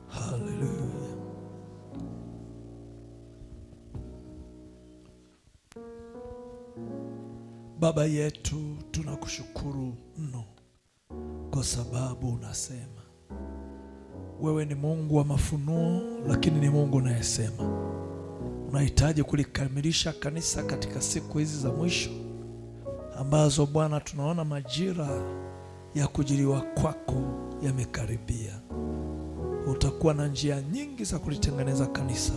C: Haleluya. Baba yetu, tunakushukuru mno kwa sababu unasema wewe ni Mungu wa mafunuo, lakini ni Mungu unayesema. Unahitaji kulikamilisha kanisa katika siku hizi za mwisho ambazo Bwana tunaona majira ya kujiliwa kwako yamekaribia. Utakuwa na njia nyingi za kulitengeneza kanisa